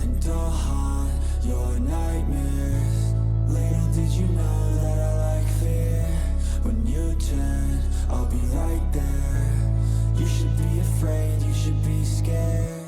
and I'll haunt your nightmares. Little did you know that I like fear. When you turn, I'll be right there. You should be afraid, you should be scared.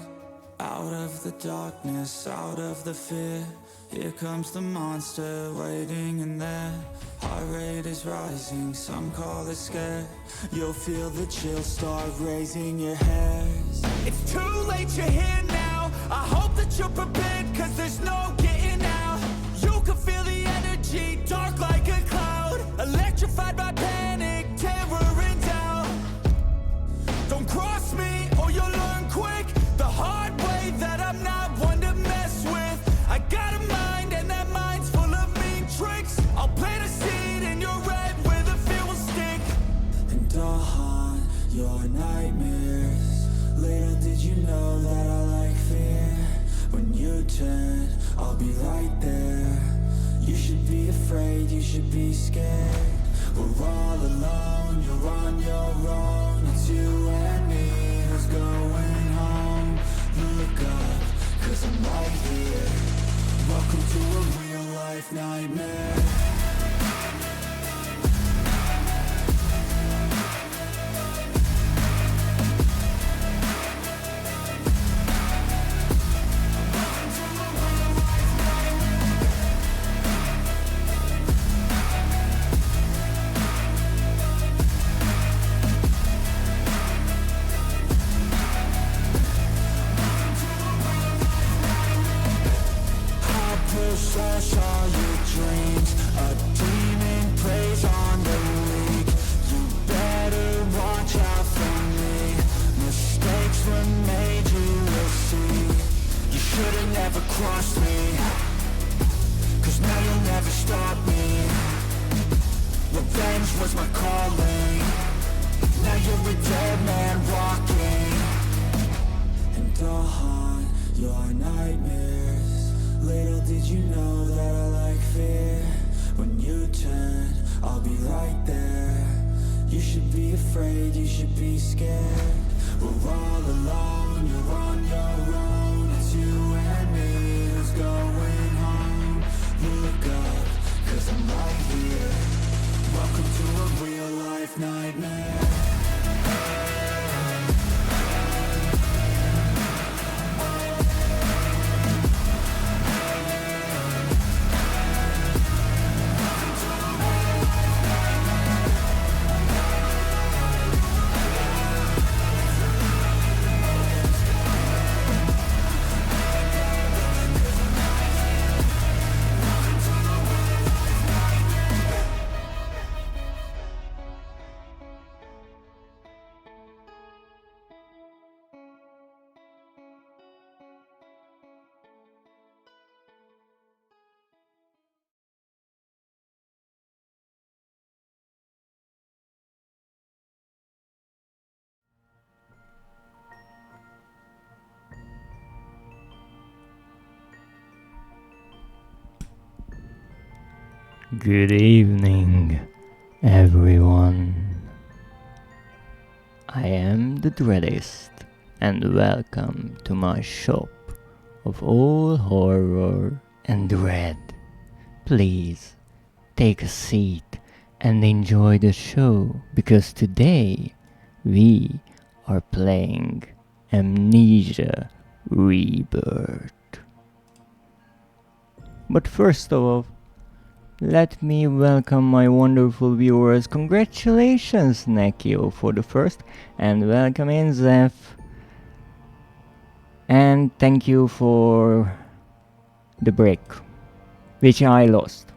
Out of the darkness, out of the fear, here comes the monster waiting in there. Heart rate is rising, some call it scared. You'll feel the chill start raising your hairs. It's too late, you're here now. I hope that you're prepared, cause there's no getting out. You can feel the energy, dark like a cloud. Electrified by panic, terror and doubt. Don't cross me or you'll learn quick the hard way that I'm not one to mess with. I got a mind and that mind's full of mean tricks. I'll plant a seed in your red where the fear will stick, and I'll haunt your nightmares. Little did you know that I like fear. When you turn, I'll be right there. You should be afraid, you should be scared. We're all alone, you're on your own. It's you and me who's going home. Look up, cause I'm right here. Welcome to a real life nightmare. Crush all your dreams. A demon preys on the weak. You better watch out for me. Mistakes were made, you will see. You should've never crossed me, cause now you'll never stop me. Revenge was my calling. Now you're a dead man walking, and I'll haunt your nightmares. Little did you know that I like fear. When you turn, I'll be right there. You should be afraid, you should be scared. We're all alone, you're on your own. It's you and me who's going home. Look up, cause I'm right here. Welcome to a real life nightmare. Good evening, everyone. I am the Dreadist, and welcome to my shop of all horror and dread. Please take a seat and enjoy the show, because today we are playing Amnesia Rebirth. But first of all, let me welcome my wonderful viewers. Congratulations, Nekio, for the first, and welcome in, Zeph. And thank you for the brick, which I lost.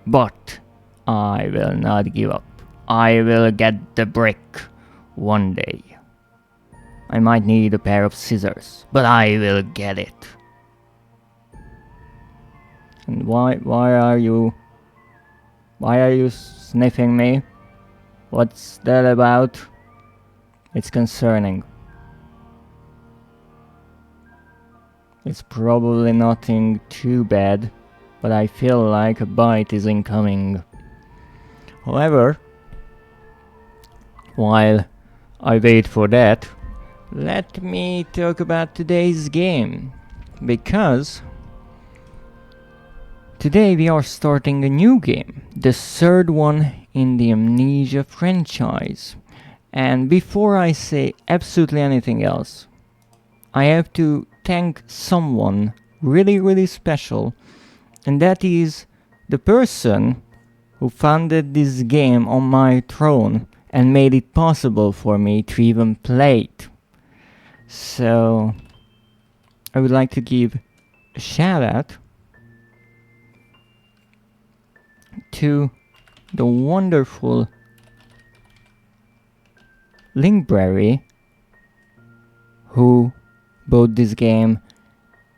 But I will not give up. I will get the brick one day. I might need a pair of scissors, but I will get it. And why are you sniffing me? What's that about? It's concerning. It's probably nothing too bad, but I feel like a bite is incoming. However, while I wait for that, let me talk about today's game. because today we are starting a new game, the third one in the Amnesia franchise. And before I say absolutely anything else, I have to thank someone really special, and that is the person who founded this game on my throne and made it possible for me to even play it. So I would like to give a shout out to the wonderful Linkberry who bought this game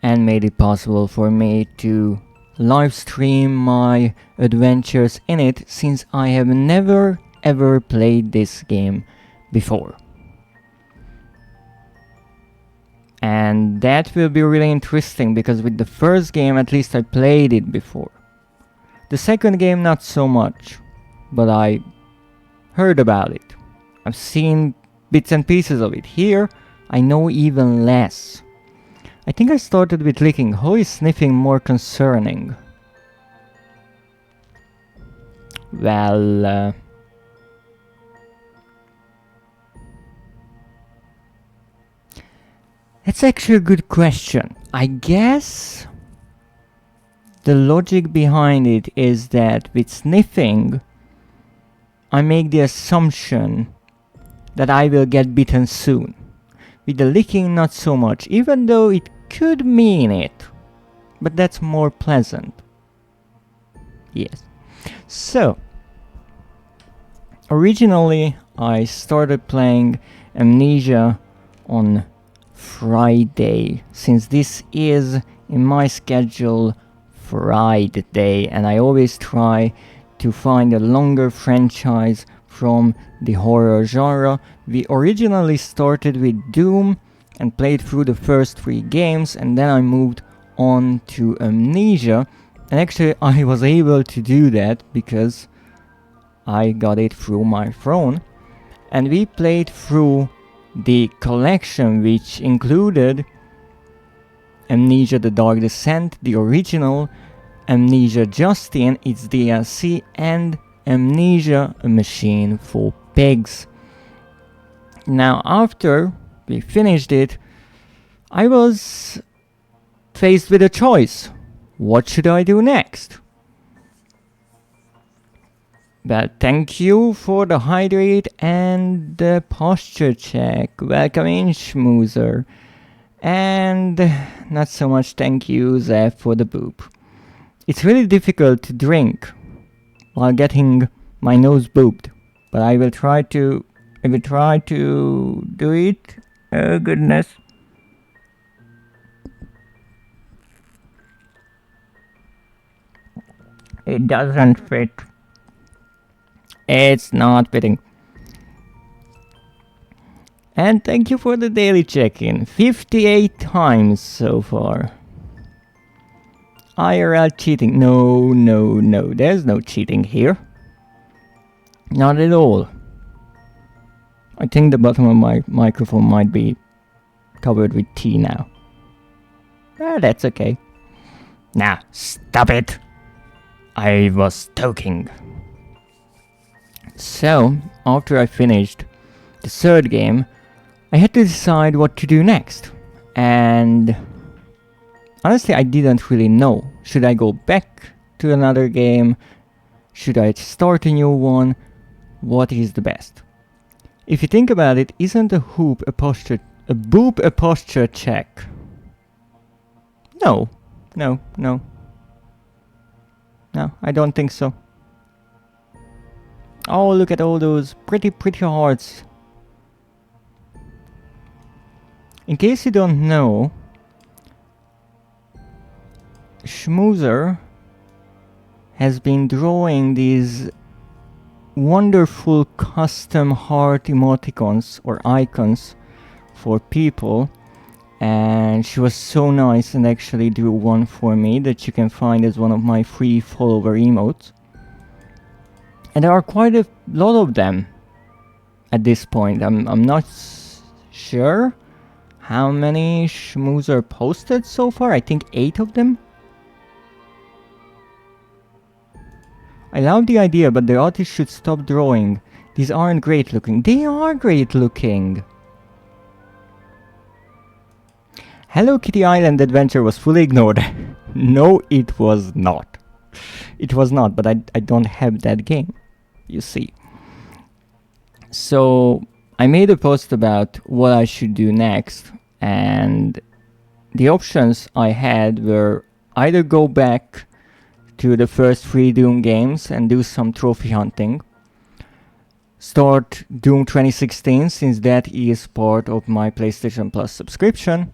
and made it possible for me to live stream my adventures in it, since I have never ever played this game before. And that will be really interesting, because with the first game at least I played it before. The second game not so much, but I heard about it. I've seen bits and pieces of it. Here, I know even less. I think I started with licking. How is sniffing more concerning? Well, that's actually a good question. I guess the logic behind it is that with sniffing, I make the assumption that I will get bitten soon. With the licking, not so much, even though it could mean it. But that's more pleasant. Yes. So, originally I started playing Amnesia on Friday, since this is in my schedule Friday, and I always try to find a longer franchise from the horror genre. We originally started with Doom and played through the first 3 games, and then I moved on to Amnesia, and actually I was able to do that because I got it through my phone, and we played through the collection, which included Amnesia: The Dark Descent, the original, Amnesia Justin, its DLC, and Amnesia: A Machine for Pigs. Now, after we finished it, I was faced with a choice. What should I do next? Well, thank you for the hydrate and the posture check. Welcome in, Schmoozer. And not so much thank you, Zeph, for the boop. It's really difficult to drink while getting my nose booped, but I will try to do it. Oh goodness. It doesn't fit. It's not fitting. And thank you for the daily check-in. 58 times so far. IRL cheating. No. There's no cheating here. Not at all. I think the bottom of my microphone might be covered with tea now. That's okay. Now, stop it. I was talking. So, after I finished the third game, I had to decide what to do next. And honestly, I didn't really know. Should I go back to another game? Should I start a new one? What is the best? If you think about it, isn't a boop a posture check? No, I don't think so. Oh, look at all those pretty hearts. In case you don't know, Schmoozer has been drawing these wonderful custom heart emoticons or icons for people, and she was so nice and actually drew one for me that you can find as one of my free follower emotes. And there are quite a lot of them at this point. I'm not sure How many shmoos are posted so far? I think 8 of them. I love the idea, but the artist should stop drawing. These aren't great looking. They are great looking. Hello Kitty Island Adventure was fully ignored. No, it was not. It was not, but I don't have that game, you see. So I made a post about what I should do next, and the options I had were either go back to the first 3 Doom games and do some trophy hunting, start Doom 2016 since that is part of my PlayStation Plus subscription,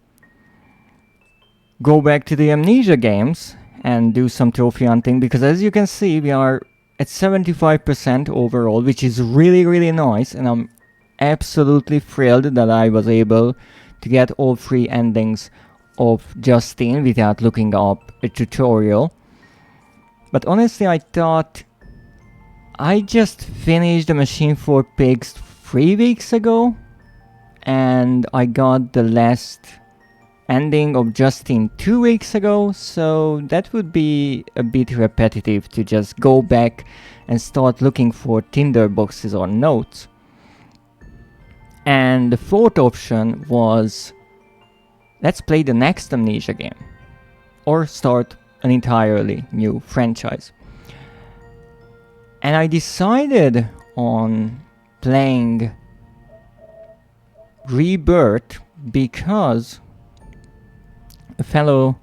go back to the Amnesia games and do some trophy hunting, because as you can see we are at 75% overall, which is really nice, and I'm absolutely thrilled that I was able to get all 3 endings of Justine without looking up a tutorial. But honestly, I thought I just finished the Machine for Pigs 3 weeks ago, and I got the last ending of Justine 2 weeks ago, so that would be a bit repetitive to just go back and start looking for Tinder boxes or notes. And the 4th option was, let's play the next Amnesia game, or start an entirely new franchise. And I decided on playing Rebirth because a fellow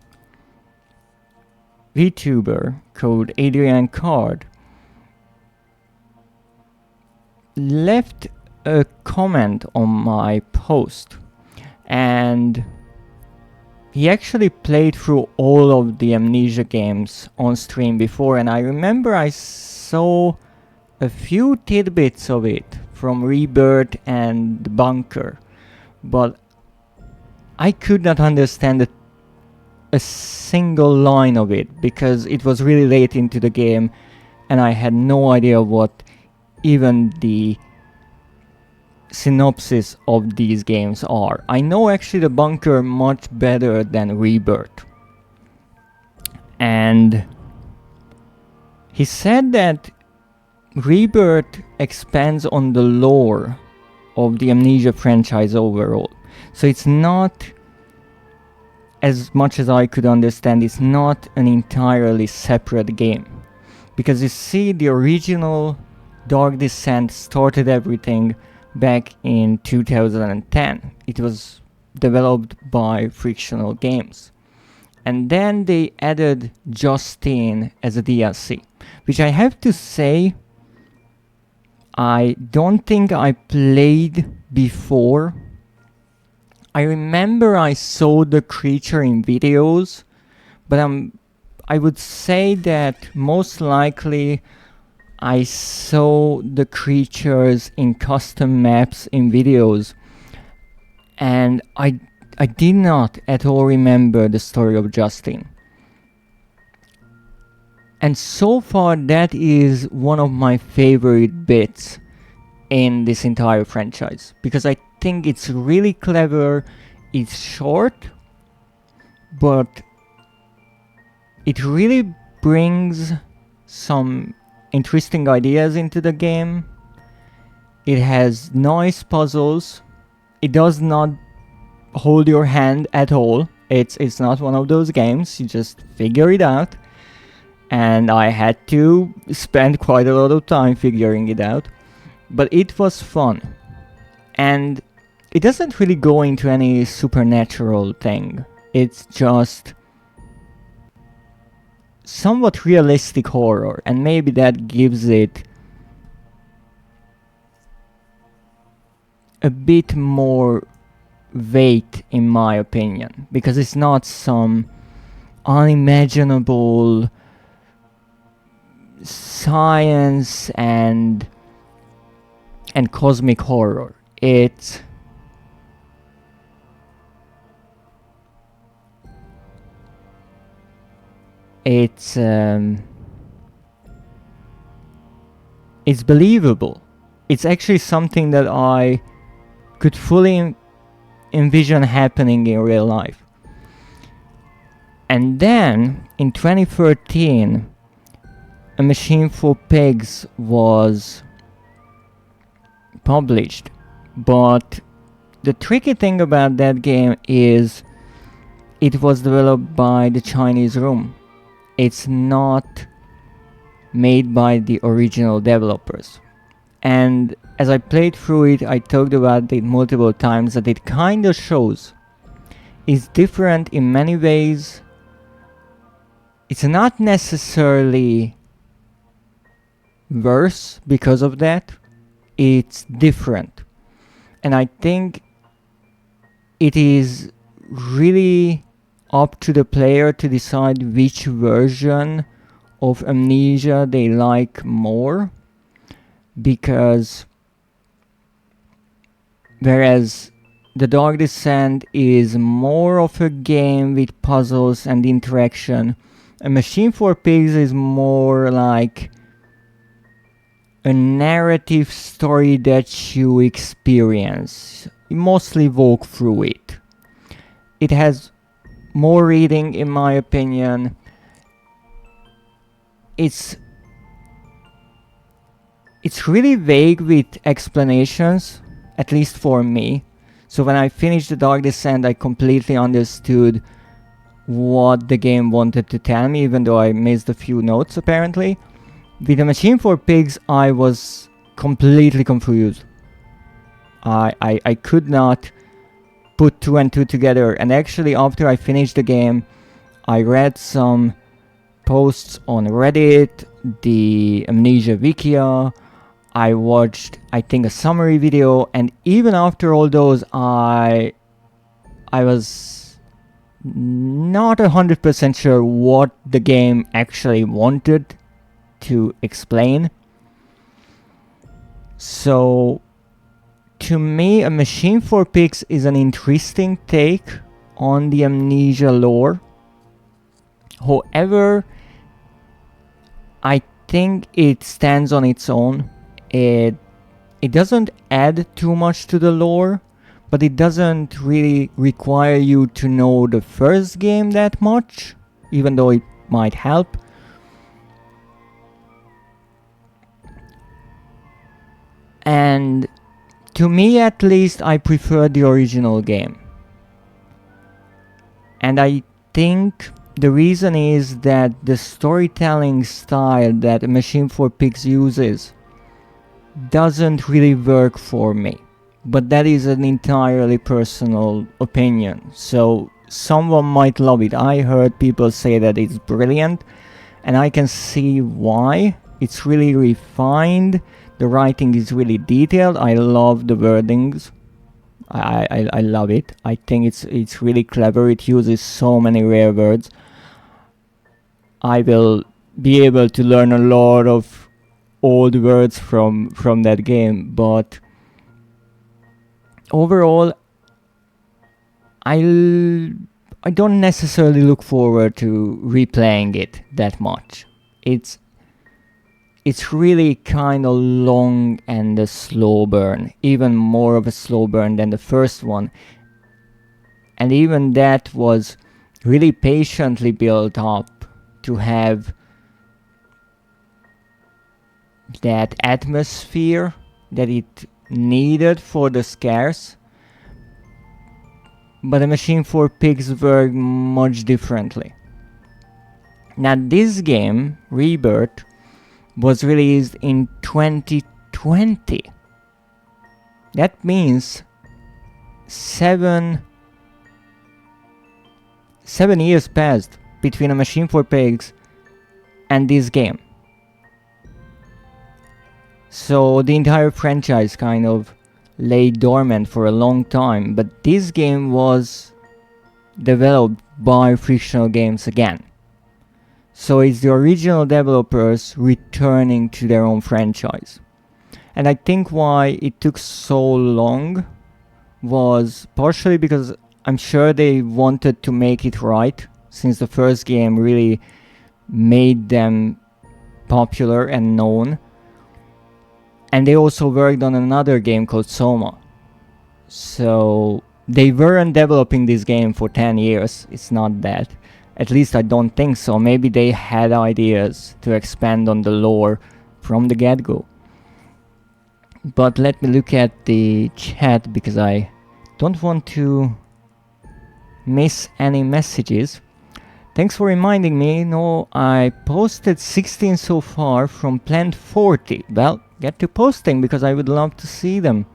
VTuber called Adrian Card left a comment on my post, and he actually played through all of the Amnesia games on stream before, and I remember I saw a few tidbits of it from Rebirth and the Bunker, but I could not understand a single line of it because it was really late into the game and I had no idea what even the synopsis of these games are. I know actually the Bunker much better than Rebirth. And he said that Rebirth expands on the lore of the Amnesia franchise overall. So it's not, as much as I could understand, it's not an entirely separate game. Because you see, the original Dark Descent started everything back in 2010. It was developed by Frictional Games. And then they added Justine as a DLC, which I have to say, I don't think I played before. I remember I saw the creature in videos, but I would say that most likely I saw the creatures in custom maps in videos, and I did not at all remember the story of Justine. And so far that is one of my favorite bits in this entire franchise, because I think it's really clever, it's short, but it really brings some interesting ideas into the game. It has nice puzzles. It does not hold your hand at all. It's not one of those games, you just figure it out. And I had to spend quite a lot of time figuring it out. But it was fun. And it doesn't really go into any supernatural thing. It's just somewhat realistic horror, and maybe that gives it a bit more weight in my opinion, because it's not some unimaginable science and cosmic horror. It's believable. It's actually something that I could fully envision happening in real life. And then in 2013, A Machine for Pigs was published, but the tricky thing about that game is it was developed by the Chinese room. It's not made by the original developers. And as I played through it, I talked about it multiple times that it kind of shows it's different in many ways. It's not necessarily worse because of that. It's different. And I think it is really up to the player to decide which version of Amnesia they like more. Because whereas The Dark Descent is more of a game with puzzles and interaction, A Machine for Pigs is more like a narrative story that you experience. You mostly walk through it. It has more reading, in my opinion. It's really vague with explanations, at least for me. So when I finished The Dark Descent, I completely understood what the game wanted to tell me, even though I missed a few notes apparently. With A Machine for Pigs, I was completely confused. I could not put two and two together, and actually after I finished the game, I read some posts on Reddit, the Amnesia Wikia, I watched, I think, a summary video, and even after all those, I was not 100% sure what the game actually wanted to explain. So, to me, A Machine for Pigs is an interesting take on the Amnesia lore. However, I think it stands on its own. It doesn't add too much to the lore, but it doesn't really require you to know the first game that much, even though it might help. And to me at least, I prefer the original game. And I think the reason is that the storytelling style that A Machine for Pigs uses doesn't really work for me. But that is an entirely personal opinion. So someone might love it. I heard people say that it's brilliant, and I can see why. It's really refined. The writing is really detailed. I love the wordings. I love it. I think it's really clever. It uses so many rare words. I will be able to learn a lot of old words from that game, but overall, I don't necessarily look forward to replaying it that much. It's really kind of long and a slow burn, even more of a slow burn than the first one. And even that was really patiently built up to have that atmosphere that it needed for the scares. But A Machine for Pigs worked much differently. Now this game, Rebirth, was released in 2020. That means 7 years passed between A Machine for Pigs and this game. So the entire franchise kind of lay dormant for a long time, but this game was developed by Frictional Games again. So it's the original developers returning to their own franchise. And I think why it took so long was partially because I'm sure they wanted to make it right, since the first game really made them popular and known. And they also worked on another game called Soma. So They weren't developing this game for 10 years. It's not that. At least I don't think so. Maybe they had ideas to expand on the lore from the get-go. But let me look at the chat because I don't want to miss any messages. Thanks for reminding me. No, I posted 16 so far from planned 40. Well, get to posting because I would love to see them.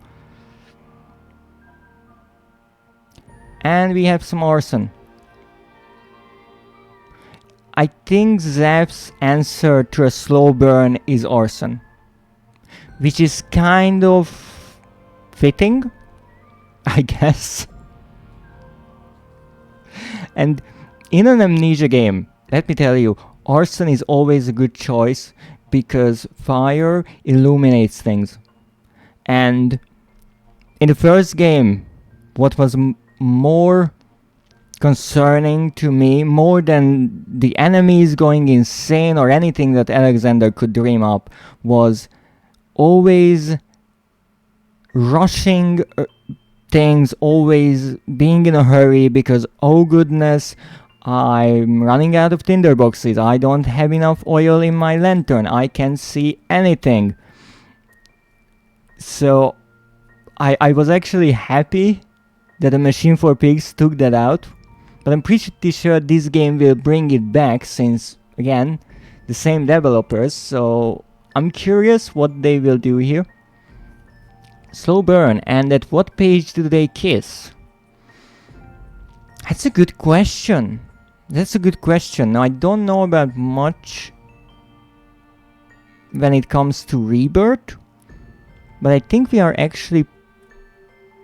And we have some arson. I think Zep's answer to a slow burn is arson, which is kind of fitting, I guess. And in an Amnesia game, let me tell you, arson is always a good choice because fire illuminates things. And in the first game, what was more concerning to me, more than the enemies going insane or anything that Alexander could dream up, was always rushing things, always being in a hurry because, oh goodness, I'm running out of tinderboxes, I don't have enough oil in my lantern, I can't see anything. So I was actually happy that the Machine for Pigs took that out, but I'm pretty sure this game will bring it back since, again, the same developers, so I'm curious what they will do here. Slow burn, and at what page do they kiss? That's a good question. That's a good question. Now, I don't know about much when it comes to Rebirth, but I think we are actually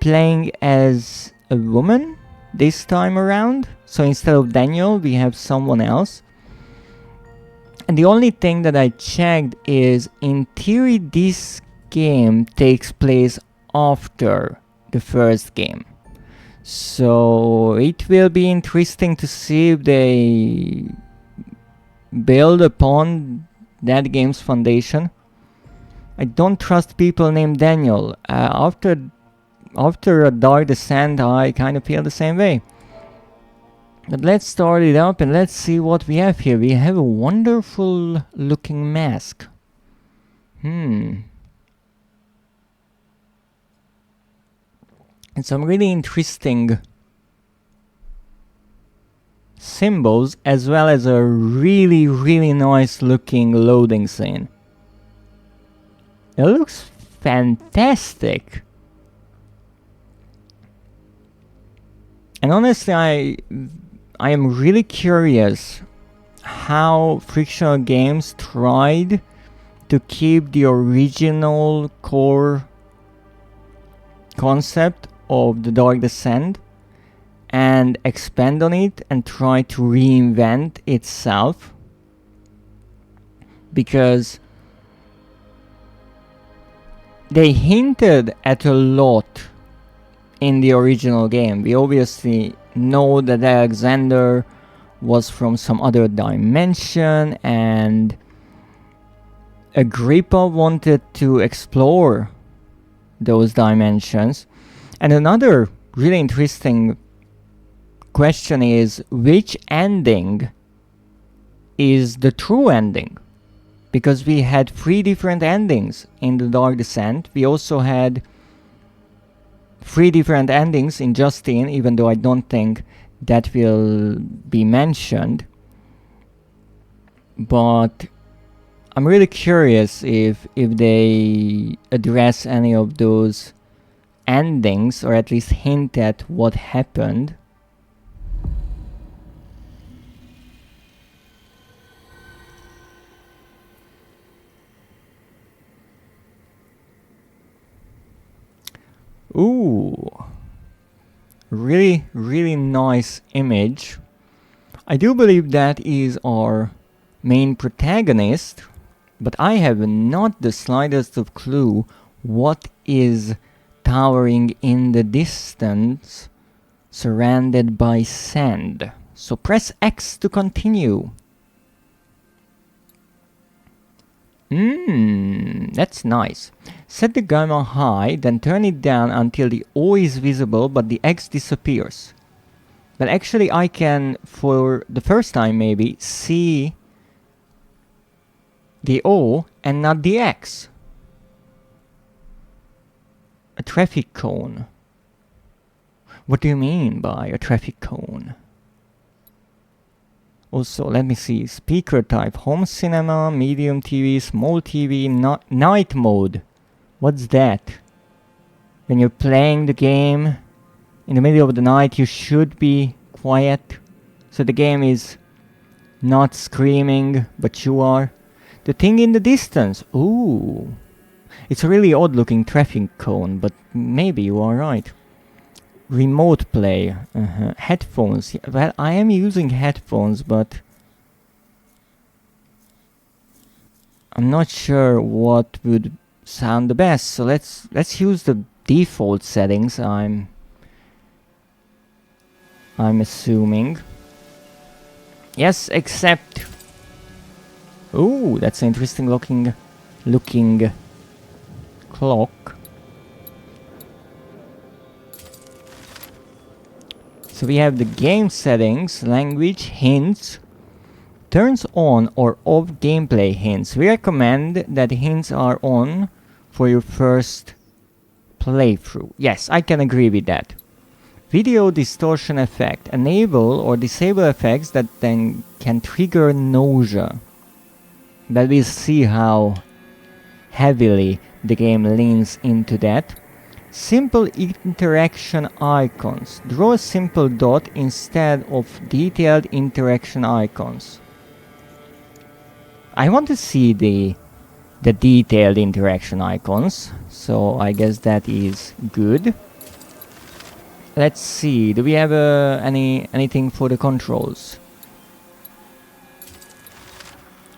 playing as a woman this time around. So instead of Daniel, we have someone else. And the only thing that I checked is, in theory, this game takes place after the first game. So it will be interesting to see if they build upon that game's foundation. I don't trust people named Daniel. After a Dark Descent, I kind of feel the same way. But let's start it up and let's see what we have here. We have a wonderful looking mask. And some really interesting symbols, as well as a really nice looking loading scene. It looks fantastic. And honestly, I am really curious how Frictional Games tried to keep the original core concept of the Dark Descent and expand on it and try to reinvent itself, because they hinted at a lot in the original game. We obviously know that Alexander was from some other dimension, and Agrippa wanted to explore those dimensions. And another really interesting question is, which ending is the true ending? Because we had 3 different endings in the Dark Descent. We also had 3 different endings in Justine, even though I don't think that will be mentioned. But I'm really curious if they address any of those endings, or at least hint at what happened. Ooh, really nice image. I do believe that is our main protagonist, but I have not the slightest of clue what is towering in the distance, surrounded by sand. So press X to continue. That's nice. Set the gamma high, then turn it down until the O is visible but the X disappears. But actually I can, for the first time maybe, see the O and not the X. A traffic cone. What do you mean by a traffic cone? Also, let me see. Speaker type. Home cinema, medium TV, small TV, night mode. What's that? When you're playing the game in the middle of the night, you should be quiet. So the game is not screaming, but you are. The thing in the distance. Ooh. It's a really odd looking traffic cone, but maybe you are right. Remote play. Headphones. Well, I am using headphones, but I'm not sure what would sound the best. So let's use the default settings. I'm assuming. Yes, except. Ooh, that's an interesting looking clock. So we have the game settings, language, hints, turns on or off gameplay hints. We recommend that hints are on for your first playthrough. Yes, I can agree with that. Video distortion effect. Enable or disable effects that then can trigger nausea. But we'll see how heavily the game leans into that. Simple interaction icons. Draw a simple dot instead of detailed interaction icons. I want to see the detailed interaction icons, so I guess that is good. Let's see, do we have anything for the controls?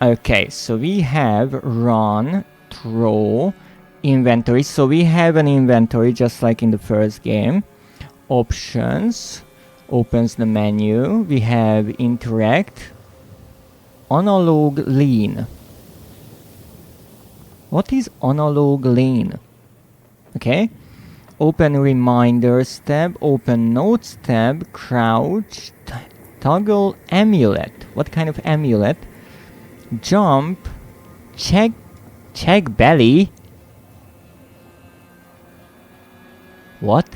Okay, so we have run, throw, inventory. So we have an inventory just like in the first game. Options opens the menu. We have interact, analog lean. What is analog lean? Okay. Open reminders tab, open notes tab, crouch, toggle amulet. What kind of amulet? Jump, check belly. What?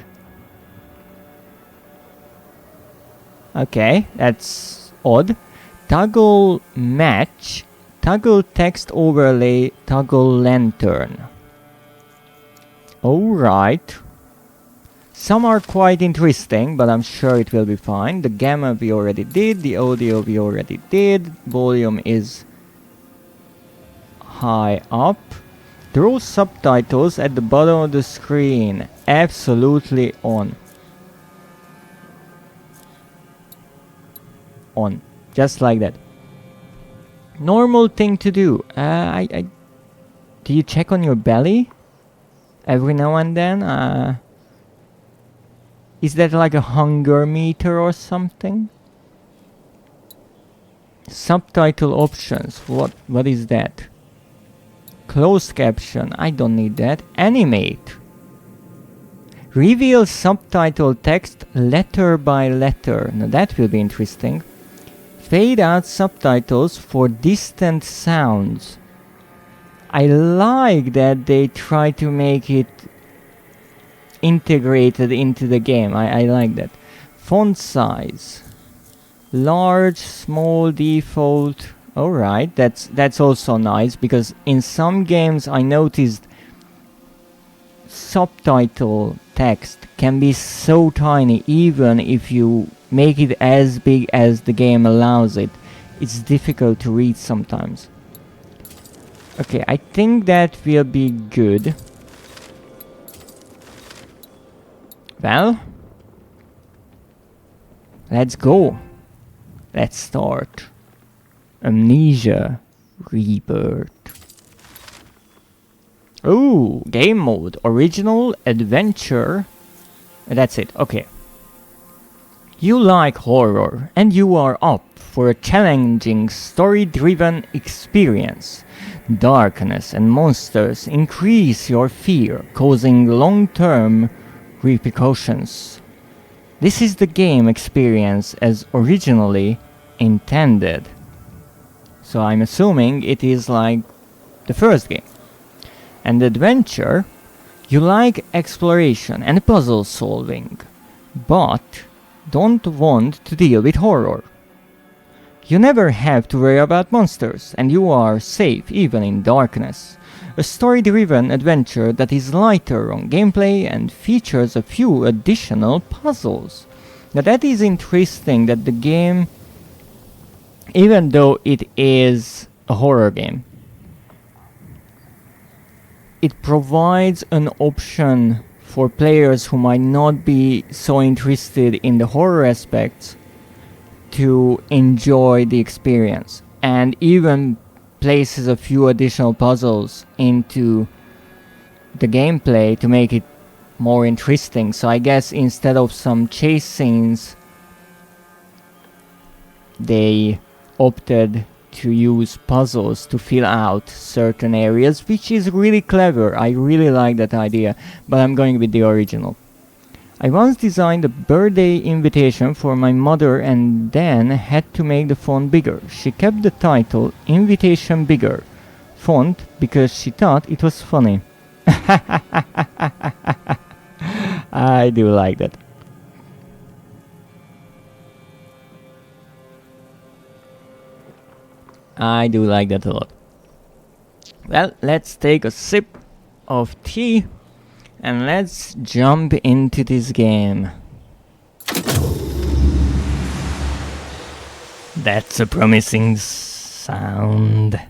Okay, that's odd. Toggle match, toggle text overlay, toggle lantern. Alright. Some are quite interesting, but I'm sure it will be fine. The gamma we already did, the audio we already did, volume is high up. Draw subtitles at the bottom of the screen. Absolutely on. On. Just like that. Normal thing to do. Do you check on your belly? Every now and then? Is that like a hunger meter or something? Subtitle options. What is that? Closed caption. I don't need that. Animate. Reveal subtitle text letter by letter. Now that will be interesting. Fade out subtitles for distant sounds. I like that they try to make it integrated into the game. I like that. Font size. Large, small, default. Alright, that's also nice, because in some games I noticed subtitle text can be so tiny. Even if you make it as big as the game allows it, it's difficult to read sometimes. Okay, I think that will be good. Well, let's go. Let's start. Amnesia Rebirth. Oh, game mode. Original, adventure. That's it. Okay. You like horror, and you are up for a challenging story-driven experience. Darkness and monsters increase your fear, causing long-term repercussions. This is the game experience as originally intended. So I'm assuming it is like the first game. And adventure, you like exploration and puzzle solving, but don't want to deal with horror. You never have to worry about monsters, and you are safe even in darkness. A story-driven adventure that is lighter on gameplay and features a few additional puzzles. Now that is interesting that the game, even though it is a horror game, it provides an option for players who might not be so interested in the horror aspects to enjoy the experience, and even places a few additional puzzles into the gameplay to make it more interesting. So I guess instead of some chase scenes, they opted to use puzzles to fill out certain areas, which is really clever. I really like that idea, but I'm going with the original. I once designed a birthday invitation for my mother and then had to make the font bigger. She kept the title Invitation Bigger font because she thought it was funny. I do like that. I do like that a lot. Well, let's take a sip of tea and let's jump into this game. That's a promising sound.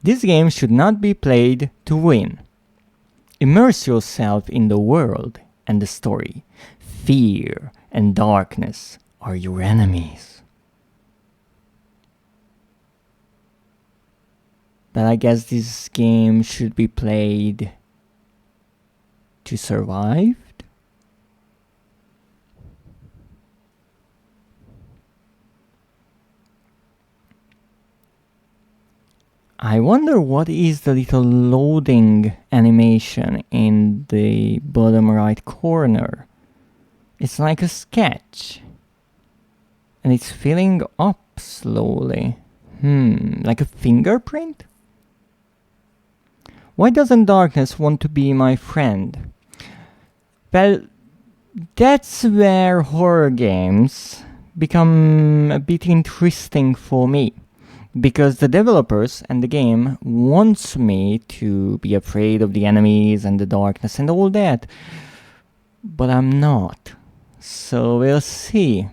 This game should not be played to win. Immerse yourself in the world and the story. Fear and darkness are your enemies. But I guess this game should be played to survive. I wonder what is the little loading animation in the bottom right corner. It's like a sketch. And it's filling up slowly. Like a fingerprint? Why doesn't darkness want to be my friend? Well, that's where horror games become a bit interesting for me. Because the developers and the game wants me to be afraid of the enemies and the darkness and all that. But I'm not. So we'll see.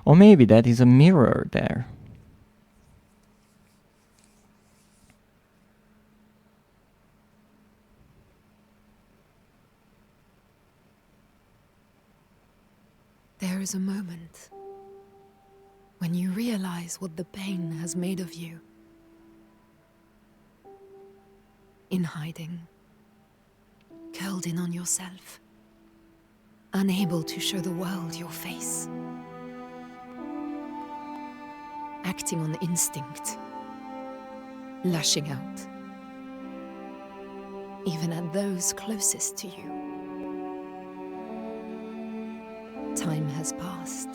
Or maybe that is a mirror there. There is a moment when you realize what the pain has made of you. In hiding, curled in on yourself, unable to show the world your face. Acting on instinct, lashing out, even at those closest to you. Time has passed,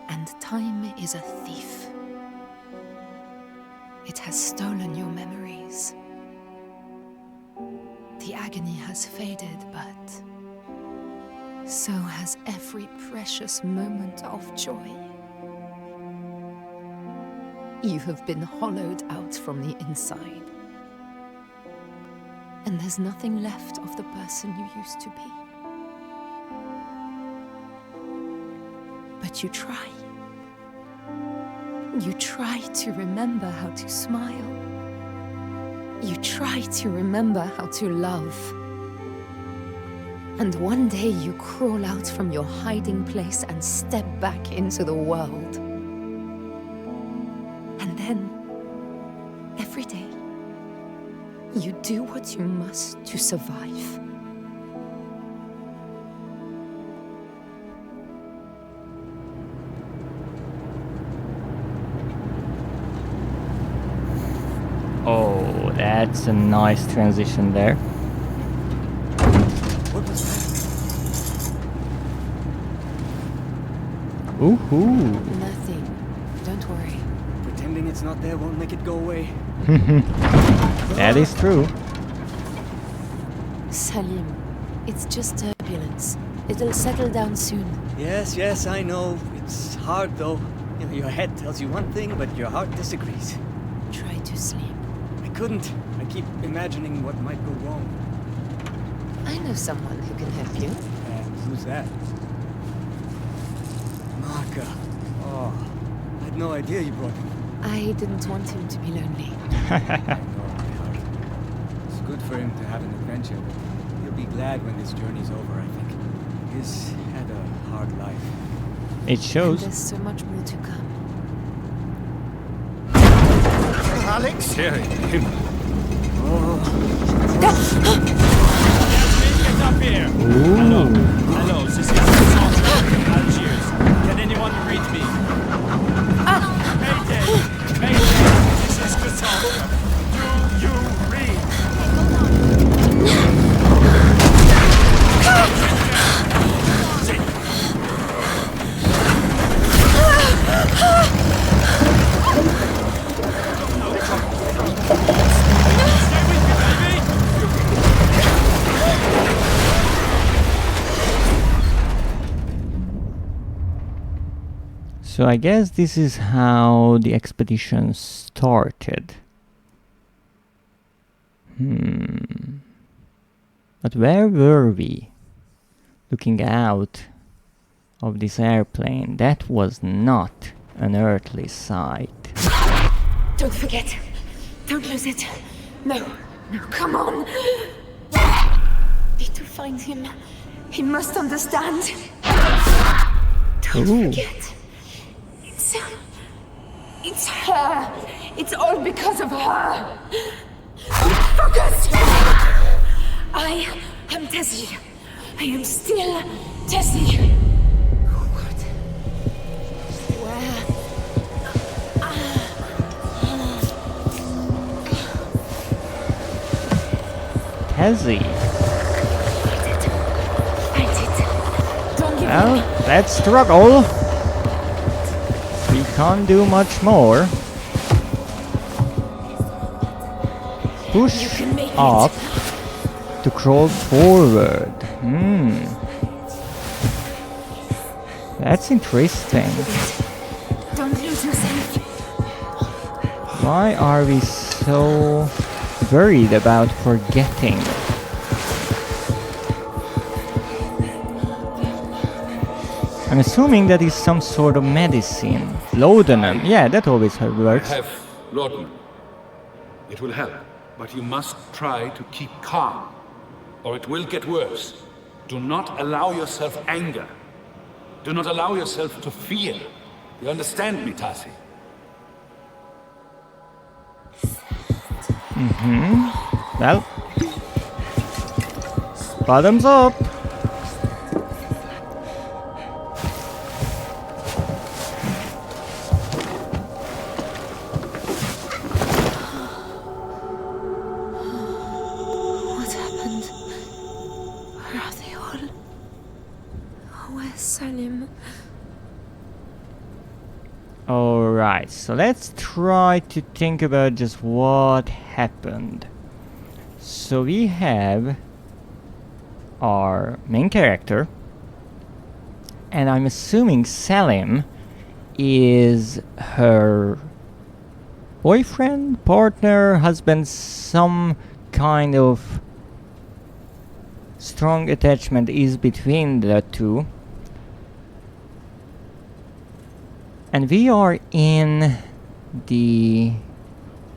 and time is a thief. It has stolen your memories. The agony has faded, but so has every precious moment of joy. You have been hollowed out from the inside, and there's nothing left of the person you used to be. But you try. You try to remember how to smile. You try to remember how to love. And one day you crawl out from your hiding place and step back into the world. And then, every day, you do what you must to survive. Oh, that's a nice transition there. What was that? Ooh. Nothing. Don't worry. Pretending it's not there won't make it go away. That is true. Salim, it's just turbulence. It'll settle down soon. Yes, yes, I know. It's hard though. You know, your head tells you one thing, but your heart disagrees. Try to sleep. I couldn't. I keep imagining what might go wrong. I know someone who can help you. And who's that? Marka. Oh, I had no idea you brought him. I didn't want him to be lonely. I know, my heart. It's good for him to have an adventure, but he'll be glad when this journey's over, I think. He's had a hard life. It And shows. there's so much more to come. Alex? Terry, him. Get up here! Ooh. Hello, this is Sandra, Algiers. Can anyone read me? Mayday! Mayday! This is Cassandra. Do you read? Stay with me, baby! So I guess this is how the expedition started. But where were we? Looking out of this airplane. That was not an earthly sight. Don't forget. Don't lose it. No. No, come on. Need to find him. He must understand. Don't Ooh. forget. It's her. It's all because of her. Focus! I am Tessie. I am still Tessie. What? Where? Tessie. Fight it. Don't give Well, up. let's struggle. We can't do much more. Push You can make it. up to crawl forward. That's interesting. Don't lose yourself. Why are we so worried about forgetting? I'm assuming that is some sort of medicine. Laudanum. Yeah, that always works. Have laudanum. It will help, but you must try to keep calm, or it will get worse. Do not allow yourself anger. Do not allow yourself to fear. You understand me, Tassi? Well, bottoms up. What happened? Where are they all? Where's Salim? Alright, so let's try to think about just what happened. So we have our main character, and I'm assuming Salim is her boyfriend, partner, husband, some kind of strong attachment is between the two. And we are in the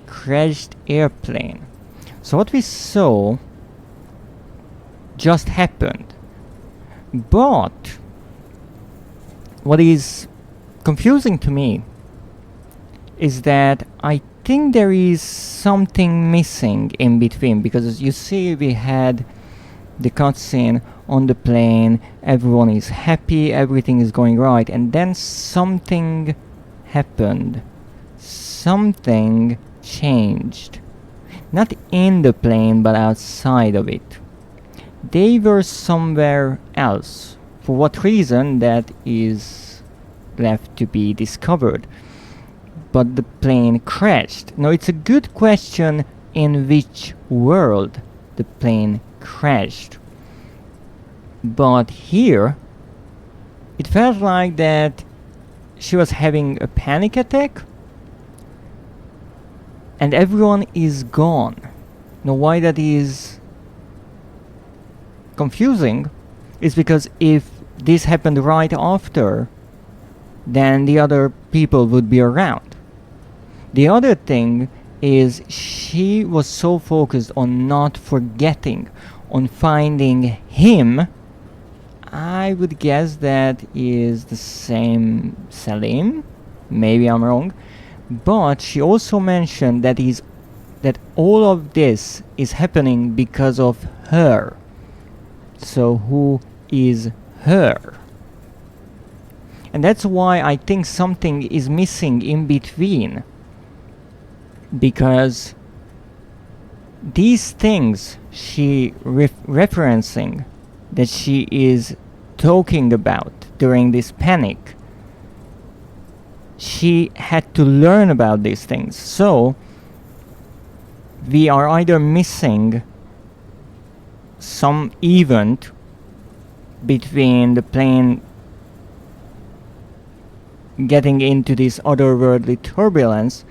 crashed airplane. So what we saw just happened. But what is confusing to me is that I think there is something missing in between, because as you see, we had the cutscene on the plane, everyone is happy, everything is going right, and then something happened. Something changed. Not in the plane, but outside of it. They were somewhere else. For what reason, that is left to be discovered. But the plane crashed. Now it's a good question in which world the plane crashed. But here, it felt like that she was having a panic attack and everyone is gone. Now why that is confusing is because if this happened right after, then the other people would be around. The other thing is she was so focused on not forgetting, on finding him. I would guess that is the same Salim. Maybe I'm wrong. But she also mentioned that all of this is happening because of her. So who is her? And that's why I think something is missing in between. Because these things she referencing, that she is talking about during this panic, she had to learn about these things. So we are either missing some event between the plane getting into this otherworldly turbulence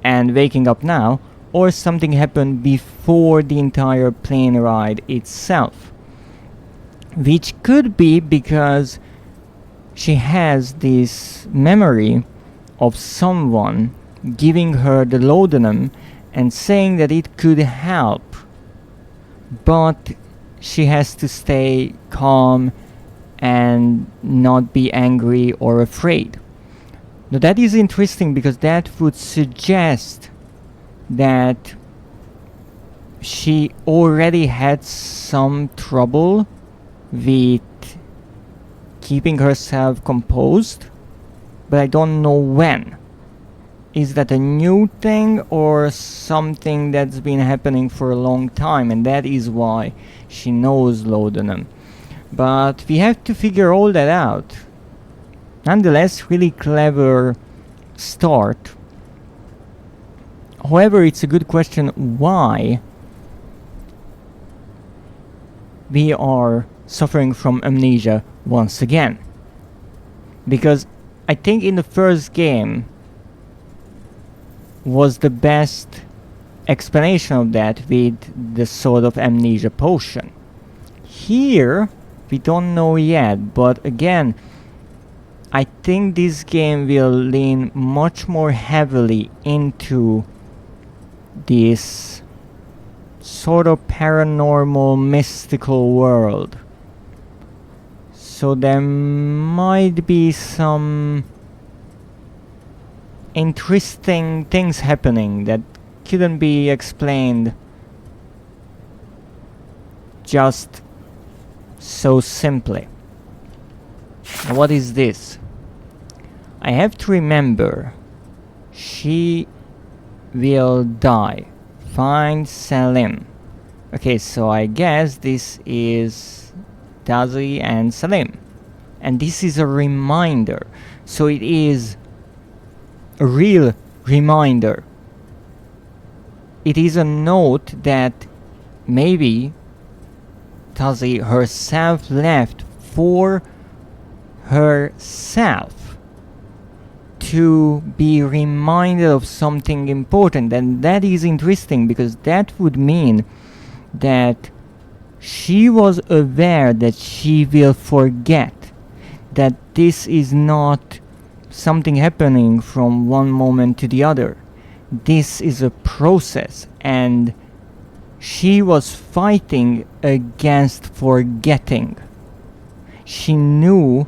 and waking up now, or something happened before the entire plane ride itself. Which could be because she has this memory of someone giving her the laudanum and saying that it could help, but she has to stay calm and not be angry or afraid. Now that is interesting because that would suggest that she already had some trouble with keeping herself composed, but I don't know when. Is that a new thing or something that's been happening for a long time, and that is why she knows laudanum? But we have to figure all that out. Nonetheless, really clever start. However, it's a good question why we are suffering from amnesia once again. Because I think in the first game was the best explanation of that with the sort of amnesia potion. Here, we don't know yet, but again, I think this game will lean much more heavily into this sort of paranormal, mystical world. So there might be some interesting things happening that couldn't be explained just so simply. Now what is this? I have to remember, she will die. Find Salim. Okay, so I guess this is Tazi and Salim. And this is a reminder. So it is a real reminder. It is a note that maybe Tazi herself left for herself to be reminded of something important. And that is interesting because that would mean that she was aware that she will forget, that this is not something happening from one moment to the other. This is a process, and she was fighting against forgetting. She knew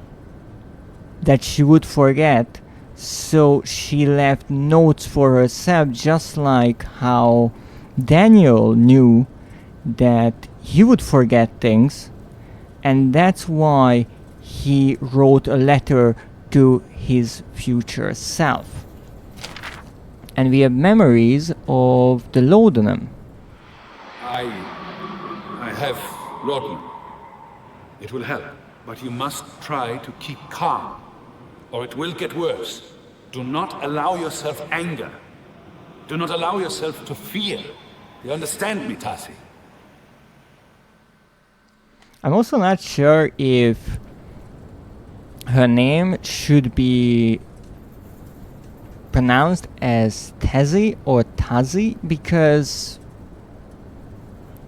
that she would forget, so she left notes for herself, just like how Daniel knew that he would forget things, and that's why he wrote a letter to his future self. And we have memories of the laudanum. have laudanum. It will help, but you must try to keep calm, or it will get worse. Do not allow yourself anger. Do not allow yourself to fear. You understand me, Tassi? I'm also not sure if her name should be pronounced as Tezzy or Tazi, because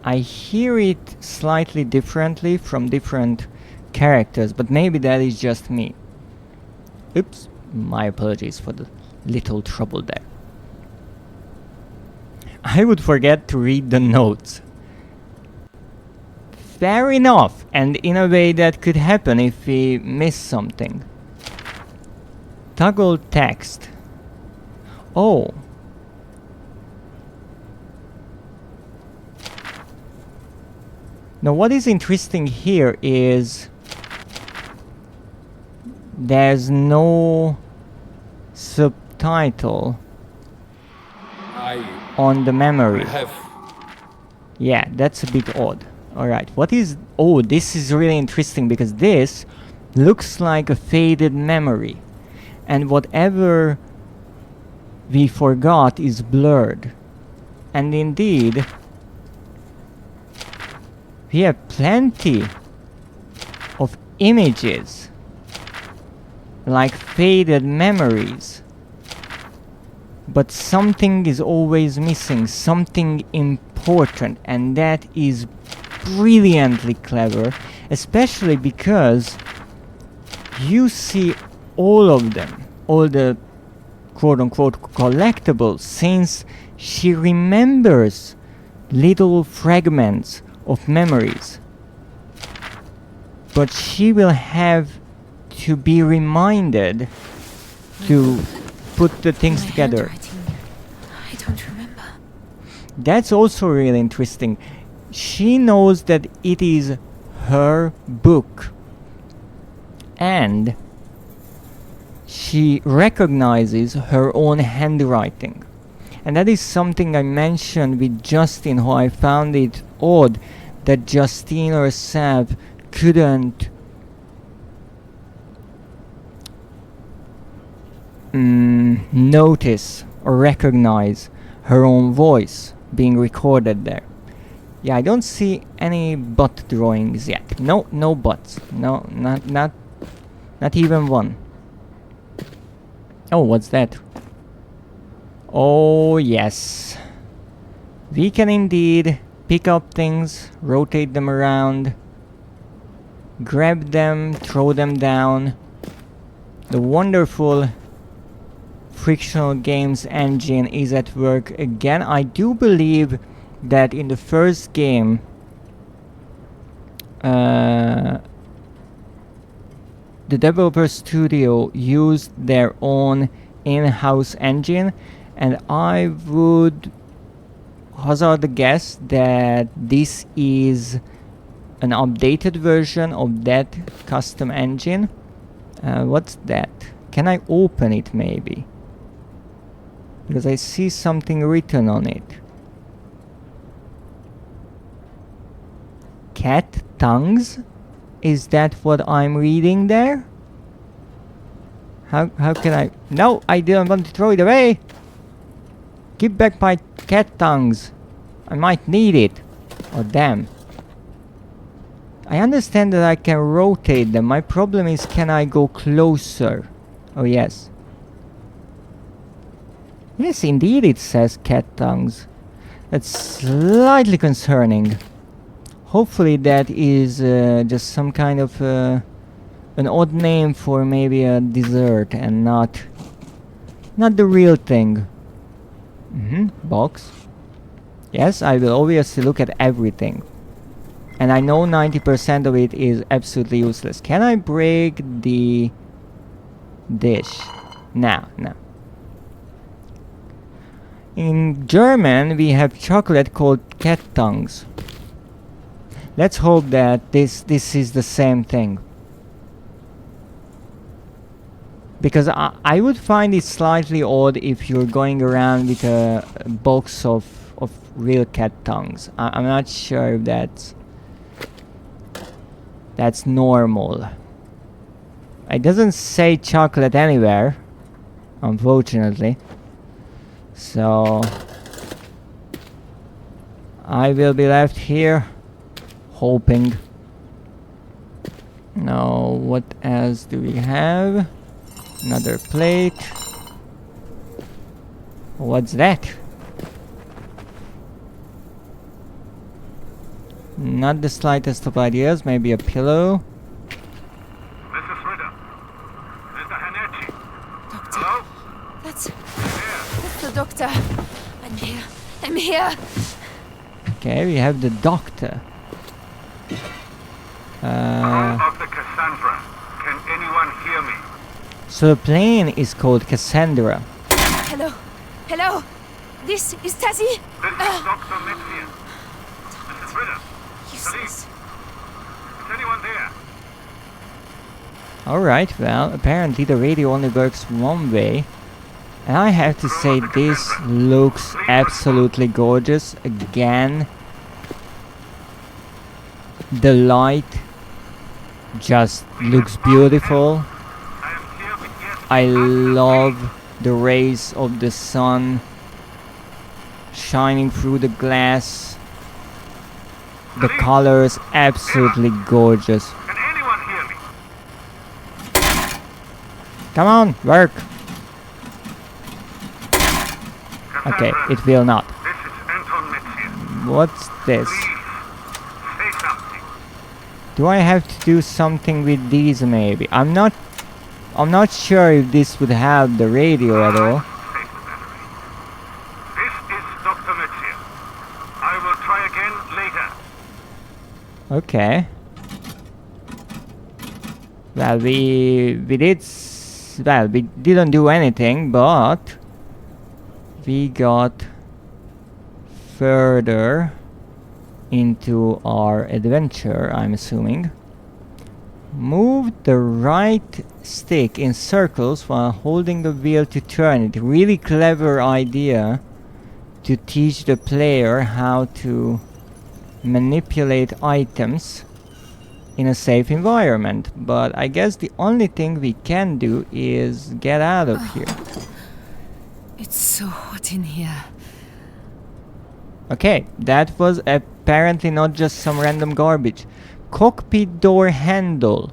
I hear it slightly differently from different characters, but maybe that is just me. Oops, my apologies for the little trouble there. I would forget to read the notes. Fair enough, and in a way that could happen if we miss something. Toggle text. Oh. Now what is interesting here is there's no subtitle on the memory. Yeah, that's a bit odd. Alright, what is... Oh, this is really interesting because this looks like a faded memory. And whatever we forgot is blurred. And indeed, we have plenty of images, like faded memories. But something is always missing, something important, and that is brilliantly clever, especially because you see all of them, all the quote-unquote collectibles, since she remembers little fragments of memories. But she will have to be reminded to put the things together. I don't remember. That's also really interesting. She knows that it is her book, and she recognizes her own handwriting. And that is something I mentioned with Justine, how I found it odd that Justine herself couldn't notice or recognize her own voice being recorded there. Yeah, I don't see any butt drawings yet. No, no butts. No, not even one. Oh, what's that? Oh, yes. We can indeed pick up things, rotate them around, grab them, throw them down. The wonderful Frictional Games engine is at work again. I do believe that in the first game the developer studio used their own in-house engine, and I would hazard a guess that this is an updated version of that custom engine. What's that? Can I open it maybe? Because I see something written on it. Cat tongues? Is that what I'm reading there? How can I... No, I didn't want to throw it away! Give back my cat tongues. I might need it. Oh, damn. I understand that I can rotate them. My problem is, can I go closer? Oh, yes. Yes, indeed it says cat tongues. That's slightly concerning. Hopefully that is just some kind of an odd name for maybe a dessert and not the real thing. Box. Yes, I will obviously look at everything. And I know 90% of it is absolutely useless. Can I break the dish? No. In German we have chocolate called cat tongues. Let's hope that this is the same thing. Because I would find it slightly odd if you're going around with a box of real cat tongues. I'm not sure if that's That's normal. It doesn't say chocolate anywhere, unfortunately. So I will be left here hoping. Now, what else do we have? Another plate. What's that? Not the slightest of ideas. Maybe a pillow. Mrs. Ritter. Mr. Hanechi. Doctor. Hello? That's the doctor. I'm here. I'm here. Okay, we have the doctor. Of the Cassandra. Can anyone hear me? So the plane is called Cassandra. Hello. Hello. This is Tazzy. This is Dr. Metzian. Mrs. Ritter. Useless. Is anyone there? Alright, well, apparently the radio only works one way. And I have to say, this looks absolutely gorgeous. Again, the light just looks beautiful. I am here with guests. I love the rays of the sun shining through the glass. The colors absolutely gorgeous. Can anyone hear me? Come on, work. Okay, Cassandra, it will not. this is Anton Metzian. What's this? Please, say something. Do I have to do something with these maybe? I'm not sure if this would have the radio at all. Save the battery. This is Dr. Metzian. I will try again later. Okay. Well, we didn't do anything, but we got further into our adventure, I'm assuming. Move the right stick in circles while holding the wheel to turn it. Really clever idea to teach the player how to manipulate items in a safe environment. But I guess the only thing we can do is get out of here. It's so hot in here. Okay, that was apparently not just some random garbage. Cockpit door handle.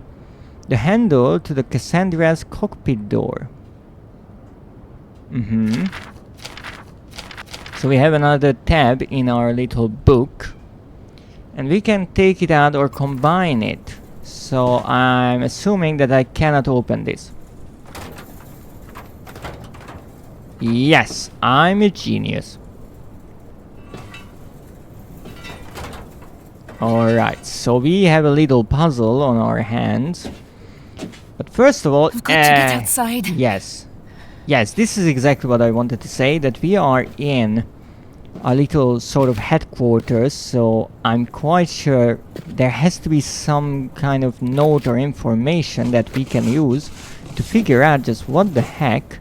The handle to the Cassandra's cockpit door. So we have another tab in our little book. And we can take it out or combine it. So I'm assuming that I cannot open this. Yes, I'm a genius. Alright, so we have a little puzzle on our hands. But first of all, We've got to get outside. Yes. Yes, this is exactly what I wanted to say, that we are in a little sort of headquarters, so I'm quite sure there has to be some kind of note or information that we can use to figure out just what the heck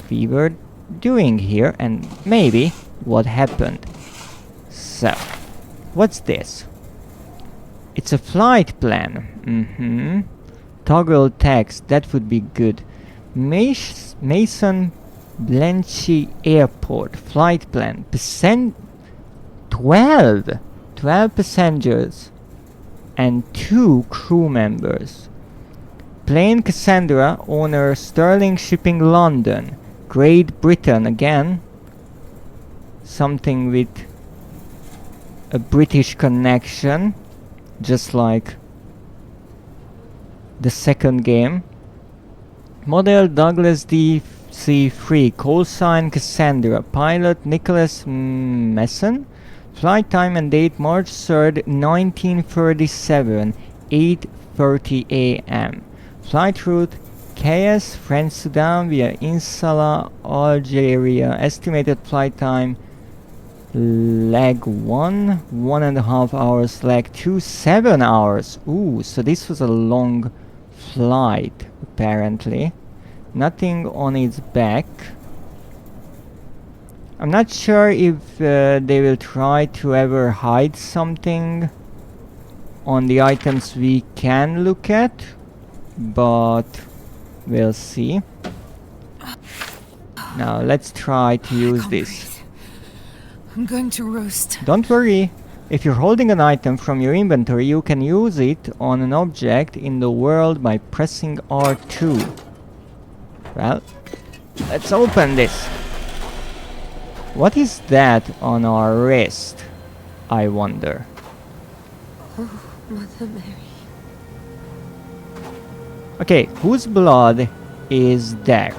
we were doing here and maybe what happened. So, what's this? It's a flight plan. Toggle text, that would be good. Mason Blenchy Airport flight plan. 12 passengers and 2 crew members. Plane Cassandra, owner Sterling Shipping London, Great Britain again. Something with a British connection, just like the second game. Model Douglas DC-3, call sign Cassandra, pilot Nicholas Messon, flight time and date March 3rd, 1937, 8:30 a.m. Flight route KS, French Sudan via Insala, Algeria. Estimated flight time leg 1, 1.5 hours, leg 2, 7 hours. Ooh, so this was a long flight, apparently. Nothing on its back. I'm not sure if they will try to ever hide something on the items we can look at, but we'll see. Now let's try to use this. I'm going to roast. Don't worry, if you're holding an item from your inventory, you can use it on an object in the world by pressing R2. Well, let's open this. What is that on our wrist, I wonder? Oh, Mother Mary. Okay, whose blood is there?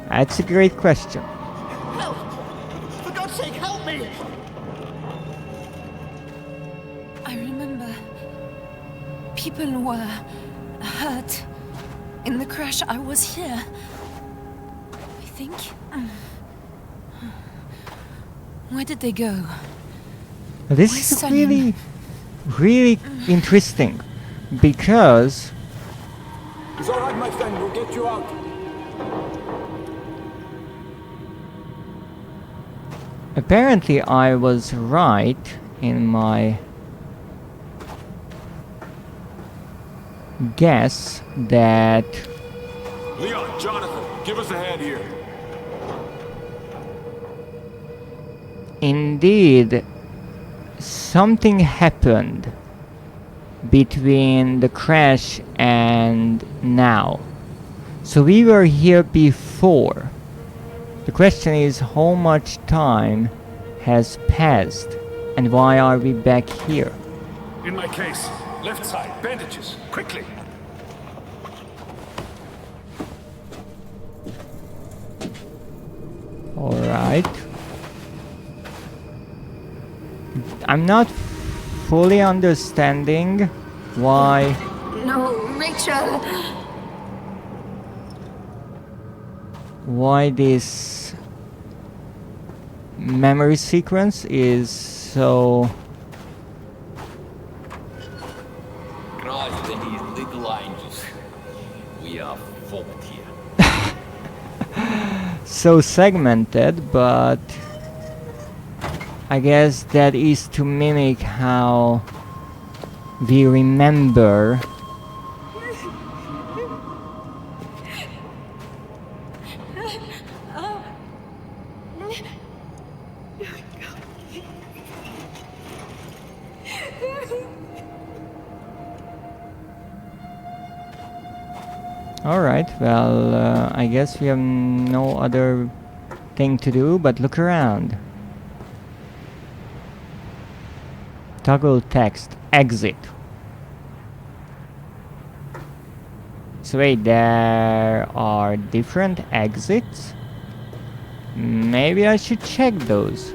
That's a great question. Help! For God's sake, help me! I remember people were hurt in the crash. I was here, I think. Where did they go? This My is son. really, really interesting, because It's all right, my friend. We'll get you out. apparently I was right in my guess that Leon, Jonathan, give us a hand here. indeed something happened between the crash and now. So we were here before. The question is, how much time has passed and why are we back here? In my case, left side, bandages, quickly. Alright. I'm not fully understanding why No, Rachel! this memory sequence is so Christ and his little angels. We are fucked here. so segmented, but I guess that is to mimic how we remember Alright, well, I guess we have no other thing to do but look around. Toggle text, exit. So wait, there are different exits? Maybe I should check those.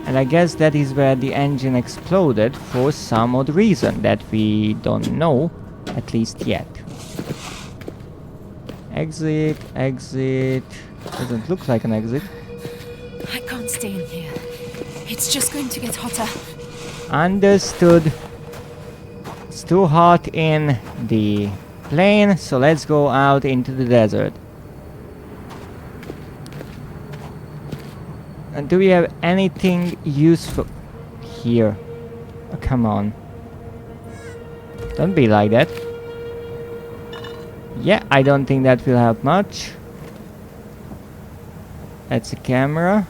And I guess that is where the engine exploded for some odd reason that we don't know, at least yet. Exit, exit. Doesn't look like an exit. I can't stay in here. It's just going to get hotter. Understood. It's too hot in the plane, so let's go out into the desert. And do we have anything useful here? Oh, come on. Don't be like that. Yeah, I don't think that will help much. That's a camera.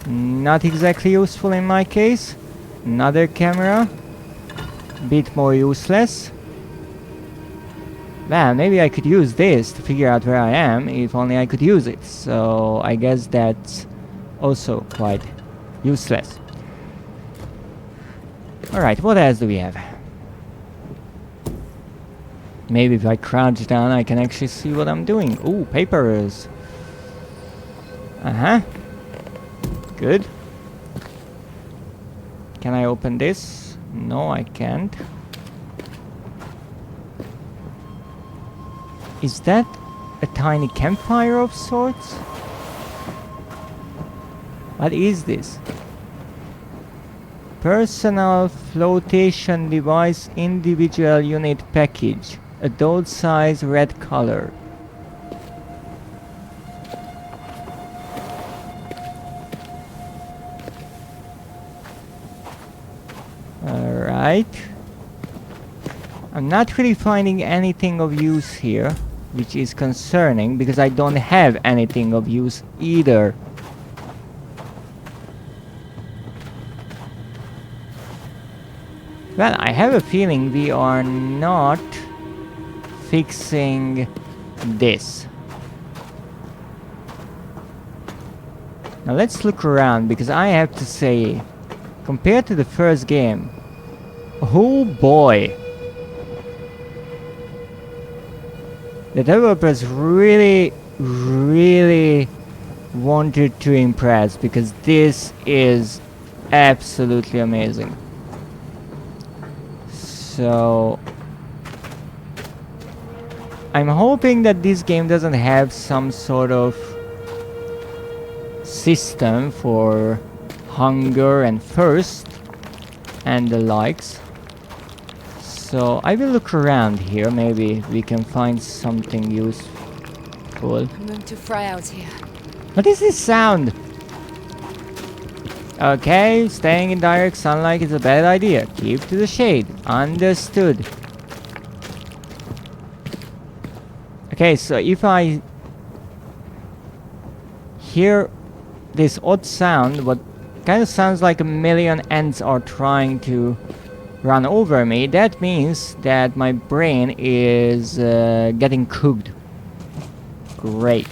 Not exactly useful in my case. Another camera. Bit more useless. Well, maybe I could use this to figure out where I am, if only I could use it. So I guess that's also quite useless. Alright, what else do we have? Maybe if I crouch down I can actually see what I'm doing. Ooh, papers. Uh-huh. Good. Can I open this? No, I can't. Is that a tiny campfire of sorts? What is this? Personal flotation device individual unit package. Adult size red color. Alright. I'm not really finding anything of use here, which is concerning because I don't have anything of use either. Well, I have a feeling we are not fixing this. Now let's look around because I have to say, compared to the first game, oh boy, the developers really wanted to impress because this is absolutely amazing. So I'm hoping that this game doesn't have some sort of system for hunger and thirst and the likes. So I will look around here, maybe we can find something useful. I'm going to fry out here. What is this sound? Okay, staying in direct sunlight is a bad idea. Keep to the shade. Understood. Okay, so if I hear this odd sound, what kind of sounds like a million ants are trying to run over me, that means that my brain is getting cooked. Great.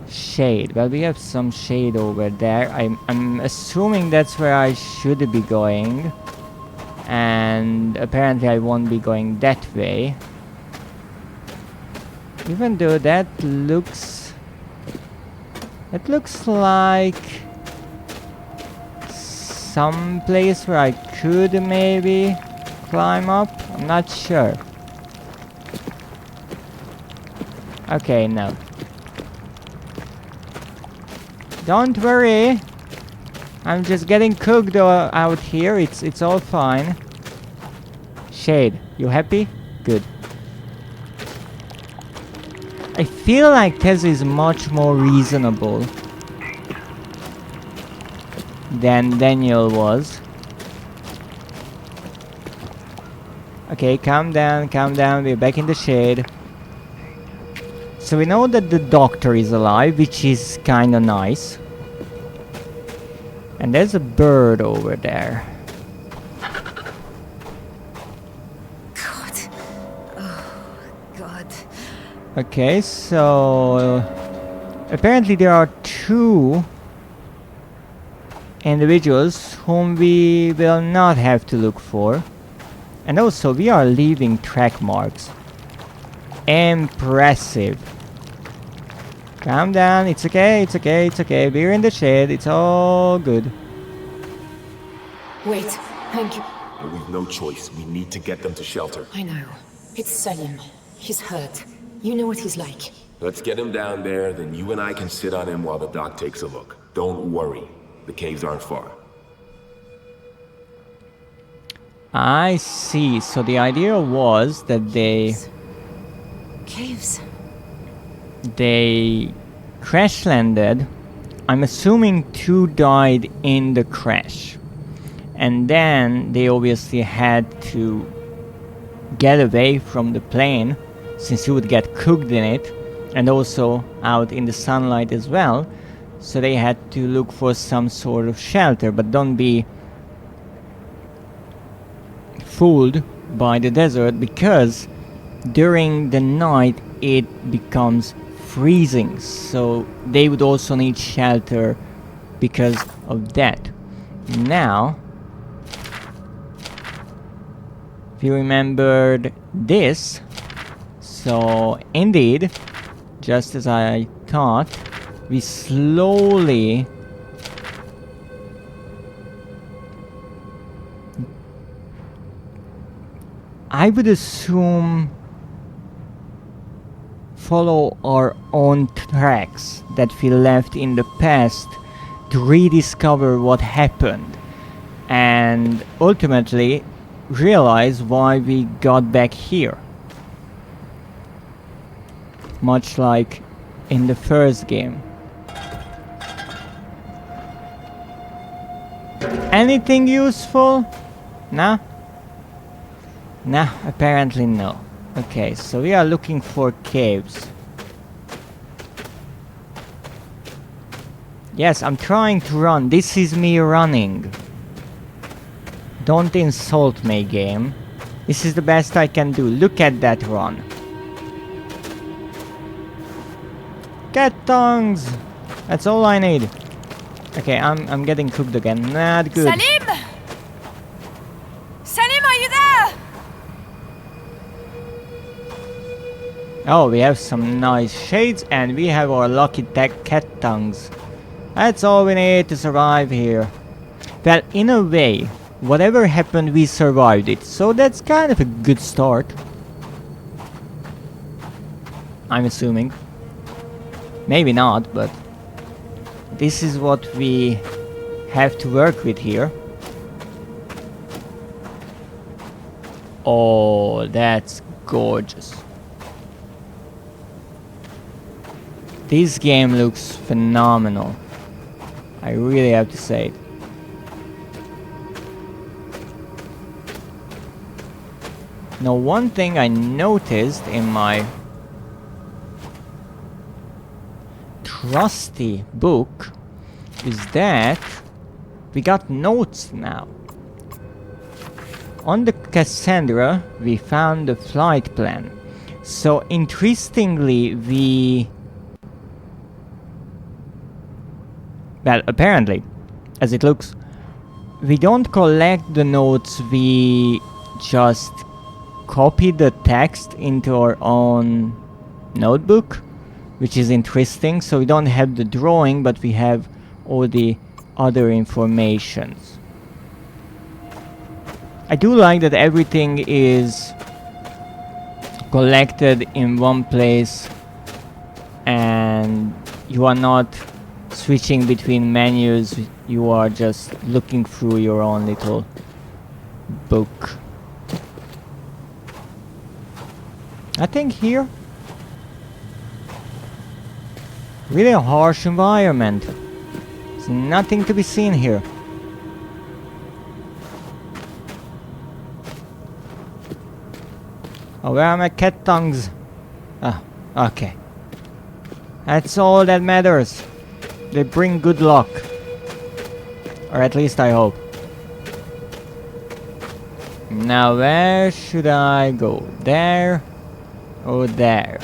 Shade. Well, we have some shade over there. I'm assuming that's where I should be going. And apparently I won't be going that way. Even though that looks... It looks like... some place where I could maybe climb up. I'm not sure. Okay, no. Don't worry. I'm just getting cooked out here. It's all fine. Shade, you happy? Good. I feel like Tez is much more reasonable than Daniel was. Okay, calm down, we're back in the shade. So we know that the doctor is alive, which is kinda nice. And there's a bird over there. God. Oh, God. Okay, so... apparently there are two individuals whom we will not have to look for. And also, we are leaving track marks. Impressive. Calm down, it's okay, we're in the shade, it's all good. Wait, Hank. We've no choice. We need to get them to shelter. I know. It's Salim. He's hurt. You know what he's like. Let's get him down there, then you and I can sit on him while the doc takes a look. Don't worry. The caves aren't far. I see, so the idea was that Caves. they crash landed. I'm assuming two died in the crash. And then they obviously had to get away from the plane, since you would get cooked in it, and also out in the sunlight as well. So they had to look for some sort of shelter, but don't be fooled by the desert, because during the night it becomes freezing, so they would also need shelter because of that. Now, if you remembered this, so indeed, just as I thought, we slowly I would assume follow our own tracks that we left in the past to rediscover what happened and ultimately realize why we got back here. Much like in the first game. Anything useful? Nah? Nah, apparently no. Okay, so we are looking for caves. Yes, I'm trying to run. This is me running. Don't insult me, game. This is the best I can do. Look at that run. Cat tongues! That's all I need. Okay, I'm getting cooked again. Not good. Salim! Salim, are you there? Oh, we have some nice shades and we have our lucky cat tongues. That's all we need to survive here. Well, in a way, whatever happened, we survived it. So that's kind of a good start. I'm assuming. Maybe not, but this is what we have to work with here. Oh, that's gorgeous. This game looks phenomenal. I really have to say it. Now, one thing I noticed in my trusty book is that we got notes now. On the Cassandra, we found the flight plan. So, interestingly, well, apparently, as it looks, we don't collect the notes, we just copy the text into our own notebook, which is interesting. So we don't have the drawing, but we have all the other informations. I do like that everything is collected in one place and you are not switching between menus, you are just looking through your own little book. I think here, really a harsh environment. There's nothing to be seen here. Oh, where are my cat tongues? Ah, okay. That's all that matters. They bring good luck. Or at least I hope. Now where should I go? There or there?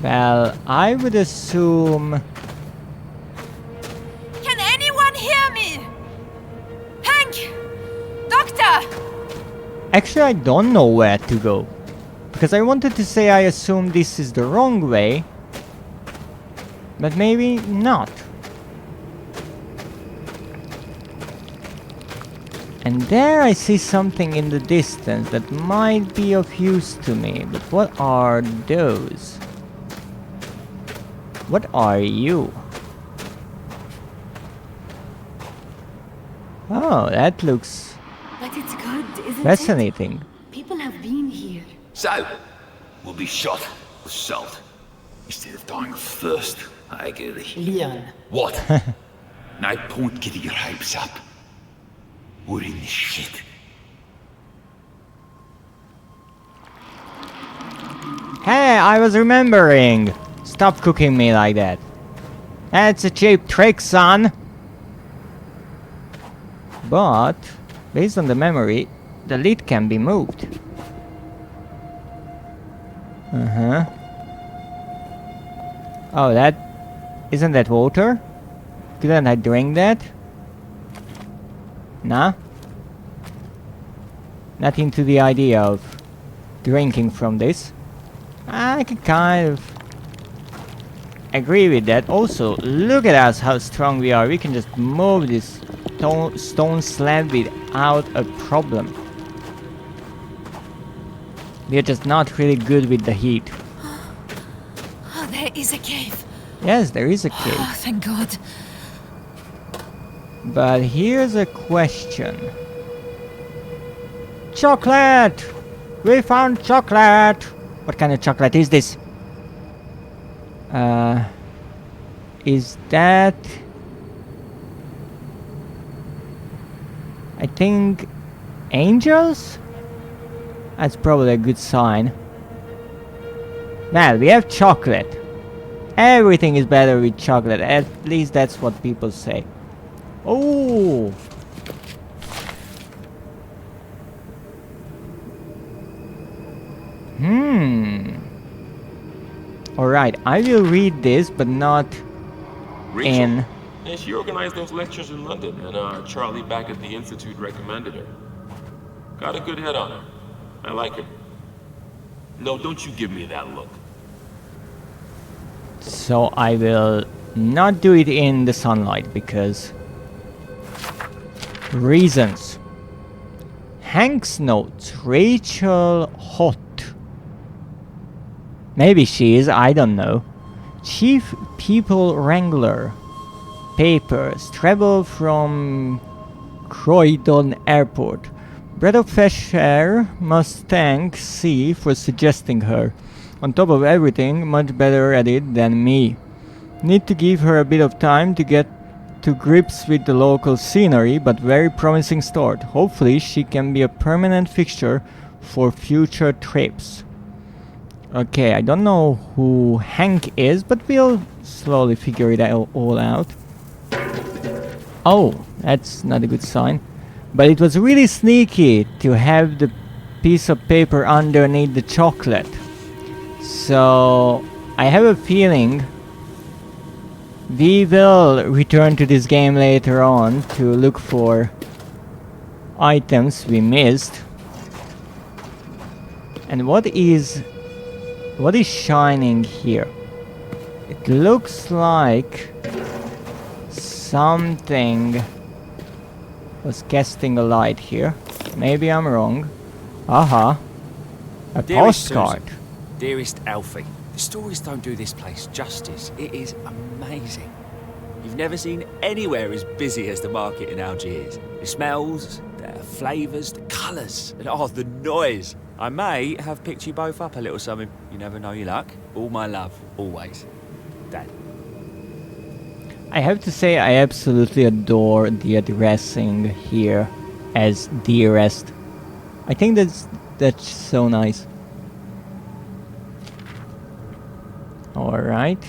Well, I would assume... Can anyone hear me? Hank! Doctor! Actually, I don't know where to go. Because I wanted to say I assume this is the wrong way. But maybe not. And there I see something in the distance that might be of use to me. But what are those? What are you? Oh, that looks But it's good, isn't fascinating. it? People have been here. So, we'll be shot with salt instead of dying of thirst. I agree. Leon. What? No point getting your hopes up. We're in this shit. Hey, I was remembering. Stop cooking me like that. That's a cheap trick, son. But, based on the memory, the lid can be moved. Uh-huh. Oh, that... Isn't that water? Couldn't I drink that? Nah? Not into the idea of drinking from this. I can kind of agree with that. Also, look at us, how strong we are. We can just move this stone slab without a problem. We are just not really good with the heat. Oh, there is a cave. Yes, there is a cave. Oh, thank God. But here's a question. Chocolate! We found chocolate! What kind of chocolate is this? Is that... I think... angels? That's probably a good sign. Well, we have chocolate. Everything is better with chocolate. At least that's what people say. Oh! Alright, I will read this, but not in... And she organized those lectures in London, and Charlie back at the Institute recommended her. Got a good head on her. I like her. No, don't you give me that look. So I will not do it in the sunlight, because... reasons. Hank's notes. Rachel Hot. Maybe she is, I don't know. Chief People Wrangler. Papers. Travel from Croydon Airport. Breath of fresh air. Must thank C for suggesting her. On top of everything, much better at it than me. Need to give her a bit of time to get to grips with the local scenery, but very promising start. Hopefully she can be a permanent fixture for future trips. Okay, I don't know who Hank is, but we'll slowly figure it all out. Oh, that's not a good sign. But it was really sneaky to have the piece of paper underneath the chocolate. So, I have a feeling we will return to this game later on to look for items we missed. And what is shining here? It looks like something was casting a light here. Maybe I'm wrong. Aha. A postcard. Susan, dearest Alfie, the stories don't do this place justice. It is amazing. You've never seen anywhere as busy as the market in Algiers. The smells, the flavours, the colours, and the noise. I may have picked you both up a little something. You never know your luck. All my love, always. Dad. I have to say I absolutely adore the addressing here as dearest. I think that's so nice. Alright.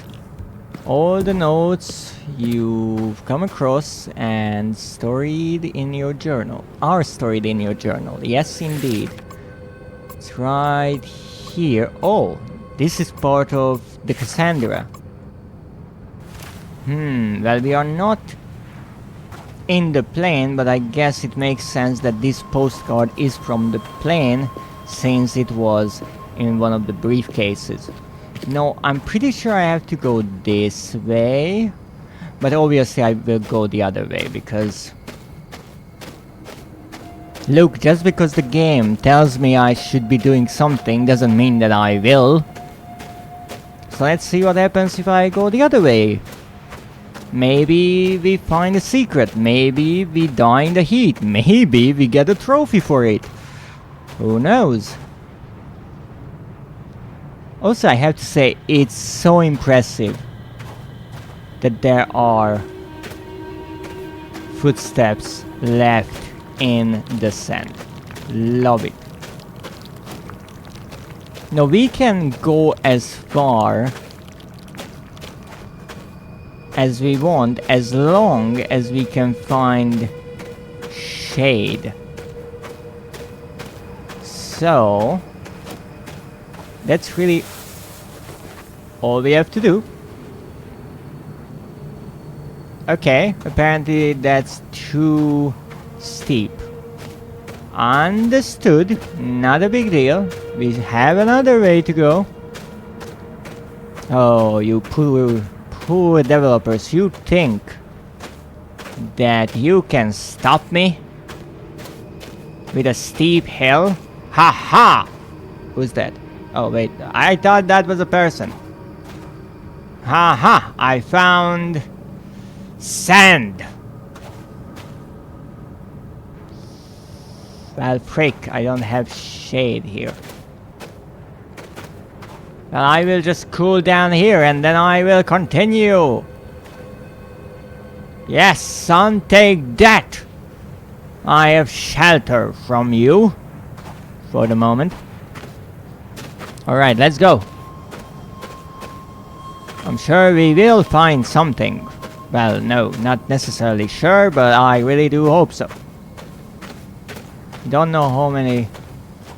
All the notes you've come across and storied in your journal. Are storied in your journal. Yes, indeed. It's right here. Oh, this is part of the Cassandra. Well, we are not in the plane, but I guess it makes sense that this postcard is from the plane, since it was in one of the briefcases. No, I'm pretty sure I have to go this way, but obviously I will go the other way, because... Look, just because the game tells me I should be doing something doesn't mean that I will. So let's see what happens if I go the other way. Maybe we find a secret, maybe we die in the heat, maybe we get a trophy for it. Who knows? Also, I have to say, it's so impressive that there are footsteps left in the sand. Love it. Now we can go as far as we want, as long as we can find shade. So that's really all we have to do. Okay, apparently that's too steep. Understood, not a big deal. We have another way to go. Oh, you poor developers, you think that you can stop me with a steep hill? Ha ha! Who's that? Oh wait, I thought that was a person. Ha ha! I found sand. Well, frick, I don't have shade here. Well, I will just cool down here and then I will continue. Yes, son, take that! I have shelter from you. For the moment. Alright, let's go. I'm sure we will find something. Well, no, not necessarily sure, but I really do hope so. Don't know how many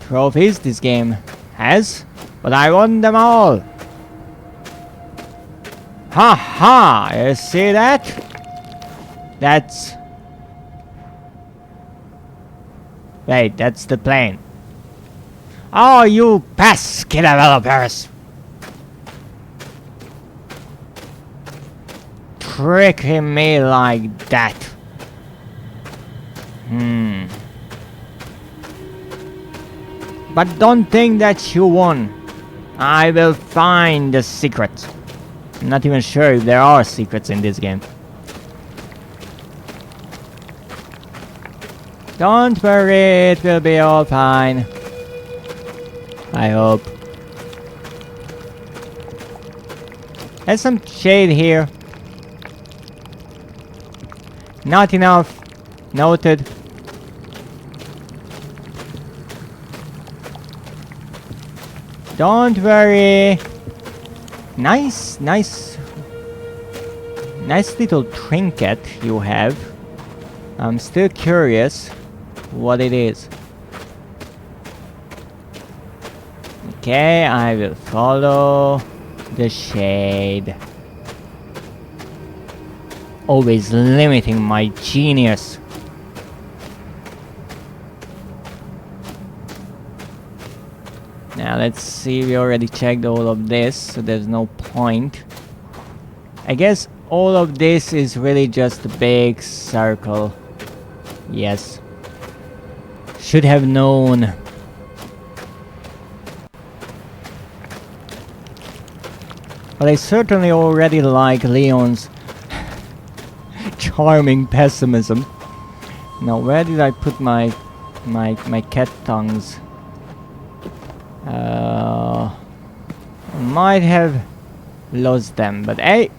trophies this game has, but I want them all. Ha ha! You see that? That's... Wait, that's the plane. Oh, you pesky developers! Tricking me like that. But don't think that you won. I will find the secret. I'm not even sure if there are secrets in this game. Don't worry, it will be all fine. I hope. There's some shade here. Not enough. Noted. Don't worry. Nice little trinket you have. I'm still curious what it is. Okay, I will follow the shade. Always limiting my genius. Now let's see, we already checked all of this, so there's no point. I guess all of this is really just a big circle. Yes. Should have known. But I certainly already like Leon's charming pessimism. Now, where did I put my cat tongues? Might have lost them, but hey,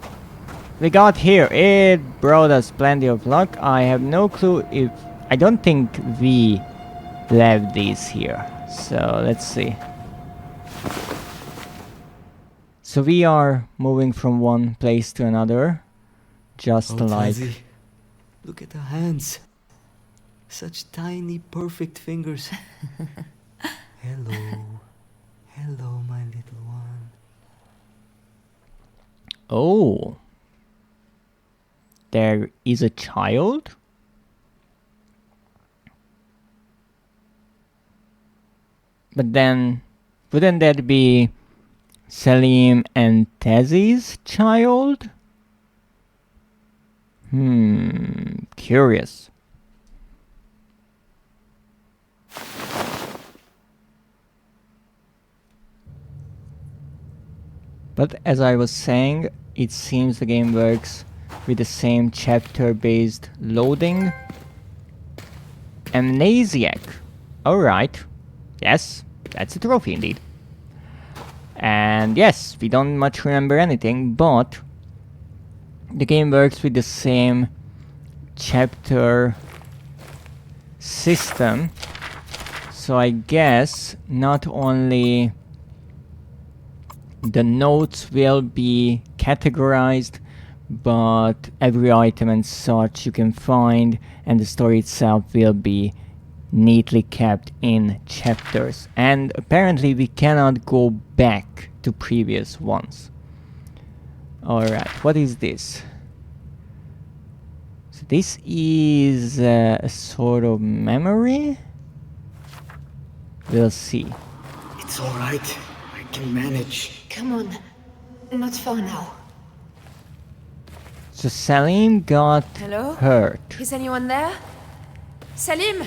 we got here. It brought us plenty of luck. I have no clue if... I don't think we left these here. So, let's see. So we are moving from one place to another. Just like... Tazzy, look at the hands. Such tiny, perfect fingers. Hello. Hello, my little one. Oh. There is a child? But then, wouldn't that be Selim and Tazzy's child? Curious. But as I was saying, it seems the game works with the same chapter-based loading. Amnesiac. Alright. Yes, that's a trophy indeed. And yes, we don't much remember anything, but the game works with the same chapter system. So I guess not only the notes will be categorized, but every item and such you can find, and the story itself will be neatly kept in chapters. And apparently we cannot go back to previous ones. Alright, what is this? So this is a sort of memory? We'll see. It's alright. I can manage. Come on. Not far now. So Salim got Hello? hurt. Is anyone there? Salim!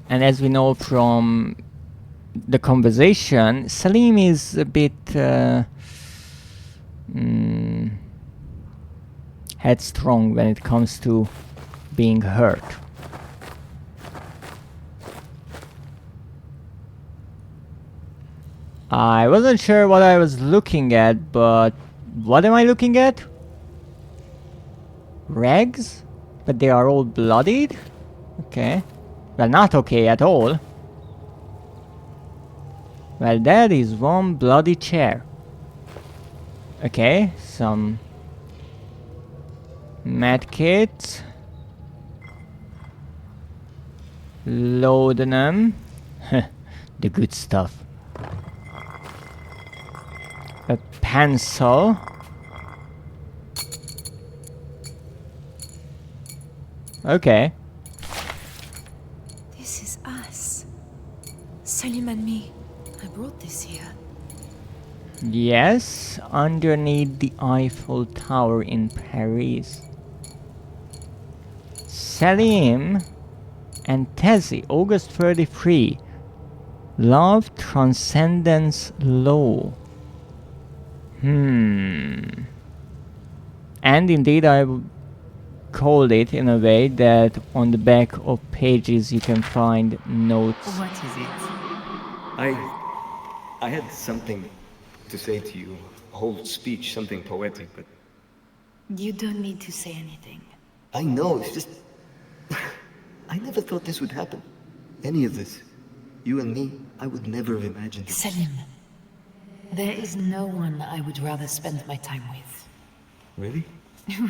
And as we know from the conversation, Salim is a bit headstrong when it comes to being hurt. I wasn't sure what I was looking at, but what am I looking at? rags, but they are all bloodied? Okay. Well, not okay at all. Well, that is one bloody chair. Okay, some medkits. Laudanum. The good stuff. A pencil. Okay. This is us. Salim and me. I brought this here. Yes, underneath the Eiffel Tower in Paris. Salim and Tessie, August 33. Love transcendence law. And indeed I called it in a way that on the back of pages you can find notes. What is it? I had something to say to you. A whole speech, something poetic, but... You don't need to say anything. I know, it's just... I never thought this would happen. Any of this. You and me, I would never have imagined it. Salim, there is no one I would rather spend my time with. Really?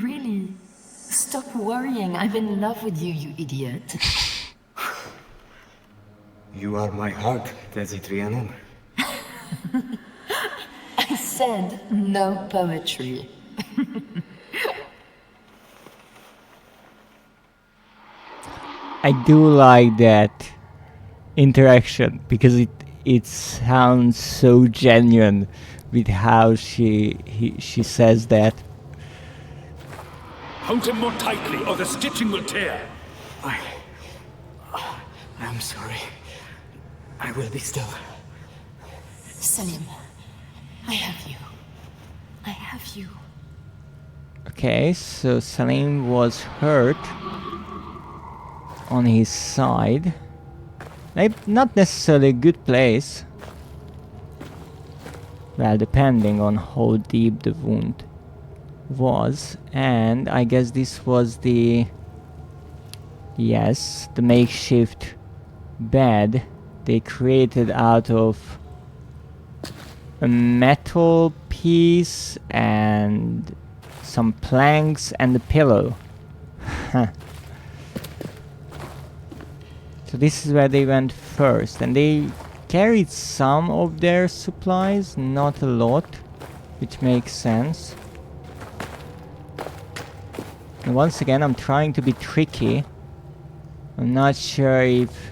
Really? Stop worrying. I'm in love with you, you idiot. You are my heart, Tessie Trianon. I said no poetry. I do like that interaction because it sounds so genuine with how she says that. Hold him more tightly, or the stitching will tear. I'm sorry. I will be still. Salim, I have you. I have you. Okay, so Salim was hurt on his side. Like, not necessarily a good place. Well, depending on how deep the wound was. And I guess this was the... Yes, the makeshift bed they created out of a metal piece and some planks and a pillow. So this is where they went first, and they carried some of their supplies, not a lot, which makes sense. And once again, I'm trying to be tricky. I'm not sure if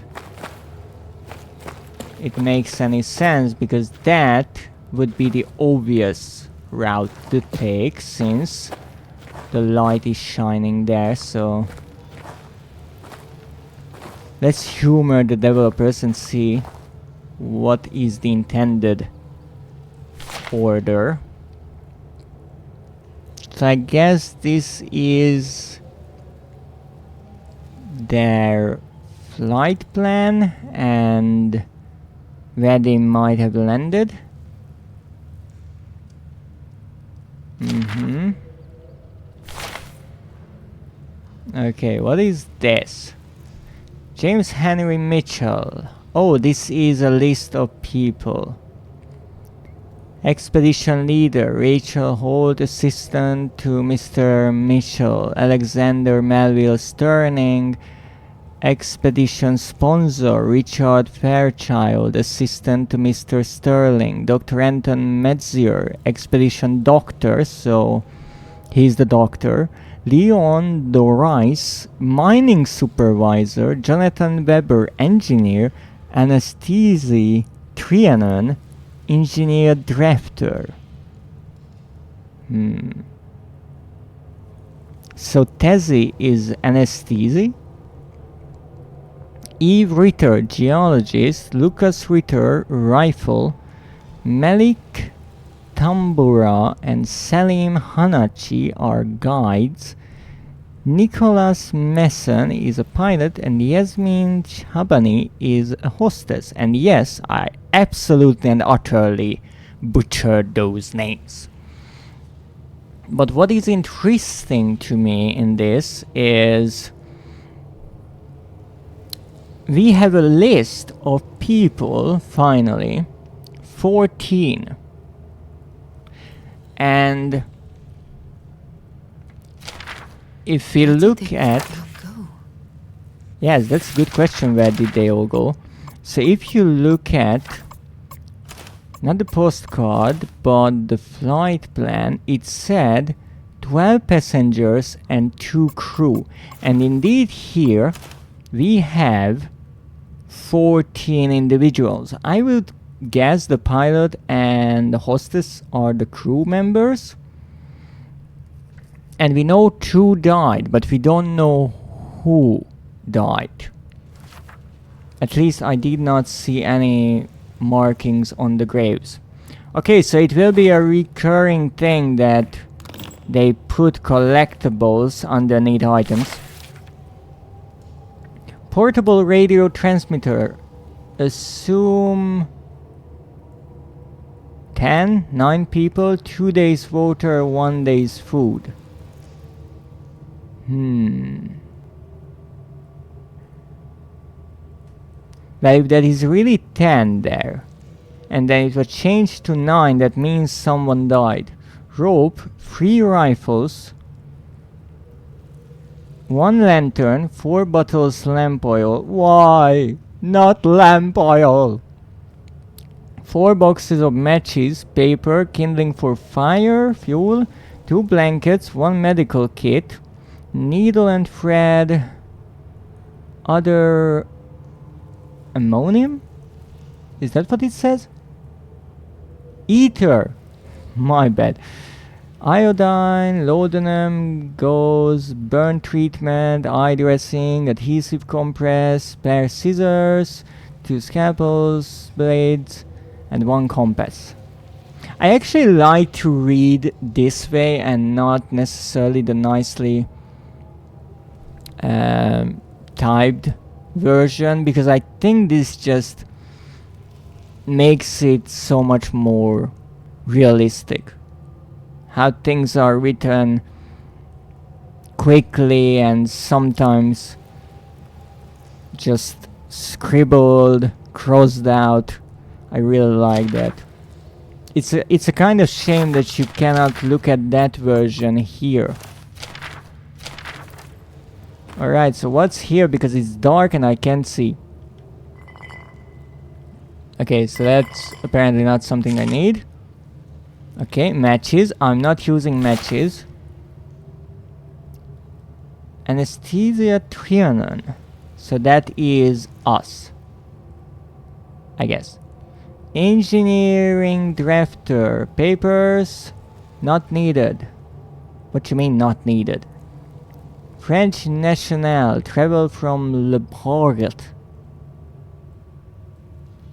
it makes any sense, because that would be the obvious route to take, since the light is shining there, so... Let's humor the developers and see what is the intended order. So I guess this is their flight plan and where they might have landed. Okay, what is this? James Henry Mitchell. Oh, this is a list of people. Expedition leader Rachel Holt, assistant to Mr. Mitchell. Alexander Melville Sterling. Expedition sponsor Richard Fairchild, assistant to Mr. Sterling. Dr. Anton Metzier, expedition doctor, so he's the doctor. Leon Dorais, mining supervisor. Jonathan Weber, engineer. Anastasia Trianon, engineer drafter. So Tessie is Anastasia. Eve Ritter, geologist. Lucas Ritter, rifle. Malik Tambura and Salim Hanachi are guides. Nicholas Messon is a pilot, and Yasmin Chabani is a hostess. And yes, I absolutely and utterly butchered those names. But what is interesting to me in this is we have a list of people, finally, 14. And if we look at... Yes, that's a good question, where did they all go? So if you look at, not the postcard, but the flight plan, it said 12 passengers and 2 crew. And indeed here, we have 14 individuals. I would guess the pilot and the hostess are the crew members. And we know 2 died, but we don't know who died. At least I did not see any markings on the graves. Okay, so it will be a recurring thing that they put collectibles underneath items. Portable radio transmitter. Assume 9 people, 2 days water, 1 day's food. But if that is really 10 there, and then it was changed to 9, that means someone died. Rope, 3 rifles, 1 lantern, 4 bottles lamp oil. Why? Not lamp oil! 4 boxes of matches, paper, kindling for fire, fuel, 2 blankets, 1 medical kit, needle and thread, other ammonium? Is that what it says? Ether! My bad. Iodine, laudanum, gauze, burn treatment, eye dressing, adhesive compress, spare scissors, 2 scalpels, blades, and 1 compass. I actually like to read this way and not necessarily the nicely typed version, because I think this just makes it so much more realistic. How things are written quickly and sometimes just scribbled, crossed out. I really like that. It's a kind of shame that you cannot look at that version here. Alright, so what's here, because it's dark and I can't see. Okay, so that's apparently not something I need. Okay, matches. I'm not using matches. Anesthesia Trianon. So that is us, I guess. Engineering drafter. Papers. Not needed. What you mean not needed? French National. Travel from Le Bourget.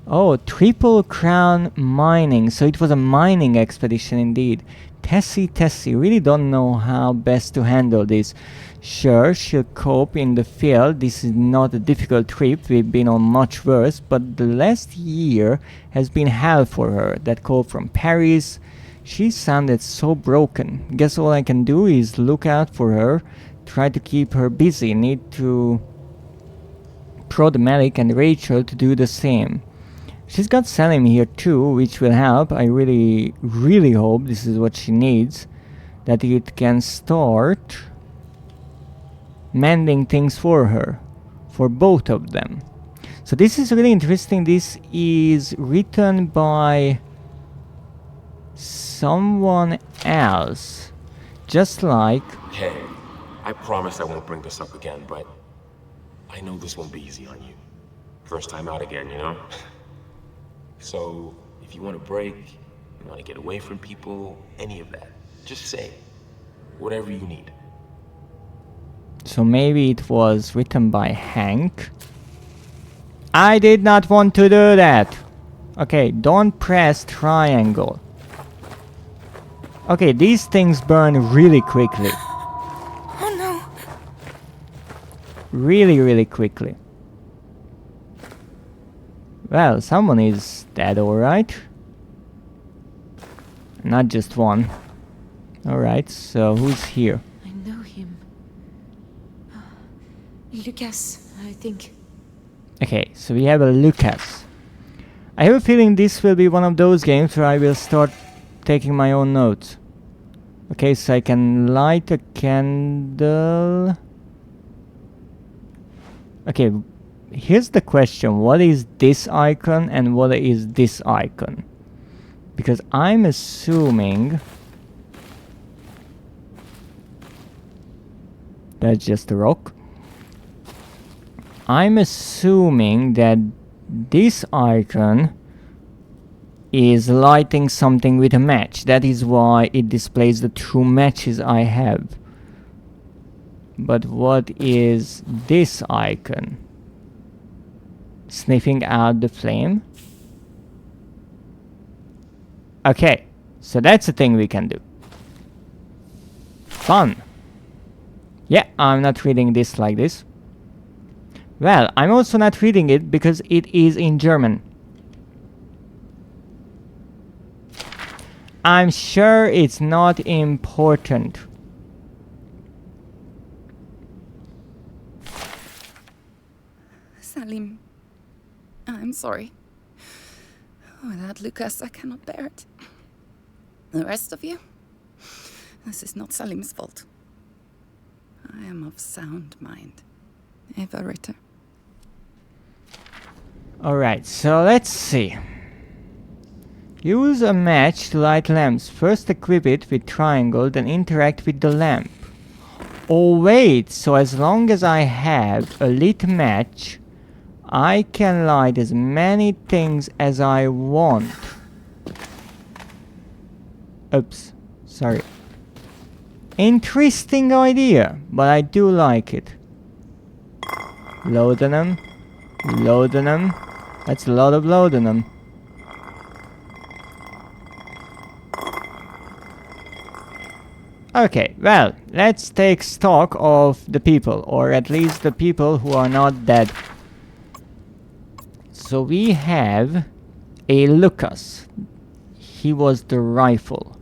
Oh, Triple Crown Mining. So it was a mining expedition indeed. Tessie. Really don't know how best to handle this. Sure, she'll cope in the field. This is not a difficult trip. We've been on much worse. But the last year has been hell for her. That call from Paris. She sounded so broken. Guess all I can do is look out for her. Try to keep her busy. Need to prod Malik and Rachel to do the same. She's got Salim here too, which will help. I really hope this is what she needs. That it can start mending things for her. For both of them. So this is really interesting. This is written by someone else. Just like... Hey, I promise I won't bring this up again, but I know this won't be easy on you. First time out again, you know? So, if you want a break, you want to get away from people, any of that, just say whatever you need. So maybe it was written by Hank. I did not want to do that. Okay, don't press triangle. Okay, these things burn really quickly. Oh no. Really quickly. Well, someone is dead, alright. Not just one. Alright, so who's here? I know him. Lucas, I think. Okay, so we have a Lucas. I have a feeling this will be one of those games where I will start taking my own notes. Okay, so I can light a candle. Okay, here's the question. What is this icon and what is this icon? Because I'm assuming that's just a rock. I'm assuming that this icon is lighting something with a match. That is why it displays the 2 matches I have. But what is this icon? Sniffing out the flame? Okay, so that's a thing we can do. Fun. Yeah, I'm not reading this like this. Well, I'm also not reading it because it is in German. I'm sure it's not important. Salim, I'm sorry. Without Lucas, I cannot bear it. The rest of you? This is not Salim's fault. I am of sound mind. Eva Ritter. Alright, so let's see. Use a match to light lamps. First equip it with triangle, then interact with the lamp. Oh wait, so as long as I have a lit match, I can light as many things as I want. Oops, sorry. Interesting idea, but I do like it. Laudanum. Laudanum. That's a lot of laudanum. Okay, well, let's take stock of the people, or at least the people who are not dead. So we have a Lucas. He was the rifle.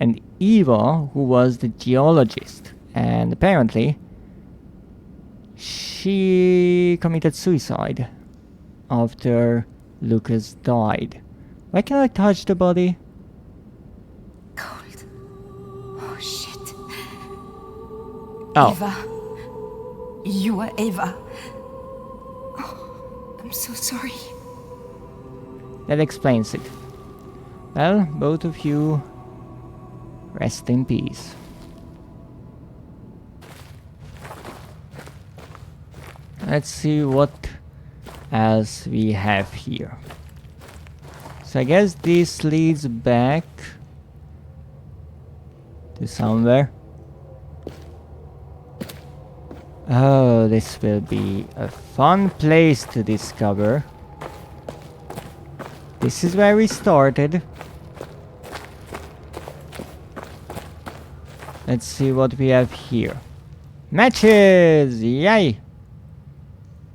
And Eva, who was the geologist. And apparently, she committed suicide after Lucas died. Why can't I touch the body? Cold. Oh, shit. Oh. Eva. You are Eva. Oh, I'm so sorry. That explains it. Well, both of you, rest in peace. Let's see what else we have here. So I guess this leads back to somewhere. Oh, this will be a fun place to discover. This is where we started. Let's see what we have here. Matches! Yay!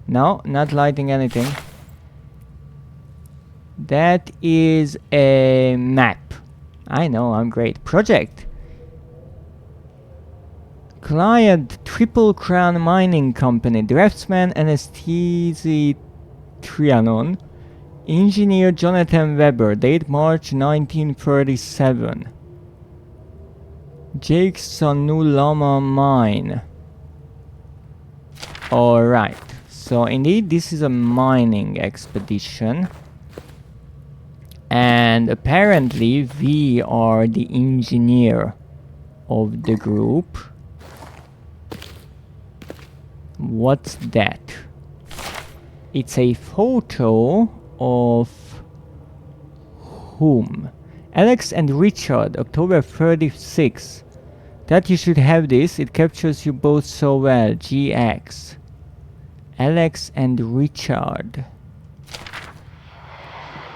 No, not lighting anything. That is a map. I know, I'm great. Project. Client Triple Crown Mining Company. Draftsman Anesthesi Trianon. Engineer Jonathan Weber. Date March 1937. Jake Sanulama Mine. Alright. So indeed this is a mining expedition. And apparently we are the engineer of the group. What's that? It's a photo of whom? Alex and Richard, October 36. That you should have this, it captures you both so well. GX. Alex and Richard.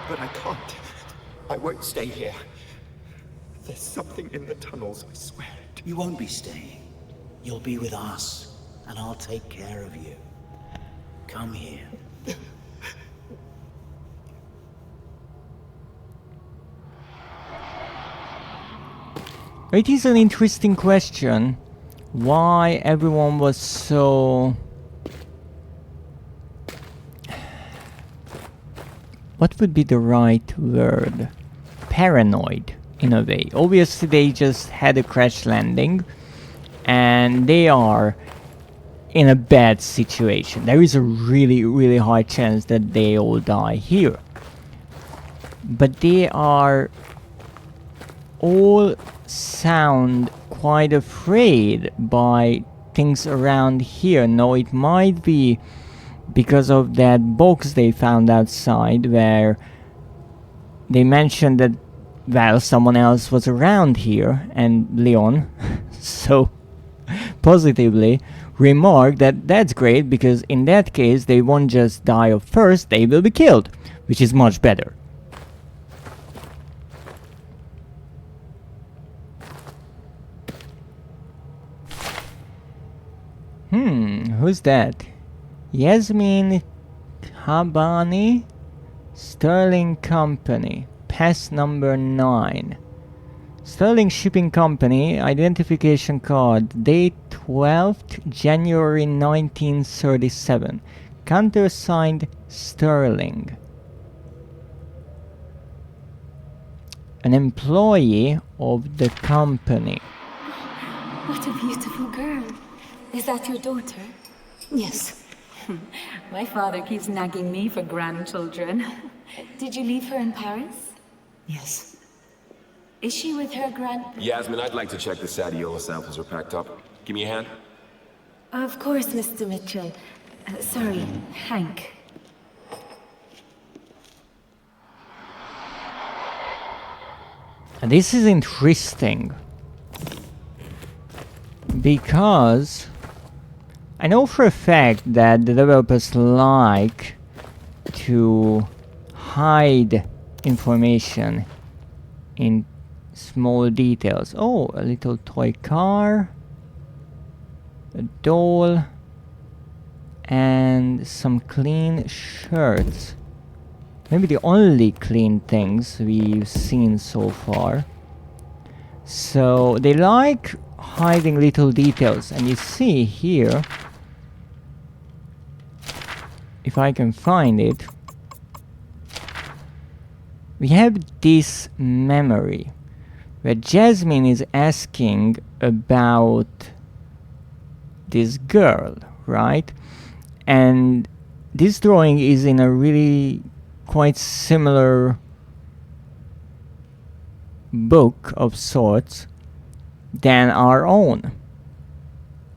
But I can't. I won't stay here. There's something in the tunnels, I swear it. You won't be staying. You'll be with us, and I'll take care of you. Come here. It is an interesting question. Why everyone was so... What would be the right word? Paranoid, in a way. Obviously they just had a crash landing and they are in a bad situation. There is a really high chance that they all die here. But they are all sound quite afraid by things around here. No, it might be because of that box they found outside where they mentioned that, well, someone else was around here, and Leon so positively remarked that that's great because in that case they won't just die of thirst, they will be killed, which is much better. Who's that? Yasmin Habani, Sterling Company, pass number 9. Sterling Shipping Company, identification card, date 12th January 1937, countersigned Sterling. An employee of the company. What a beautiful girl. Is that your daughter? Yes. My father keeps nagging me for grandchildren. Did you leave her in Paris? Yes. Is she with her Yasmin, I'd like to check the Sadiola samples are packed up. Give me a hand. Of course, Mr. Mitchell. Sorry, Hank. This is interesting because I know for a fact that the developers like to hide information in small details. Oh, a little toy car, a doll, and some clean shirts. Maybe the only clean things we've seen so far. So they like hiding little details, and you see here, if I can find it, we have this memory where Jasmine is asking about this girl, right? And this drawing is in a really quite similar book of sorts than our own,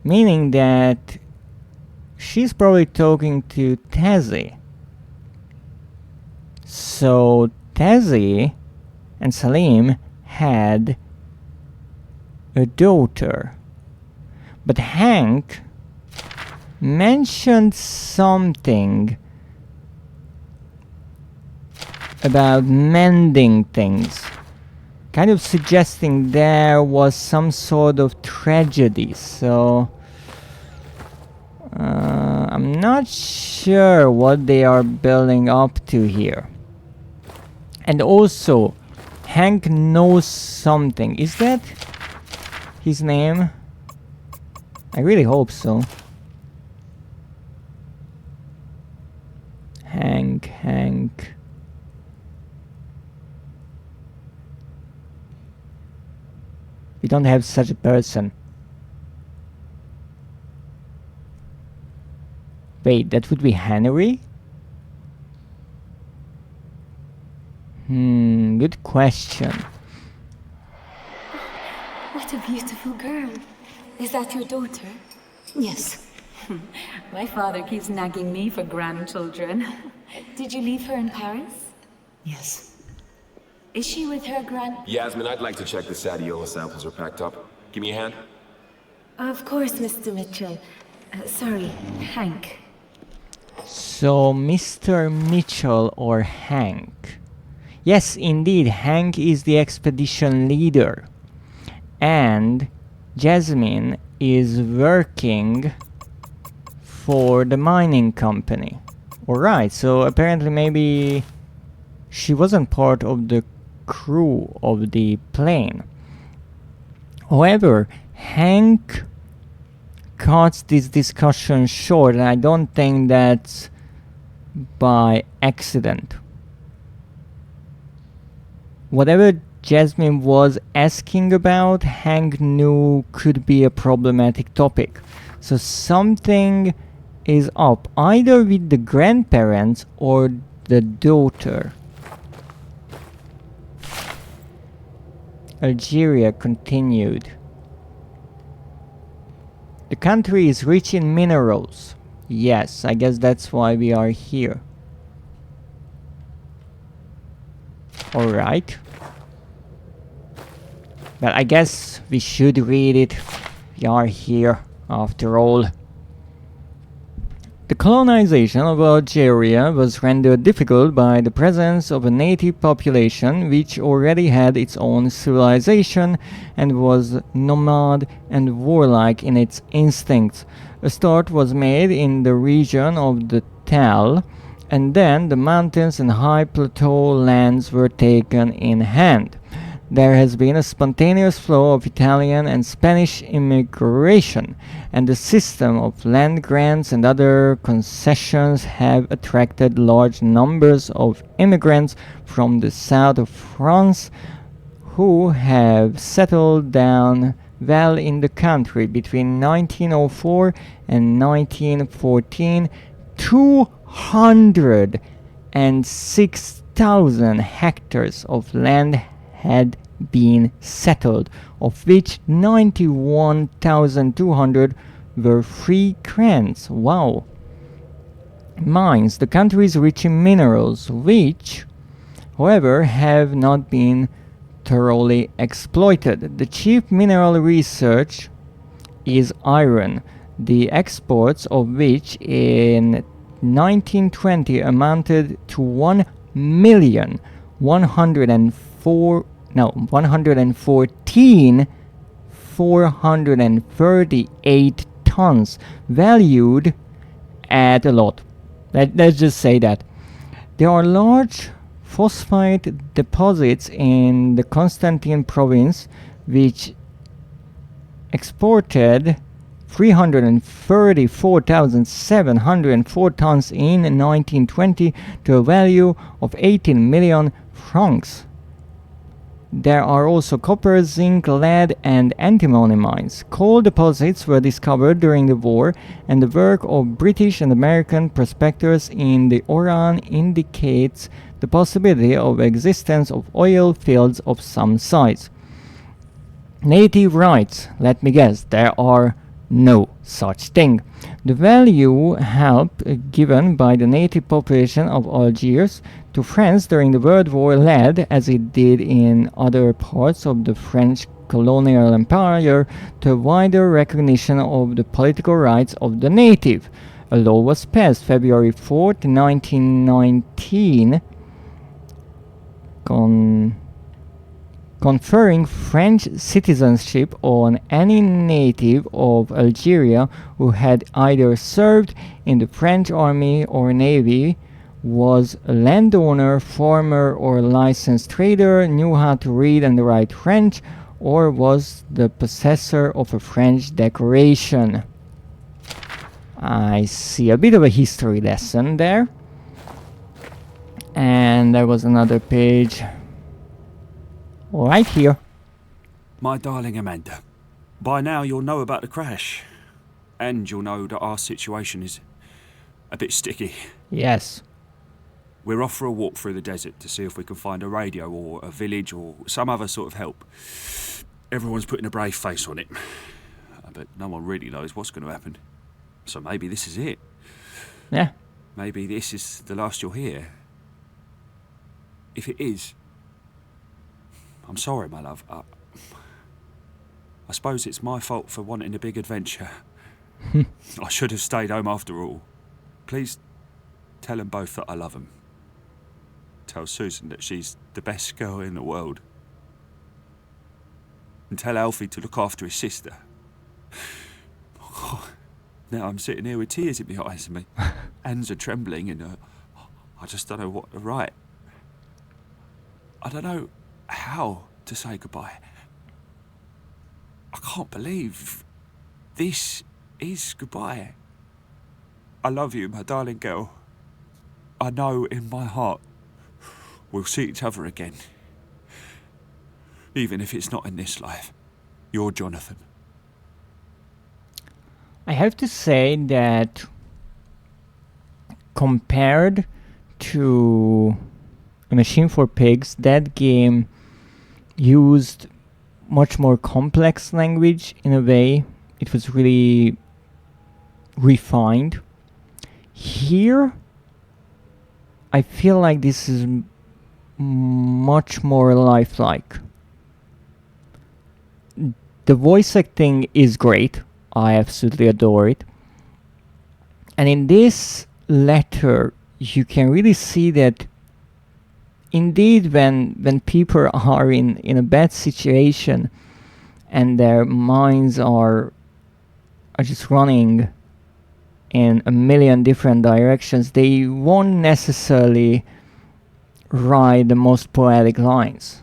meaning that she's probably talking to Tazi. So Tazi and Salim had a daughter, but Hank mentioned something about mending things, kind of suggesting there was some sort of tragedy. So I'm not sure what they are building up to here. And also, Hank knows something. Is that his name? I really hope so. Hank. We don't have such a person. Wait, that would be Henry? Good question. What a beautiful girl. Is that your daughter? Yes. My father keeps nagging me for grandchildren. Did you leave her in Paris? Yes. Is she with her Yasmin, I'd like to check the Sadiola samples are packed up. Give me a hand. Of course, Mr. Mitchell. Sorry, Hank. So, Mr. Mitchell or Hank? Yes, indeed, Hank is the expedition leader. And Jasmine is working for the mining company. Alright, so apparently maybe she wasn't part of the crew of the plane. However, Hank cuts this discussion short, and I don't think that's by accident. Whatever Jasmine was asking about, Hank knew could be a problematic topic. So something is up, either with the grandparents or the daughter. Algeria continued. The country is rich in minerals. Yes, I guess that's why we are here. Alright. But I guess we should read it. We are here, after all. The colonization of Algeria was rendered difficult by the presence of a native population which already had its own civilization and was nomad and warlike in its instincts. A start was made in the region of the Tal, and then the mountains and high plateau lands were taken in hand. There has been a spontaneous flow of Italian and Spanish immigration, and the system of land grants and other concessions have attracted large numbers of immigrants from the south of France who have settled down well in the country. Between 1904 and 1914, 206,000 hectares of land had been settled, of which 91,200 were free grants. Wow. Mines. The country is rich in minerals, which, however, have not been thoroughly exploited. The chief mineral research is iron, the exports of which in 1920 amounted to 114,438 tons, valued at a lot. Let's just say that. There are large phosphate deposits in the Constantine province which exported 334,704 tons in 1920 to a value of 18 million francs. There are also copper, zinc, lead, and antimony mines. Coal deposits were discovered during the war, and the work of British and American prospectors in the Oran indicates the possibility of existence of oil fields of some size. Native rights. Let me guess, there are no such thing. The value help given by the native population of Algiers to France during the World War led, as it did in other parts of the French colonial empire, to a wider recognition of the political rights of the native. A law was passed February 4, 1919, conferring French citizenship on any native of Algeria who had either served in the French army or navy, was a landowner, farmer, or licensed trader, knew how to read and write French, or was the possessor of a French decoration. I see a bit of a history lesson there. And there was another page right here. My darling Amanda, by now you'll know about the crash. And you'll know that our situation is a bit sticky. Yes. We're off for a walk through the desert to see if we can find a radio or a village or some other sort of help. Everyone's putting a brave face on it, but no one really knows what's going to happen. So maybe this is it. Yeah. Maybe this is the last you'll hear. If it is, I'm sorry, my love. I suppose it's my fault for wanting a big adventure. I should have stayed home after all. Please tell them both that I love them. Tell Susan that she's the best girl in the world. And tell Alfie to look after his sister. Now I'm sitting here with tears in my eyes and my hands are trembling and I just don't know what to write. I don't know how to say goodbye. I can't believe this is goodbye. I love you, my darling girl. I know in my heart we'll see each other again. Even if it's not in this life. You're Jonathan. I have to say that compared to A Machine for Pigs, that game used much more complex language in a way. It was really refined. Here, I feel like this is much more lifelike. The voice acting is great. I absolutely adore it. And in this letter, you can really see that indeed when people are in a bad situation and their minds are just running in a million different directions, they won't necessarily write the most poetic lines.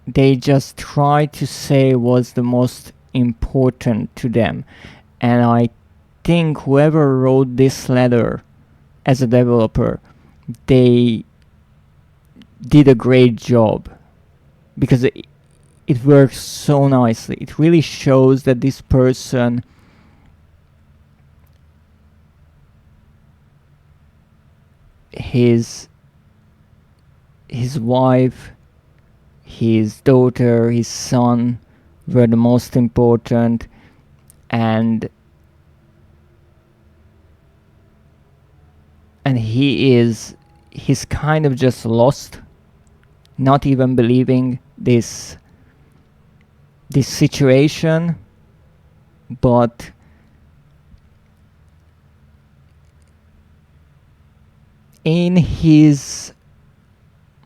They just try to say what's the most important to them. And I think whoever wrote this letter as a developer, they did a great job, because it works so nicely. It really shows that this person his wife, his daughter, his son were the most important, and he's kind of just lost, not even believing this situation, but in his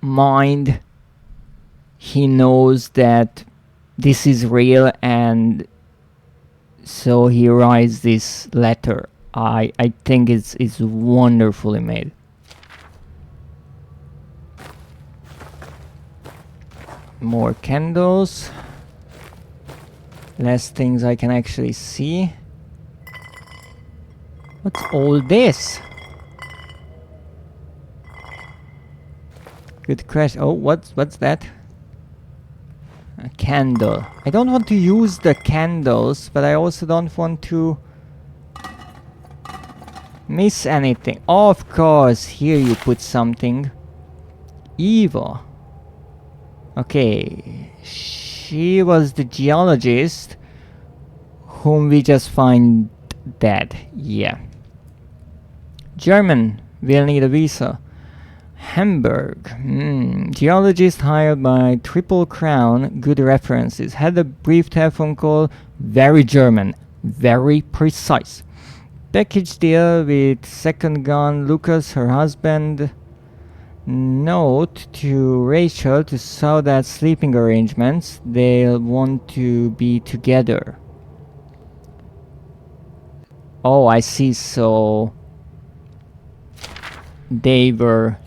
mind he knows that this is real, and so he writes this letter. I think it's wonderfully made. More candles. Less things I can actually see. What's all this? Good question. Oh, what's that? A candle. I don't want to use the candles, but I also don't want to miss anything. Oh, of course, here you put something. Eva. Okay. She was the geologist whom we just find dead. Yeah. German. Will need a visa. Hamburg. Geologist hired by Triple Crown. Good references. Had a brief telephone call. Very German. Very precise. Package deal with second gun Lucas, her husband. Note to Rachel to sort out sleeping arrangements. They'll want to be together. Oh, I see. So they were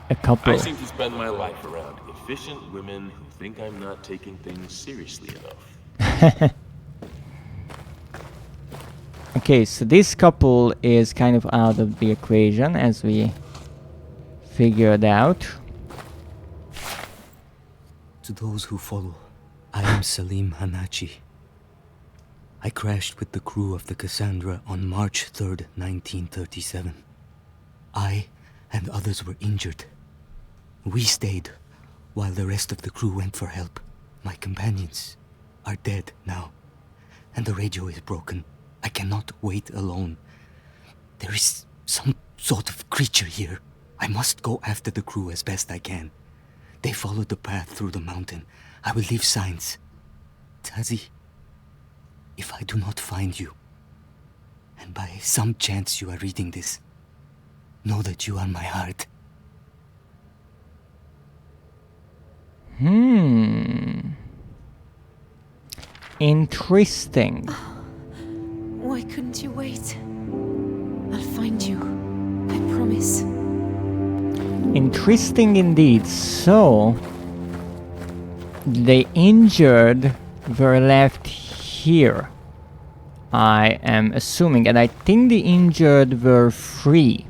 a couple. I seem to spend my life around efficient women who think I'm not taking things seriously enough. Okay, so this couple is kind of out of the equation, as we figured out. To those who follow, I am Salim Hanachi. I crashed with the crew of the Cassandra on March 3rd, 1937. I and others were injured. We stayed while the rest of the crew went for help. My companions are dead now, and the radio is broken. I cannot wait alone. There is some sort of creature here. I must go after the crew as best I can. They followed the path through the mountain. I will leave signs. Tazi, if I do not find you, and by some chance you are reading this, know that you are my heart. Interesting. Why couldn't you wait? I'll find you. I promise. Interesting indeed. So, the injured were left here. I am assuming, and I think the injured were 3.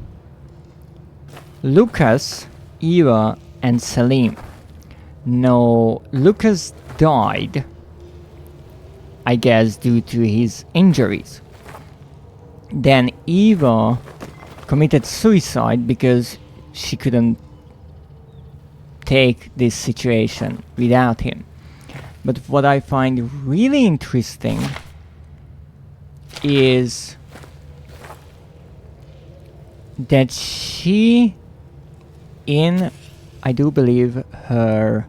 Lucas, Eva, and Salim. No, Lucas died, I guess, due to his injuries. Then Eva committed suicide because she couldn't take this situation without him. But what I find really interesting is that she, in, I do believe, her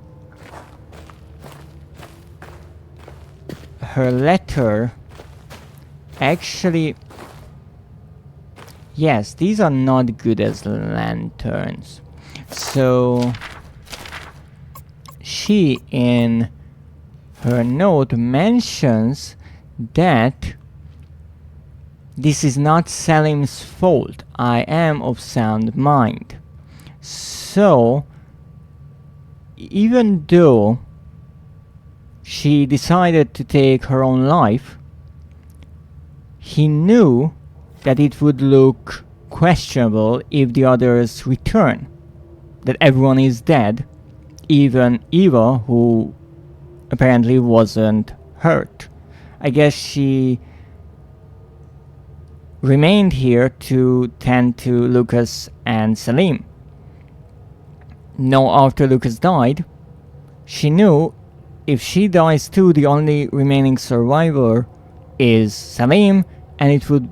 letter, actually, yes, these are not good as lanterns. So she, in her note, mentions that this is not Salim's fault. I am of sound mind. So, even though she decided to take her own life, he knew that it would look questionable if the others return. That everyone is dead, even Eva, who apparently wasn't hurt. I guess she remained here to tend to Lucas and Salim. Now, after Lucas died, she knew if she dies too, the only remaining survivor is Salim, and it would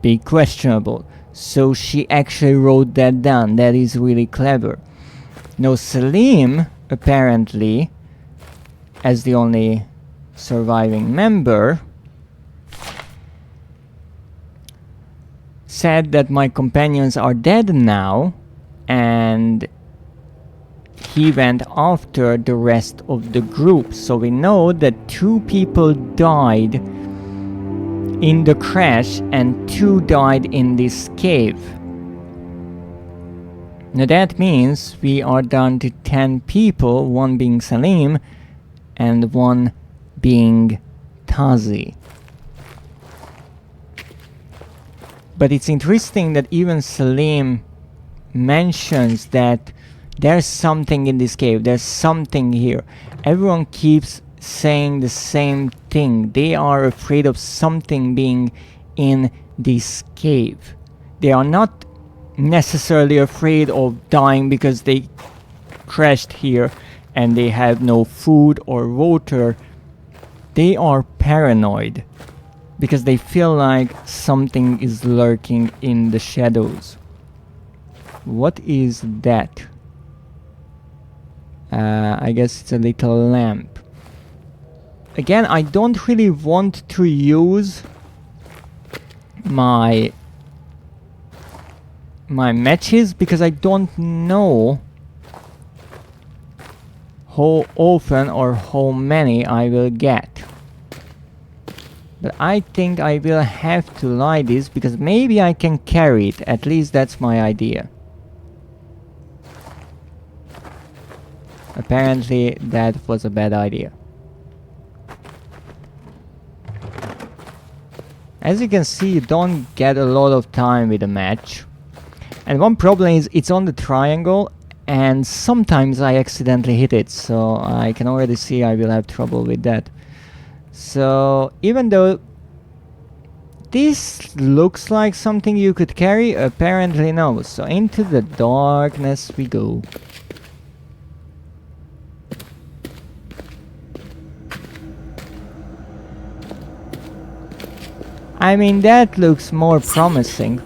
be questionable. So she actually wrote that down. That is really clever. Now, Salim, apparently, as the only surviving member, said that my companions are dead now, and he went after the rest of the group. So we know that 2 people died in the crash and 2 died in this cave. Now that means we are down to 10 people, 1 being Salim and 1 being Tazi. But it's interesting that even Salim mentions that there's something in this cave, there's something here. Everyone keeps saying the same thing. They are afraid of something being in this cave. They are not necessarily afraid of dying because they crashed here and they have no food or water. They are paranoid because they feel like something is lurking in the shadows. What is that? I guess it's a little lamp. Again, I don't really want to use my matches because I don't know how often or how many I will get. But I think I will have to light this because maybe I can carry it. At least that's my idea. Apparently that was a bad idea. As you can see, you don't get a lot of time with a match. And one problem is it's on the triangle and sometimes I accidentally hit it, so I can already see I will have trouble with that. So even though this looks like something you could carry, apparently no. So into the darkness we go. I mean, that looks more promising.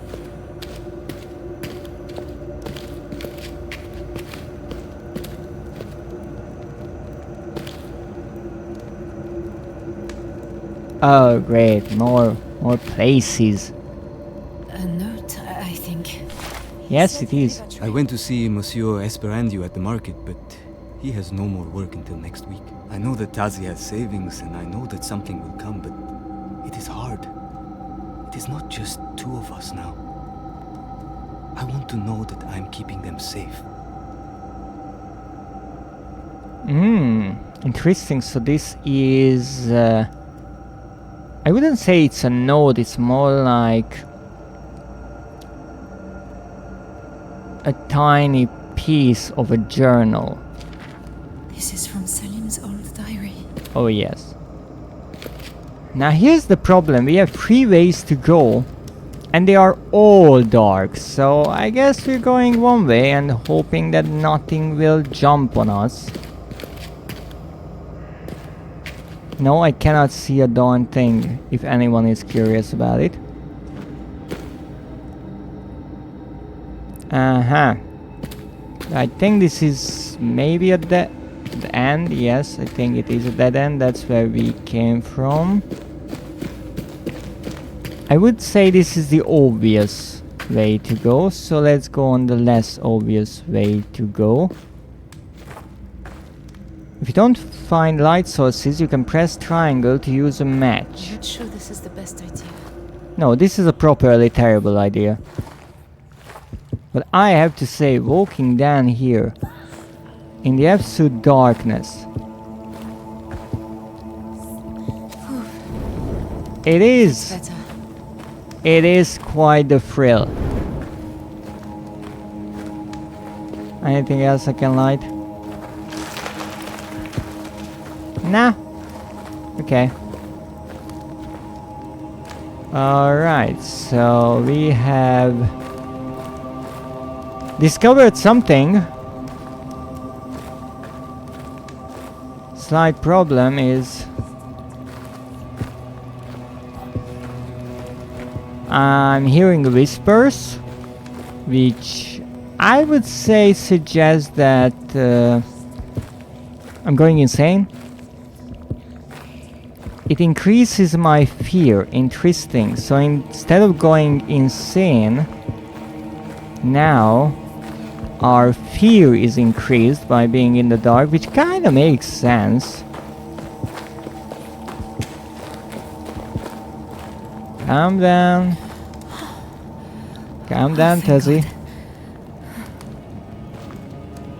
Oh great, more places. A note, I think. Yes, it is. I went to see Monsieur Esperandio at the market, but he has no more work until next week. I know that Tazi has savings, and I know that something will come, but it is hard. It is not just 2 of us now. I want to know that I'm keeping them safe. Interesting. So this is... I wouldn't say it's a note, it's more like... a tiny piece of a journal. This is from Salim's old diary. Oh yes. Now here's the problem, we have 3 ways to go. And they are all dark, so I guess we're going one way and hoping that nothing will jump on us. No, I cannot see a darn thing, if anyone is curious about it. I think this is maybe a dead end. Yes, I think it is a dead end. That's where we came from. I would say this is the obvious way to go, so let's go on the less obvious way to go. If you don't find light sources, you can press triangle to use a match. I'm not sure this is the best idea. No, this is a properly terrible idea. But I have to say, walking down here in the absolute darkness, it is quite the thrill. Anything else I can light? Nah. Okay. Alright, so we have discovered something. Slight problem is I'm hearing whispers, which I would say suggest that I'm going insane. It increases my fear. Interesting. So instead of going insane, now our fear is increased by being in the dark, which kind of makes sense. Calm down. Calm down, Tezzy.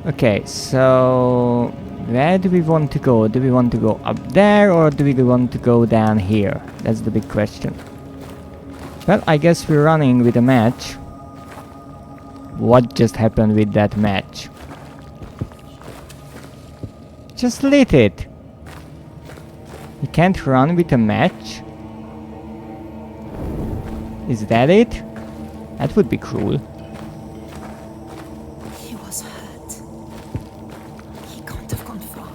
Okay, so where do we want to go? Do we want to go up there or do we want to go down here? That's the big question. Well, I guess we're running with a match. What just happened with that match? Just lit it. You can't run with a match? Is that it? That would be cruel. He was hurt. He can't have gone far.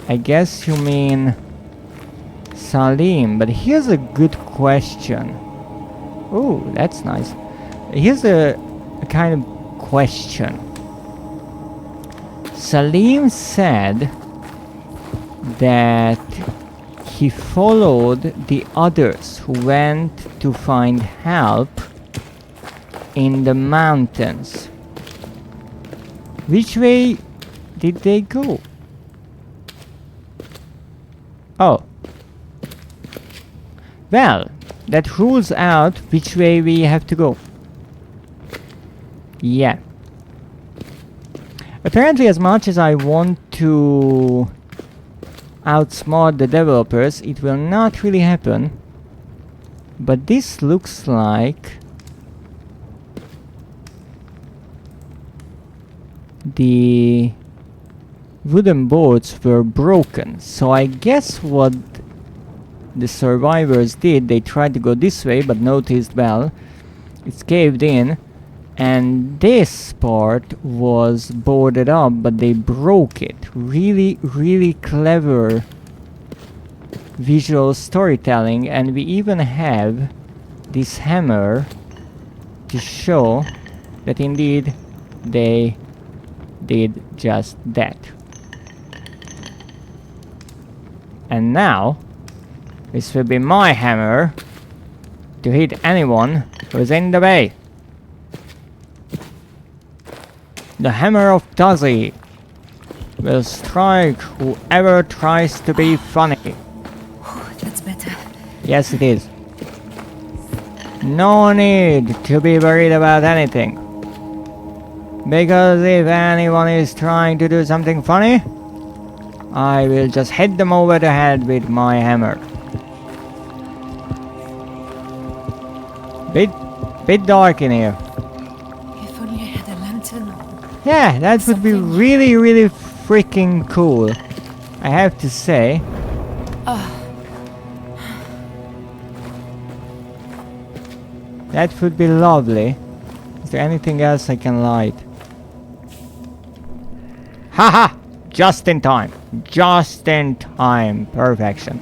I guess you mean Salim, but here's a good question. Oh, that's nice. Here's a kind of question. Salim said that he followed the others who went to find help in the mountains. Which way did they go? Oh. Well, that rules out which way we have to go. Yeah. Apparently, as much as I want to outsmart the developers, it will not really happen. But this looks like the wooden boards were broken. So I guess what the survivors did, they tried to go this way but noticed, well, it's caved in and this part was boarded up, but they broke it. Really, really clever visual storytelling, and we even have this hammer to show that indeed they did just that. And now this will be my hammer to hit anyone who is in the way. The hammer of Tazi will strike whoever tries to be funny. That's better. Yes, it is. No need to be worried about anything. Because if anyone is trying to do something funny, I will just hit them over the head with my hammer. Bit dark in here. If only I had a lantern. Yeah, that would be really, really freaking cool, I have to say. That would be lovely. Is there anything else I can light? Haha! Just in time. Just in time. Perfection.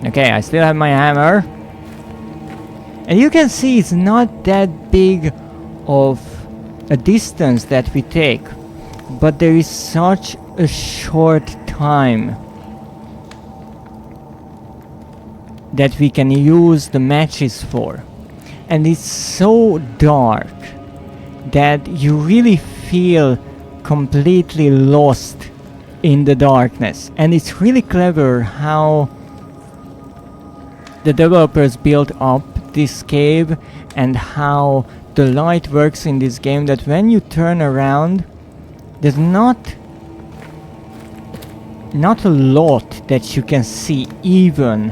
Okay, I still have my hammer. And you can see it's not that big of a distance that we take. But there is such a short time that we can use the matches for. And it's so dark that you really feel completely lost in the darkness. And it's really clever how the developers built up this cave and how the light works in this game, that when you turn around there's not a lot that you can see, even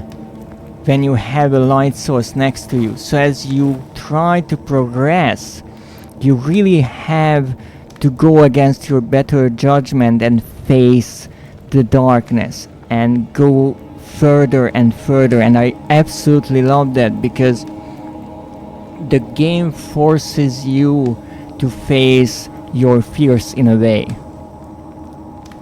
when you have a light source next to you. So as you try to progress, you really have to go against your better judgment and face the darkness and go further and further. And I absolutely love that, because the game forces you to face your fears in a way.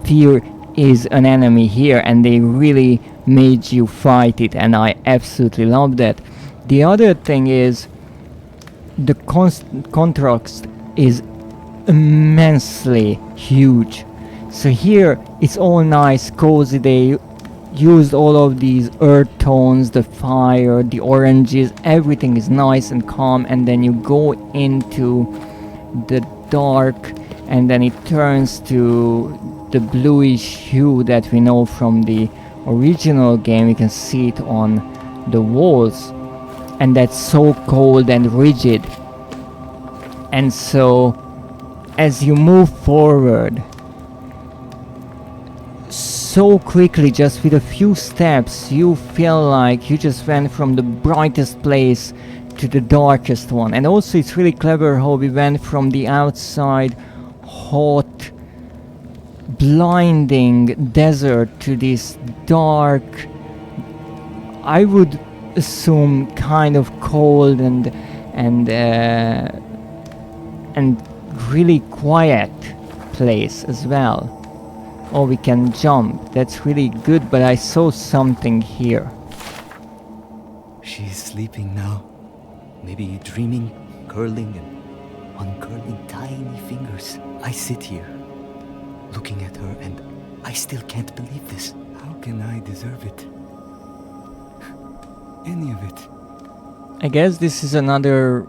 Fear is an enemy here, and they really made you fight it, and I absolutely love that. The other thing is the contrast is immensely huge. So here it's all nice, cozy. They used all of these earth tones, the fire, the oranges, everything is nice and calm, and then you go into the dark and then it turns to the bluish hue that we know from the original game. You can see it on the walls, and that's so cold and rigid. And so as you move forward so quickly, just with a few steps, you feel like you just went from the brightest place to the darkest one. And also it's really clever how we went from the outside hot, blinding desert to this dark, I would assume kind of cold and really quiet place as well. Oh, we can jump. That's really good, but I saw something here. She's sleeping now. Maybe dreaming, curling and uncurling tiny fingers. I sit here, looking at her, and I still can't believe this. How can I deserve it? Any of it? I guess this is another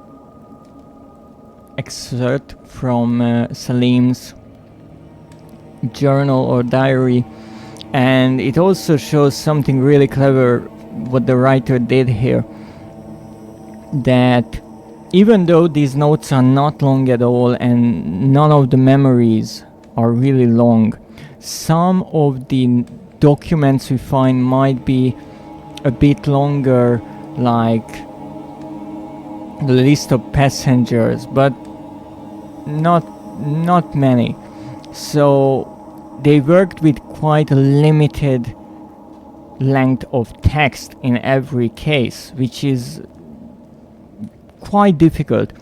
excerpt from Salim's journal or diary, and it also shows something really clever what the writer did here, that even though these notes are not long at all and none of the memories are really long, some of the documents we find might be a bit longer, like the list of passengers, but not many. So they worked with quite a limited length of text in every case, which is quite difficult.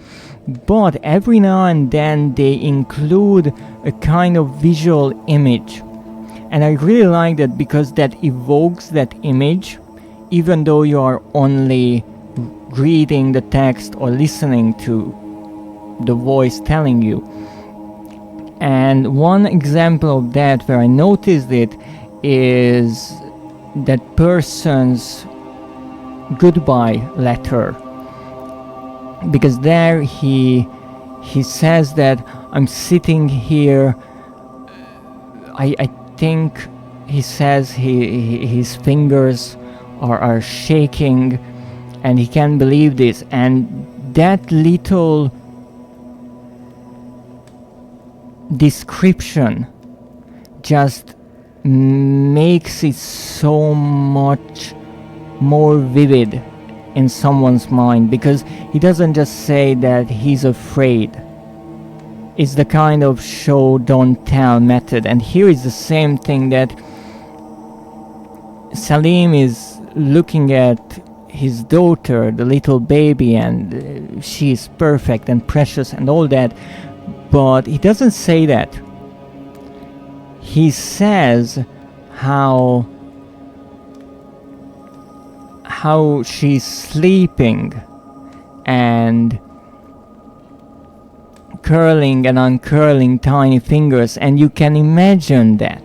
But every now and then they include a kind of visual image, and I really like that, because that evokes that image even though you are only reading the text or listening to the voice telling you. And one example of that where I noticed it is that person's goodbye letter, because there he says that I'm sitting here. I think he says his fingers are shaking and he can't believe this, and that little description just makes it so much more vivid in someone's mind, because he doesn't just say that he's afraid. It's the kind of show don't tell method, and here is the same thing, that Salim is looking at his daughter, the little baby, and she is perfect and precious and all that, but he doesn't say that. He says how she's sleeping and curling and uncurling tiny fingers, and you can imagine that,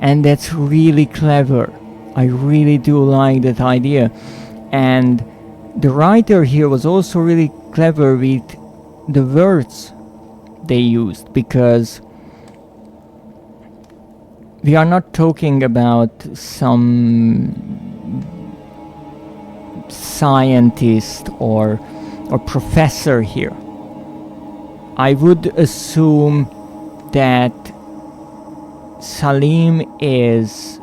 and that's really clever. I really do like that idea, and the writer here was also really clever with the words they used, because we are not talking about some scientist or professor here. I would assume that Salim is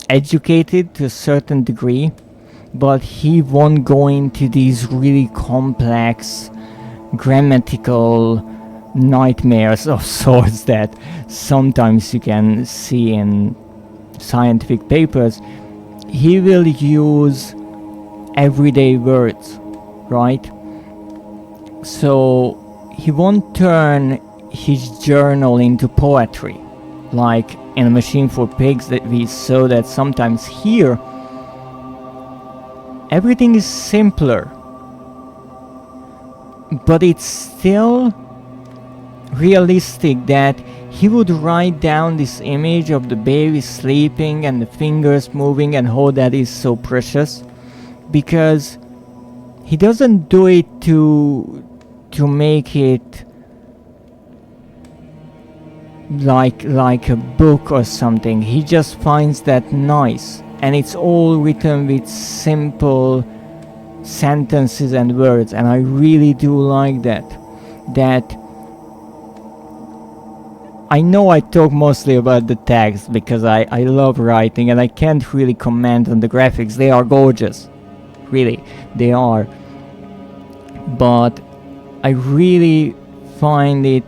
educated to a certain degree, but he won't go into these really complex grammatical nightmares of sorts that sometimes you can see in scientific papers. He will use everyday words, right? So he won't turn his journal into poetry, like in A Machine for Pigs that we saw that sometimes here. Everything is simpler, but it's still realistic that he would write down this image of the baby sleeping and the fingers moving and how that is so precious, because he doesn't do it to make it like a book or something. He just finds that nice, and it's all written with simple sentences and words, and I really do like that. I know I talk mostly about the text because I love writing, and I can't really comment on the graphics. They are gorgeous, really, they are, but I really find it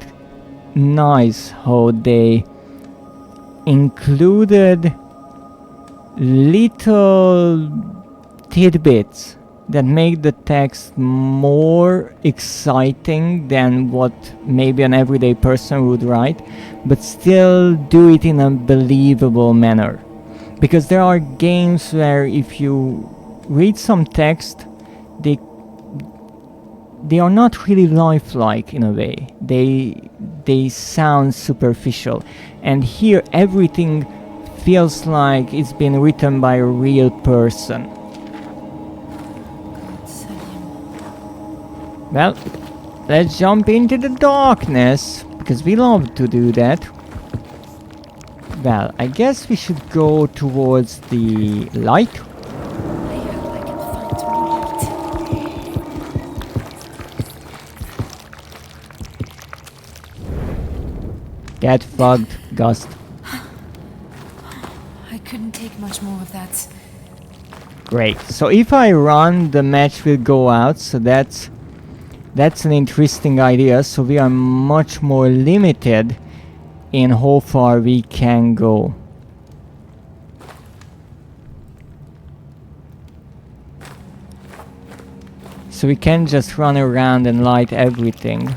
nice how they included little tidbits that make the text more exciting than what maybe an everyday person would write, but still do it in a believable manner. Because there are games where if you read some text, they are not really lifelike in a way. They sound superficial, and here everything feels like it's been written by a real person. Well, let's jump into the darkness, because we love to do that. Well, I guess we should go towards the light. Get fucked, Gust. I couldn't take much more of that. Great. So if I run, the match will go out, so that's an interesting idea. So we are much more limited in how far we can go. So we can just run around and light everything.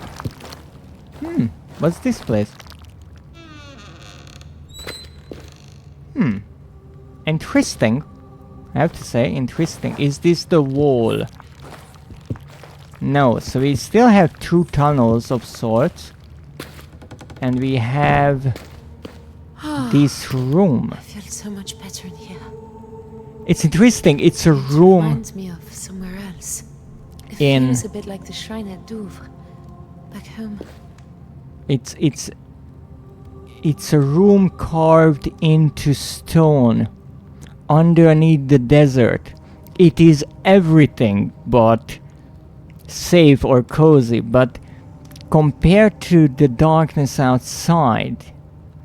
What's this place? Interesting. I have to say, interesting. Is this the wall? No, so we still have two tunnels of sorts. And we have this room. I feel so much better in here. It's interesting, it's a room. Reminds me of somewhere else. It in feels a bit like the shrine at Douvres, back home. It's a room carved into stone underneath the desert. It is everything but safe or cozy, but compared to the darkness outside,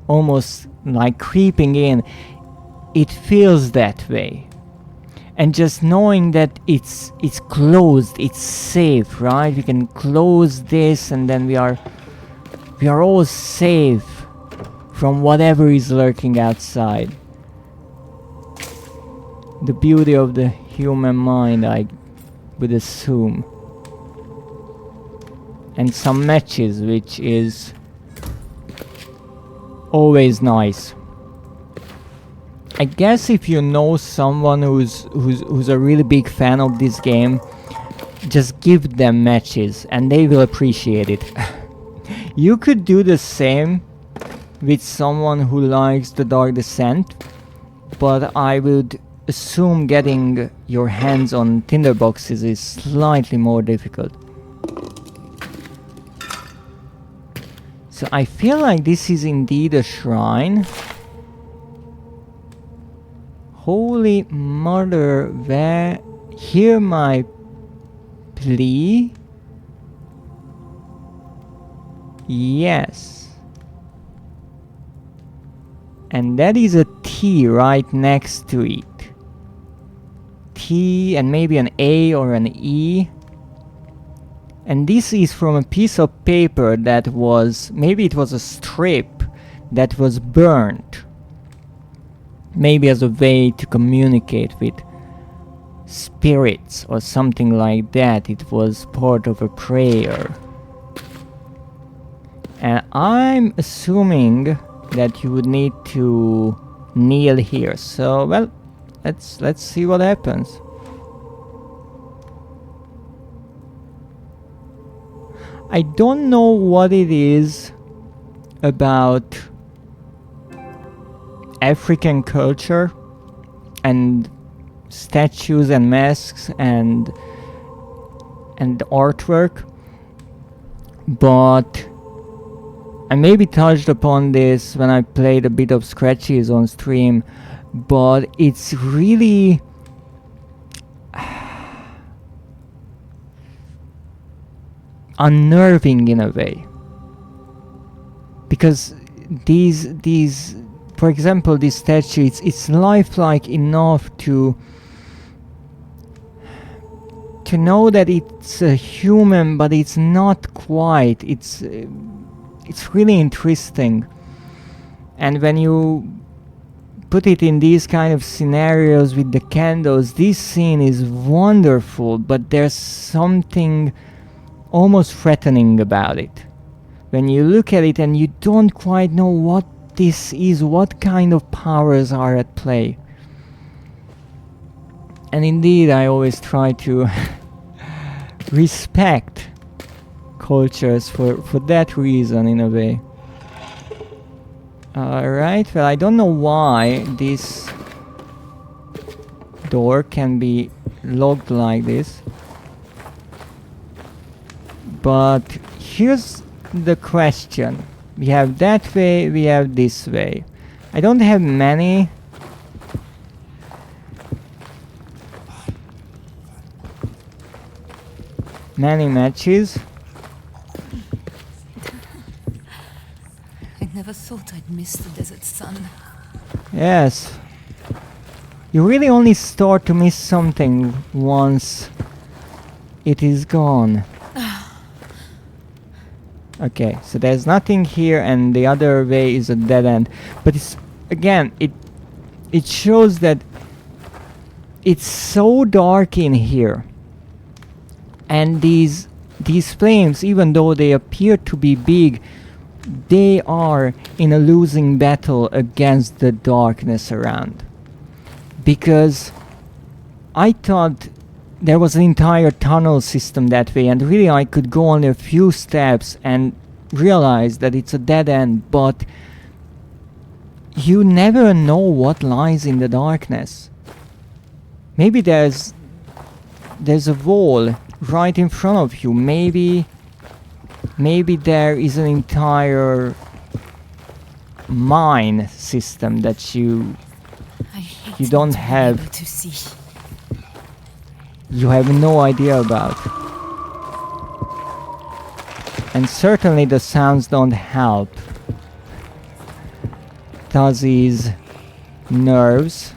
almost like creeping in, it feels that way. And just knowing that it's closed, it's safe, right? We can close this and then we are all safe from whatever is lurking outside. The beauty of the human mind, I would assume. And some matches, which is always nice. I guess if you know someone who's a really big fan of this game, just give them matches and they will appreciate it. You could do the same with someone who likes the Dark Descent, but I would assume getting your hands on tinderboxes is slightly more difficult. So I feel like this is indeed a shrine. Holy Mother, hear my plea? Yes. And that is a T right next to it. T and maybe an A or an E. And this is from a piece of paper that was, maybe it was a strip that was burnt. Maybe as a way to communicate with spirits or something like that. It was part of a prayer. And I'm assuming that you would need to kneel here. So, well, let's see what happens. I don't know what it is about African culture and statues and masks and artwork, but I maybe touched upon this when I played a bit of Scratchies on stream, but it's really unnerving in a way, because these for example, this statue, it's lifelike enough to know that it's a human, but it's not quite. It's really interesting. And when you put it in these kind of scenarios with the candles, this scene is wonderful, but there's something almost threatening about it. When you look at it and you don't quite know what this is, what kind of powers are at play. And indeed, I always try to respect cultures for that reason, in a way. Alright, well, I don't know why this door can be locked like this. But here's the question. We have that way, we have this way. I don't have many matches. I never thought I'd miss the desert sun. Yes. You really only start to miss something once it is gone. Okay, so there's nothing here and the other way is a dead end. But it's, again, it shows that it's so dark in here. And these flames, even though they appear to be big, they are in a losing battle against the darkness around. Because I thought there was an entire tunnel system that way, and really I could go only a few steps and realize that it's a dead end, but you never know what lies in the darkness. Maybe there's a wall right in front of you. Maybe there is an entire mine system that you don't have. You have no idea about. And certainly the sounds don't help Tazi's nerves.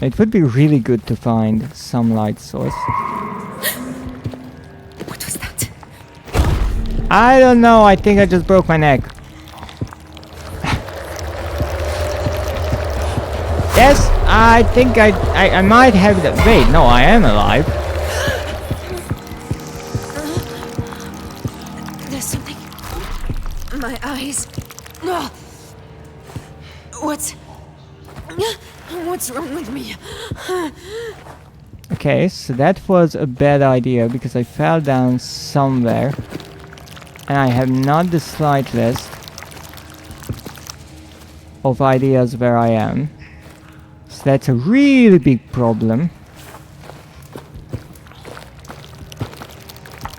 It would be really good to find some light source. What was that? I don't know, I think I just broke my neck. Yes, I think I might have the... Wait, no, I am alive. There's something... My eyes... Oh. What's wrong with me? Okay, so that was a bad idea because I fell down somewhere and I have not the slightest of ideas where I am. So that's a really big problem.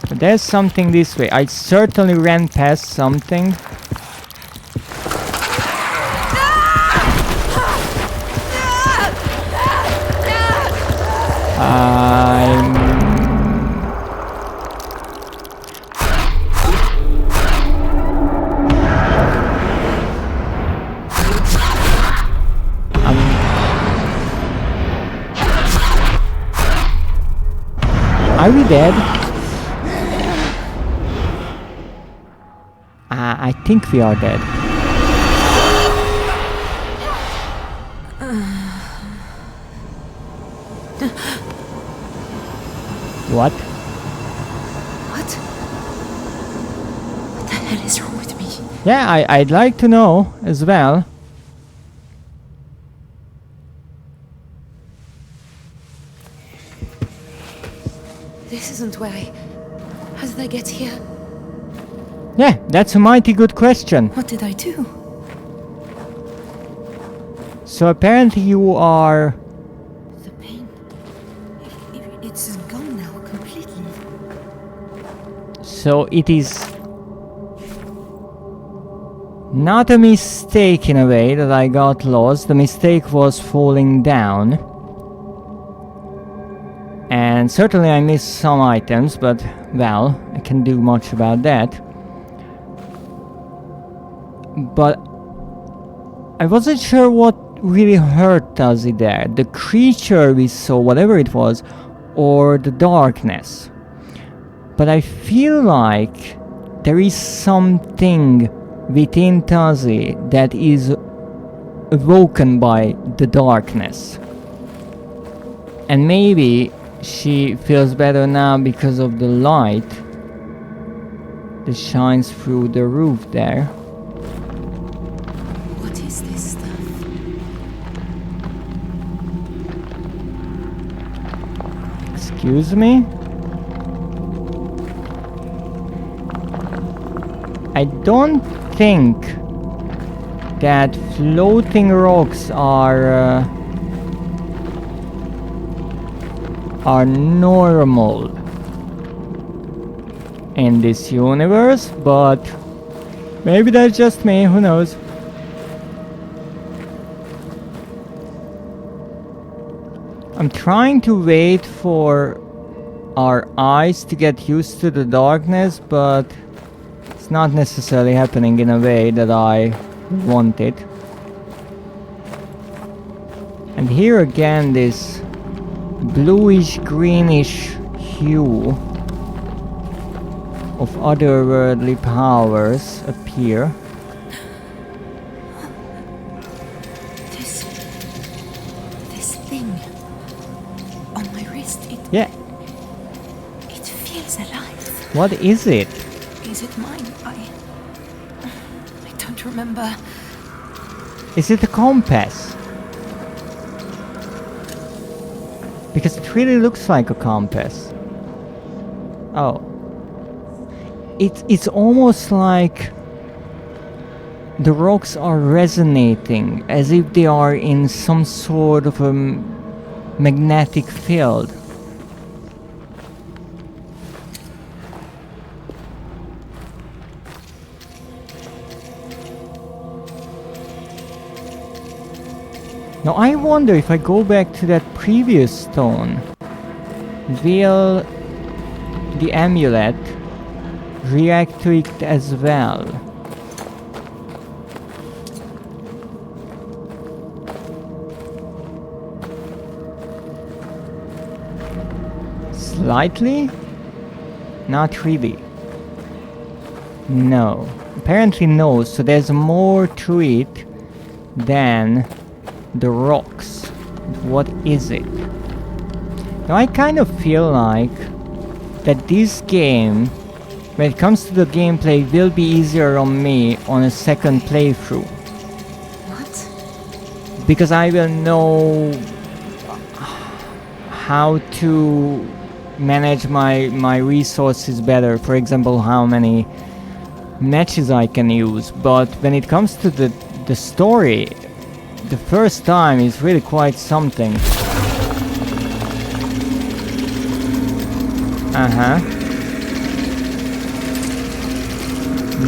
But there's something this way. I certainly ran past something. Are we dead? I think we are dead. What? What? What the hell is wrong with me? Yeah, I'd like to know as well. This isn't where I... How did I get here? Yeah, that's a mighty good question. What did I do? So apparently you are... The pain... It's gone now, completely. So it is... not a mistake in a way that I got lost. The mistake was falling down. And certainly I missed some items, but, well, I can't do much about that. But I wasn't sure what really hurt Tazi there. The creature we saw, whatever it was, or the darkness. But I feel like there is something within Tazi that is awoken by the darkness. And maybe she feels better now because of the light that shines through the roof there. What is this stuff? Excuse me? I don't think that floating rocks are normal in this universe, but maybe that's just me, who knows. I'm trying to wait for our eyes to get used to the darkness, but it's not necessarily happening in a way that I want it. And here again this bluish greenish hue of otherworldly powers appear. This thing on my wrist, yeah. It feels alive. What is it? Is it mine? I don't remember. Is it a compass? Because it really looks like a compass. Oh. It's almost like the rocks are resonating as if they are in some sort of a magnetic field. Now I wonder if I go back to that previous stone, will the amulet react to it as well. Slightly? Not really. No. Apparently no, so there's more to it than the rocks. What is it? Now I kind of feel like that this game, when it comes to the gameplay, will be easier on me on a second playthrough. What? Because I will know how to manage my resources better. For example, how many matches I can use. But when it comes to the story, the first time is really quite something.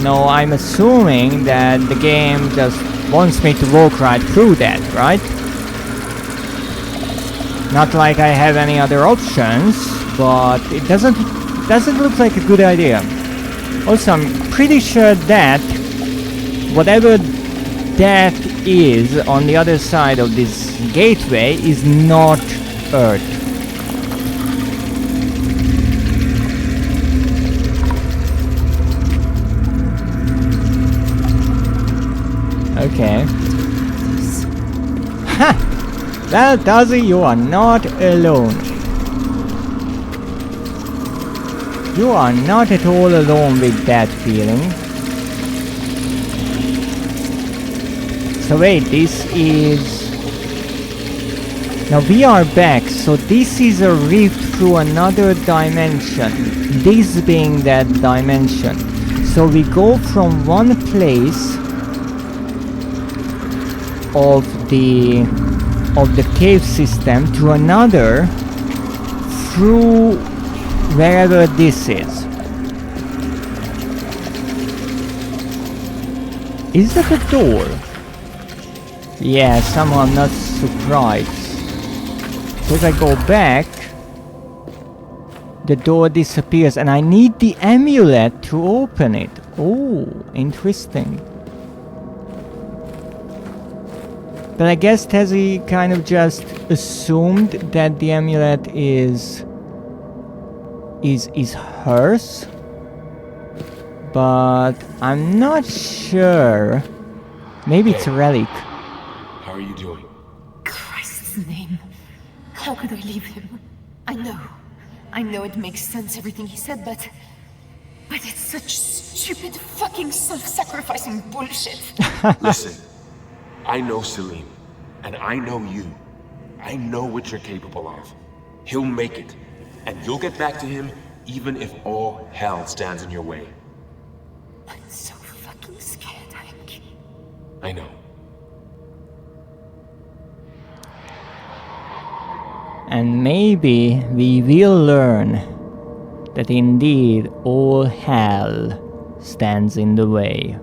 No, I'm assuming that the game just wants me to walk right through that, right? Not like I have any other options, but it doesn't look like a good idea. Also, I'm pretty sure that whatever that is on the other side of this gateway is not Earth. Okay. Ha! Well, Tazi, you are not alone. You are not at all alone with that feeling. So wait, this is... Now we are back, so this is a rift through another dimension. This being that dimension. So we go from one place of the cave system to another through wherever this is. Is that a door? Yeah, somehow I'm not surprised. So if I go back, the door disappears and I need the amulet to open it. Oh, interesting. But I guess Tezzy kind of just assumed that the amulet is hers. But I'm not sure. Maybe it's a relic. How are you doing? Christ's name. How could I leave him? I know it makes sense everything he said, but it's such stupid fucking self-sacrificing bullshit. Listen. I know Selim, and I know you. I know what you're capable of. He'll make it, and you'll get back to him even if all hell stands in your way. I'm so fucking scared, Hank. I know. And maybe we will learn that indeed all hell stands in the way.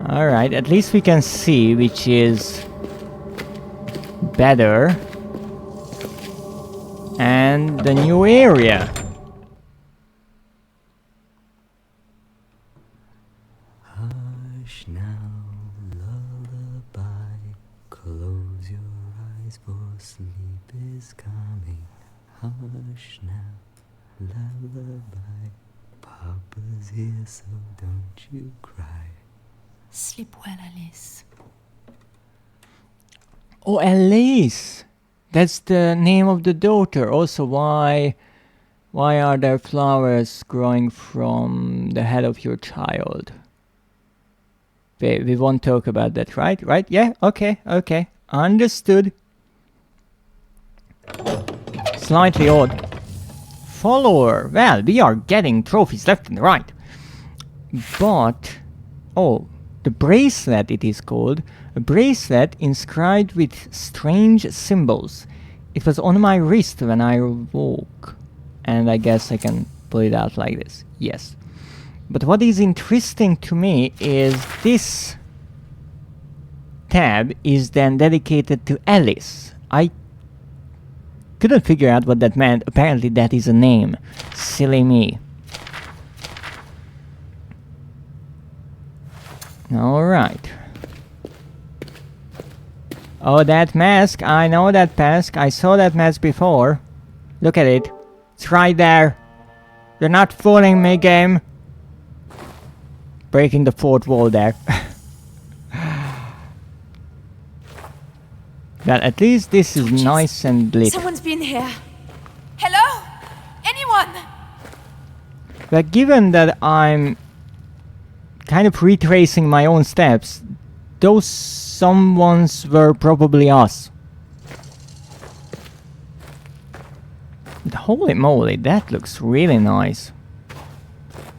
Alright, at least we can see which is better. And the new area. Hush now, lullaby. Close your eyes, for sleep is coming. Hush now, lullaby. Papa's here, so don't you cry. Sleep well, Alice. Oh, Alice! That's the name of the daughter. Also, why are there flowers growing from the head of your child? We won't talk about that, right? Right? Yeah? Okay. Understood. Slightly odd. Follower. Well, we are getting trophies left and right. But... oh... the bracelet, it is called. A bracelet inscribed with strange symbols. It was on my wrist when I woke. And I guess I can pull it out like this. Yes. But what is interesting to me is this tab is then dedicated to Alice. Couldn't figure out what that meant. Apparently that is a name. Silly me. Alright. Oh, that mask. I know that mask. I saw that mask before. Look at it. It's right there. You're not fooling me, game. Breaking the fourth wall there. Well, at least this is nice and lit. Someone's been here. Hello? Anyone? Well, given that I'm kind of retracing my own steps, those someones were probably us. But holy moly, that looks really nice.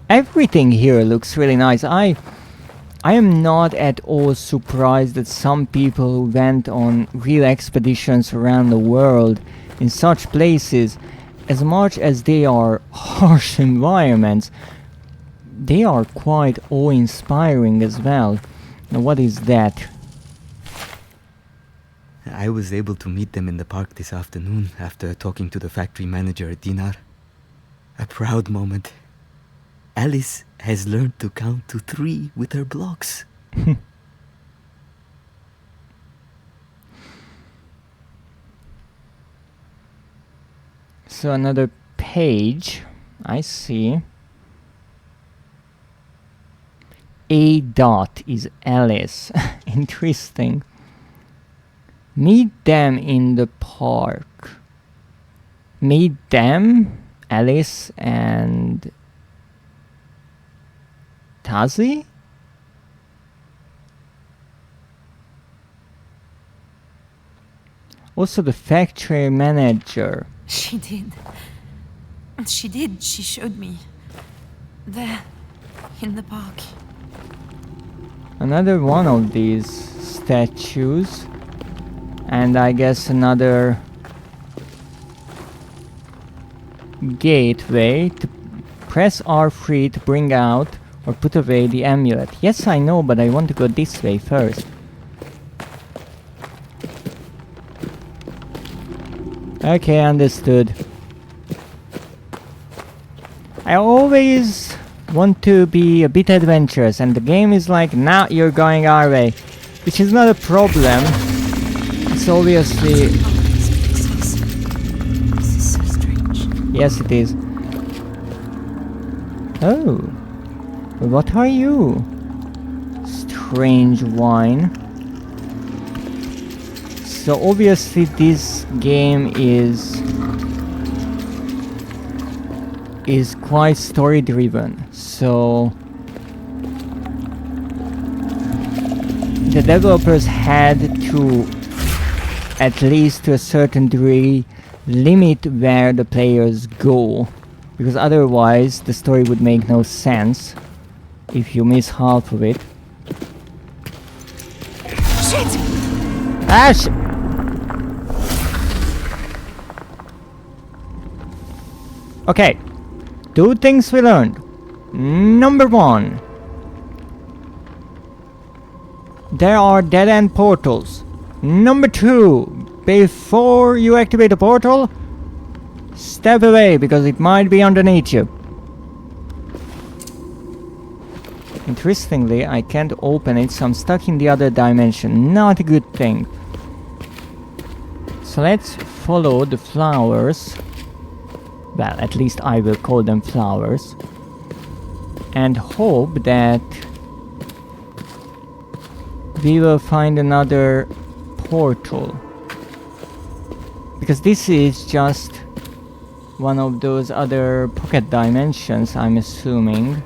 Everything here looks really nice. I am not at all surprised that some people who went on real expeditions around the world in such places, as much as they are harsh environments, they are quite awe-inspiring as well. Now what is that? I was able to meet them in the park this afternoon after talking to the factory manager at Dinar. A proud moment. Alice has learned to count to 3 with her blocks. So another page. I see. A dot is Alice. Interesting. Meet them in the park. Meet them, Alice and Tazi? Also the factory manager. She did. She did. She showed me. There. In the park. Another one of these statues. And I guess another gateway. To press R3 to bring out or put away the amulet. Yes, I know, but I want to go this way first. Okay, understood. I always want to be a bit adventurous, and the game is like, nah, you're going our way. Which is not a problem. It's obviously... This is so strange. Yes, it is. Oh. What are you? Strange wine. So obviously this game is quite story driven. So the developers had to, at least to a certain degree, limit where the players go, because otherwise the story would make no sense if you miss half of it. Shit! Ash! Okay, 2 things we learned. Number 1. There are dead-end portals. Number 2. Before you activate a portal, step away because it might be underneath you. Interestingly, I can't open it, so I'm stuck in the other dimension. Not a good thing. So let's follow the flowers. Well, at least I will call them flowers. And hope that we will find another portal. Because this is just one of those other pocket dimensions, I'm assuming.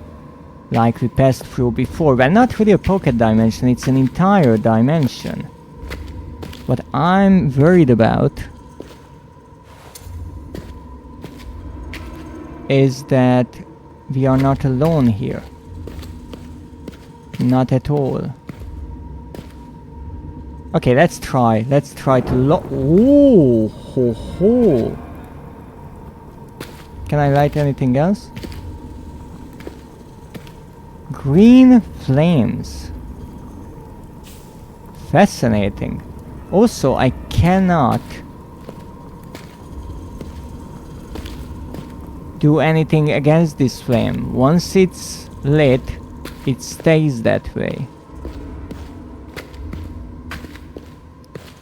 Like we passed through before. Well, not really a pocket dimension, it's an entire dimension. What I'm worried about is that we are not alone here. Not at all. Okay, let's try. Let's try to oh, ho, ho. Can I light anything else? Green flames. Fascinating. Also, I cannot do anything against this flame. Once it's lit, it stays that way.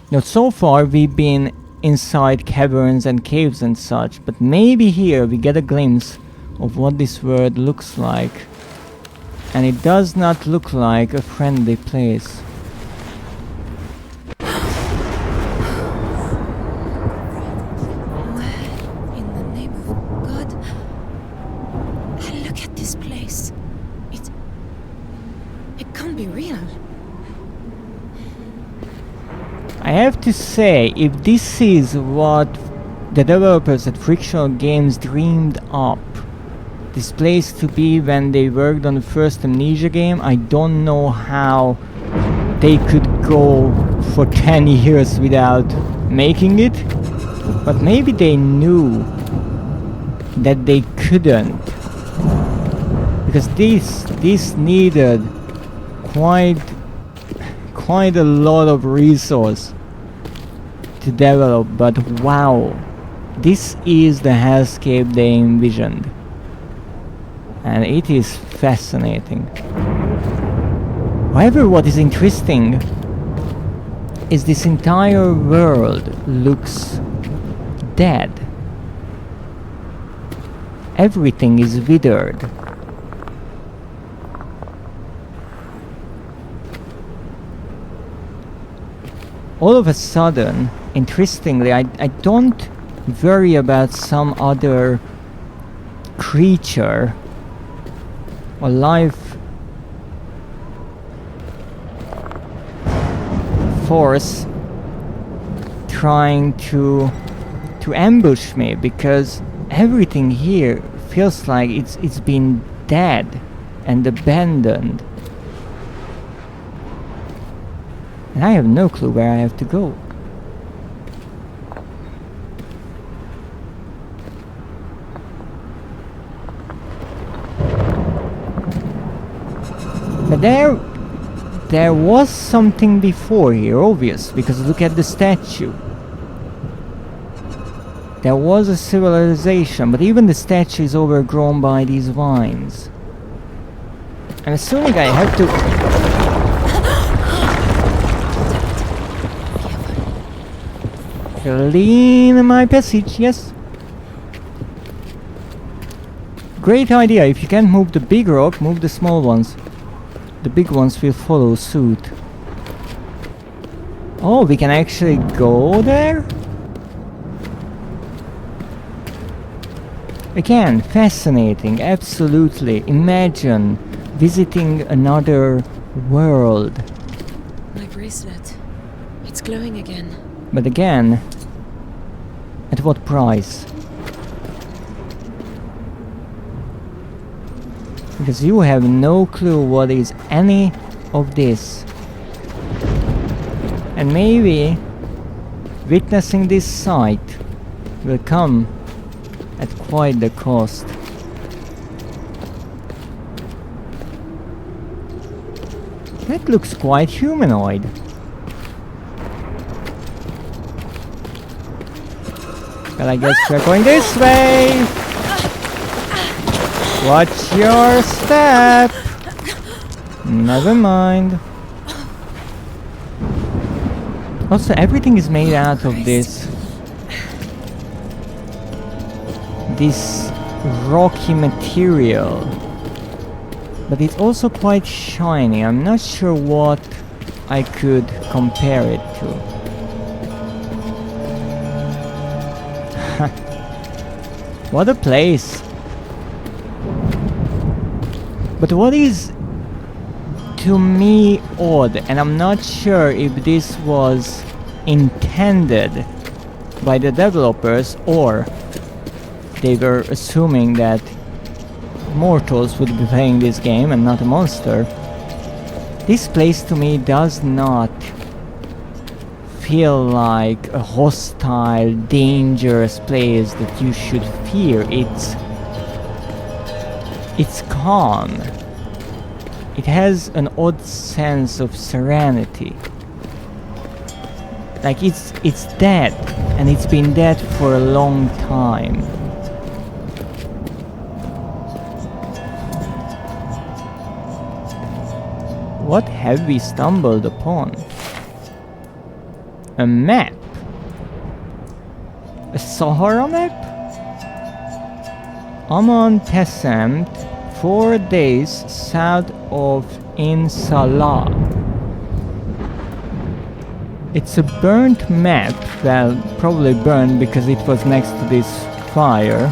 Now, so far we've been inside caverns and caves and such, but maybe here we get a glimpse of what this world looks like. And it does not look like a friendly place. Where in the name of God? Look at this place. It can't be real. I have to say, if this is what the developers at Frictional Games dreamed up this place to be when they worked on the first Amnesia game, I don't know how they could go for 10 years without making it. But maybe they knew that they couldn't. Because this needed quite a lot of resource to develop, but wow, this is the hellscape they envisioned, and it is fascinating. However, what is interesting is this entire world looks dead. Everything is withered. All of a sudden, interestingly, I don't worry about some other creature or life force trying to ambush me, because everything here feels like it's been dead and abandoned. And I have no clue where I have to go. But there was something before here, obvious, because look at the statue. There was a civilization, but even the statue is overgrown by these vines. I'm assuming I have to... Clean my passage, yes. Great idea. If you can't move the big rock, move the small ones. The big ones will follow suit. Oh, we can actually go there? Again, fascinating, absolutely. Imagine visiting another world. My bracelet. It's glowing again. But again, at what price? Because you have no clue what is any of this. And maybe witnessing this sight will come at quite the cost. That looks quite humanoid. But I guess we're going this way! Watch your step! Never mind. Also, everything is made out of this rocky material. But it's also quite shiny. I'm not sure what I could compare it to. What a place! But what is to me odd, and I'm not sure if this was intended by the developers or they were assuming that mortals would be playing this game and not a monster. This place to me does not feel like a hostile, dangerous place that you should fear. It's calm. It has an odd sense of serenity. Like it's dead, and it's been dead for a long time. What have we stumbled upon? A map? A Sahara map? Amman Tessemt, 4 days south of Insala. It's a burnt map. Well, probably burned because it was next to this fire.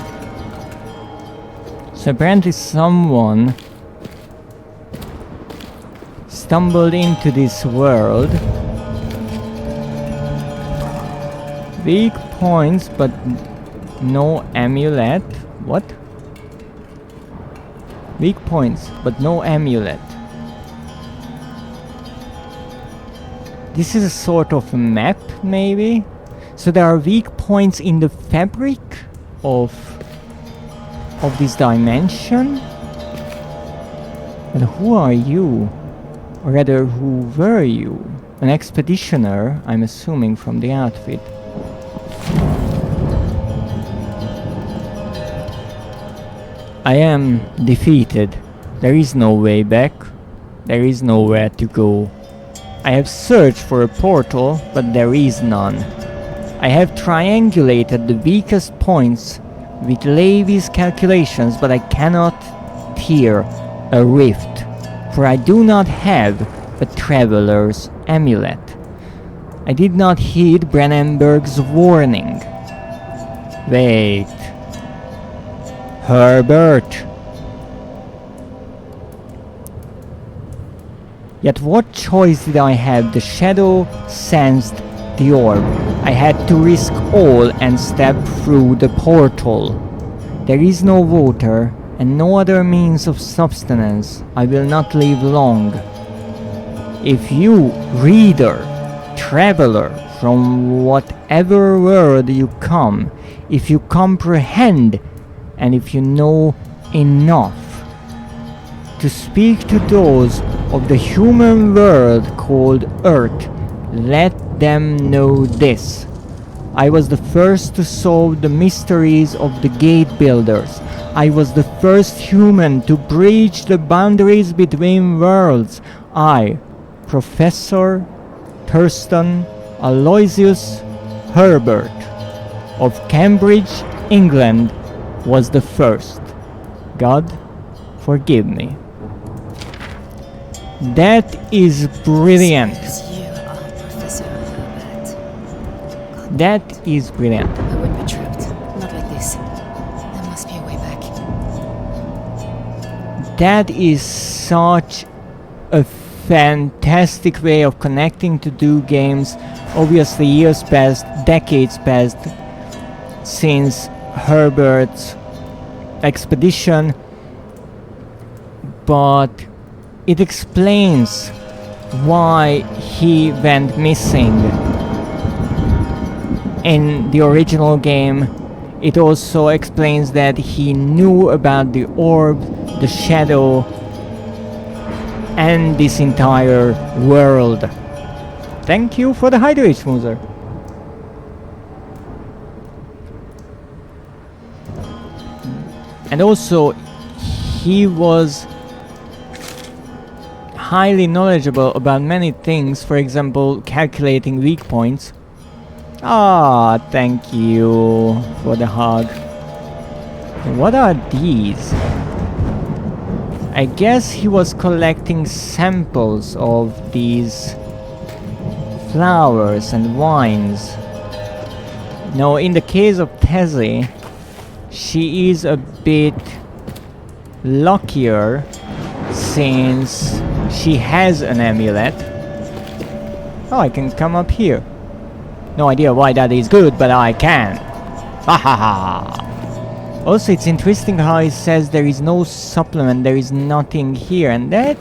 So apparently someone stumbled into this world. Weak points but no amulet. What? Weak points but no amulet. This is a sort of map, maybe? So there are weak points in the fabric of this dimension? And who are you? Or rather, who were you? An expeditioner, I'm assuming from the outfit. I am defeated. There is no way back. There is nowhere to go. I have searched for a portal, but there is none. I have triangulated the weakest points with Levy's calculations, but I cannot tear a rift, for I do not have a traveler's amulet. I did not heed Brennenberg's warning. Wait. Herbert. Yet what choice did I have? The shadow sensed the orb. I had to risk all and step through the portal. There is no water and no other means of sustenance. I will not live long. If you, reader, traveler, from whatever world you come, if you comprehend and if you know enough to speak to those of the human world called Earth, let them know this. I was the first to solve the mysteries of the gate builders. I was the first human to breach the boundaries between worlds. I, Professor Thurston Aloysius Herbert of Cambridge, England, was the first. God, forgive me. That is brilliant. That is brilliant. I wouldn't be trapped. Not like this. There must be a way back. That is such a fantastic way of connecting to two games. Obviously years passed, decades passed since Herbert's expedition, but it explains why he went missing. In the original game, it also explains that he knew about the orb, the shadow, and this entire world. Thank you for the hydrate, Schmoozer. And also, he was highly knowledgeable about many things, for example, calculating weak points. Ah, thank you for the hug. What are these? I guess he was collecting samples of these flowers and wines. Now, in the case of Tessie, she is a bit luckier since she has an amulet. Oh, I can come up here. No idea why that is good, but I can. Ha ha ha. Also, it's interesting how he says there is no supplement, there is nothing here, and that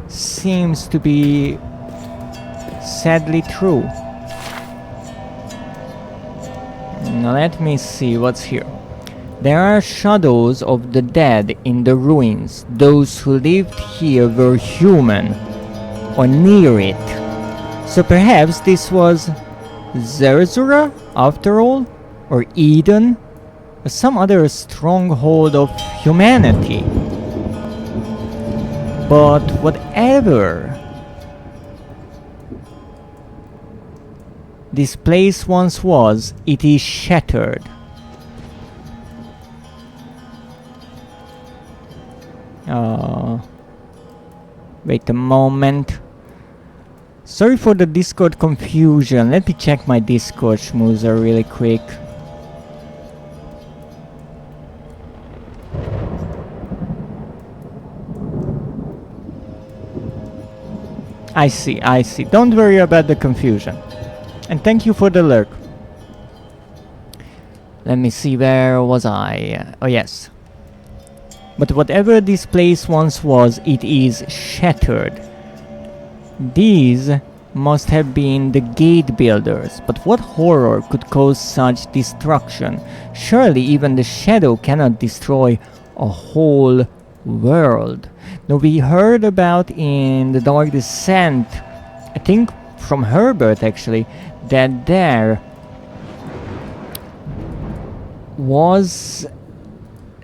seems to be sadly true. Now let me see what's here. There are shadows of the dead in the ruins. Those who lived here were human, or near it. So perhaps this was Zerzura, after all? Or Eden? Or some other stronghold of humanity? But whatever this place once was, it is shattered. Wait a moment. Sorry for the Discord confusion. Let me check my Discord schmoozer really quick. I see. Don't worry about the confusion. And thank you for the lurk. Let me see, where was I? Oh yes. But whatever this place once was, it is shattered. These must have been the gate builders, but what horror could cause such destruction? Surely even the shadow cannot destroy a whole world. Now we heard about in the Dark Descent, I think from Rebirth actually, that there was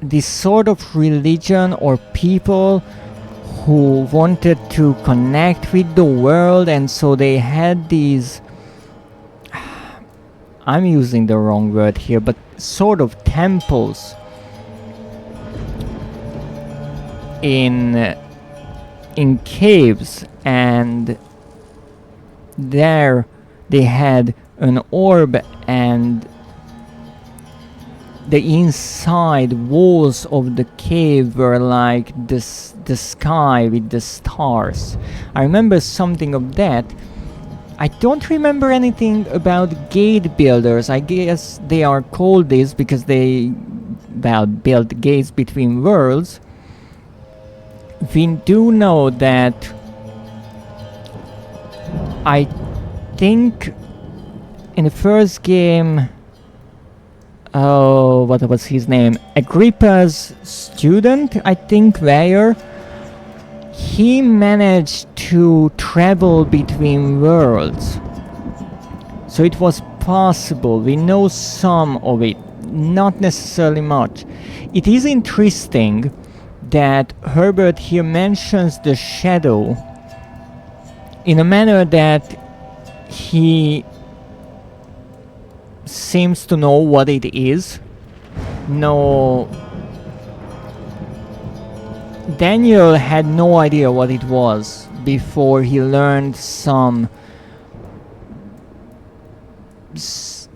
this sort of religion or people who wanted to connect with the world, and so they had these, I'm using the wrong word here, but sort of temples in caves, and there they had an orb, and the inside walls of the cave were like the sky with the stars. I remember something of that. I don't remember anything about gate builders. I guess they are called this because they, well, built gates between worlds. We do know that I think in the first game, oh, what was his name? Agrippa's student, I think, Weyer. He managed to travel between worlds. So it was possible. We know some of it, not necessarily much. It is interesting that Herbert here mentions the shadow in a manner that he seems to know what it is. No, Daniel had no idea what it was before he learned some,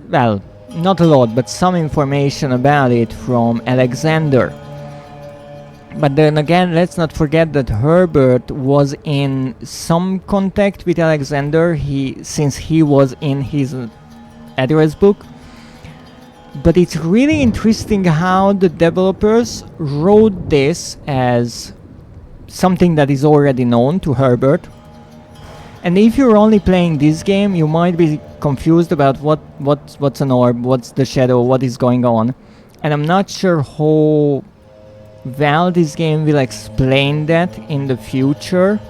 well, not a lot, but some information about it from Alexander. But then again, let's not forget that Herbert was in some contact with Alexander, since he was in his address book. But it's really interesting how the developers wrote this as something that is already known to Herbert. And if you're only playing this game, you might be confused about what's an orb, what's the shadow, what is going on. And I'm not sure how well this game will explain that in the future.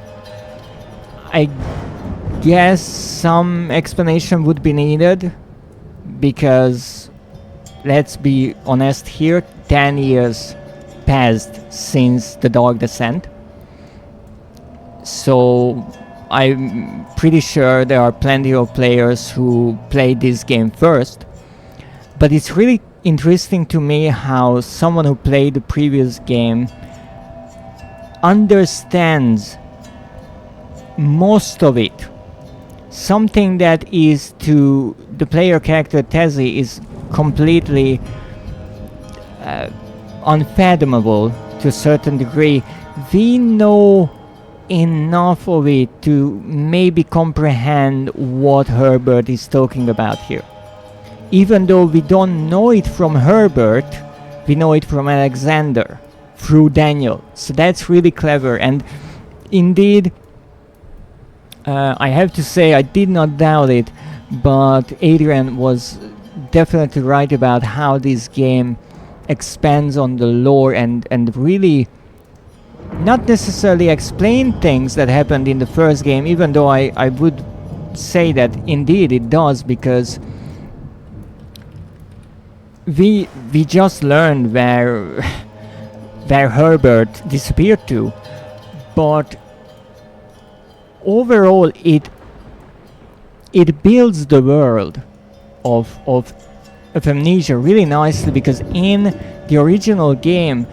I guess some explanation would be needed, because let's be honest here, 10 years passed since the Dark Descent. So I'm pretty sure there are plenty of players who played this game first. But it's really interesting to me how someone who played the previous game understands most of it. Something that is to the player character Tezzy is completely unfathomable to a certain degree. We know enough of it to maybe comprehend what Herbert is talking about here. Even though we don't know it from Herbert, we know it from Alexander, through Daniel. So that's really clever, and indeed, I have to say I did not doubt it, but Adrian was definitely right about how this game expands on the lore and really not necessarily explain things that happened in the first game, even though I would say that indeed it does, because we just learned where Herbert disappeared to, but overall it builds the world of Amnesia really nicely, because in the original game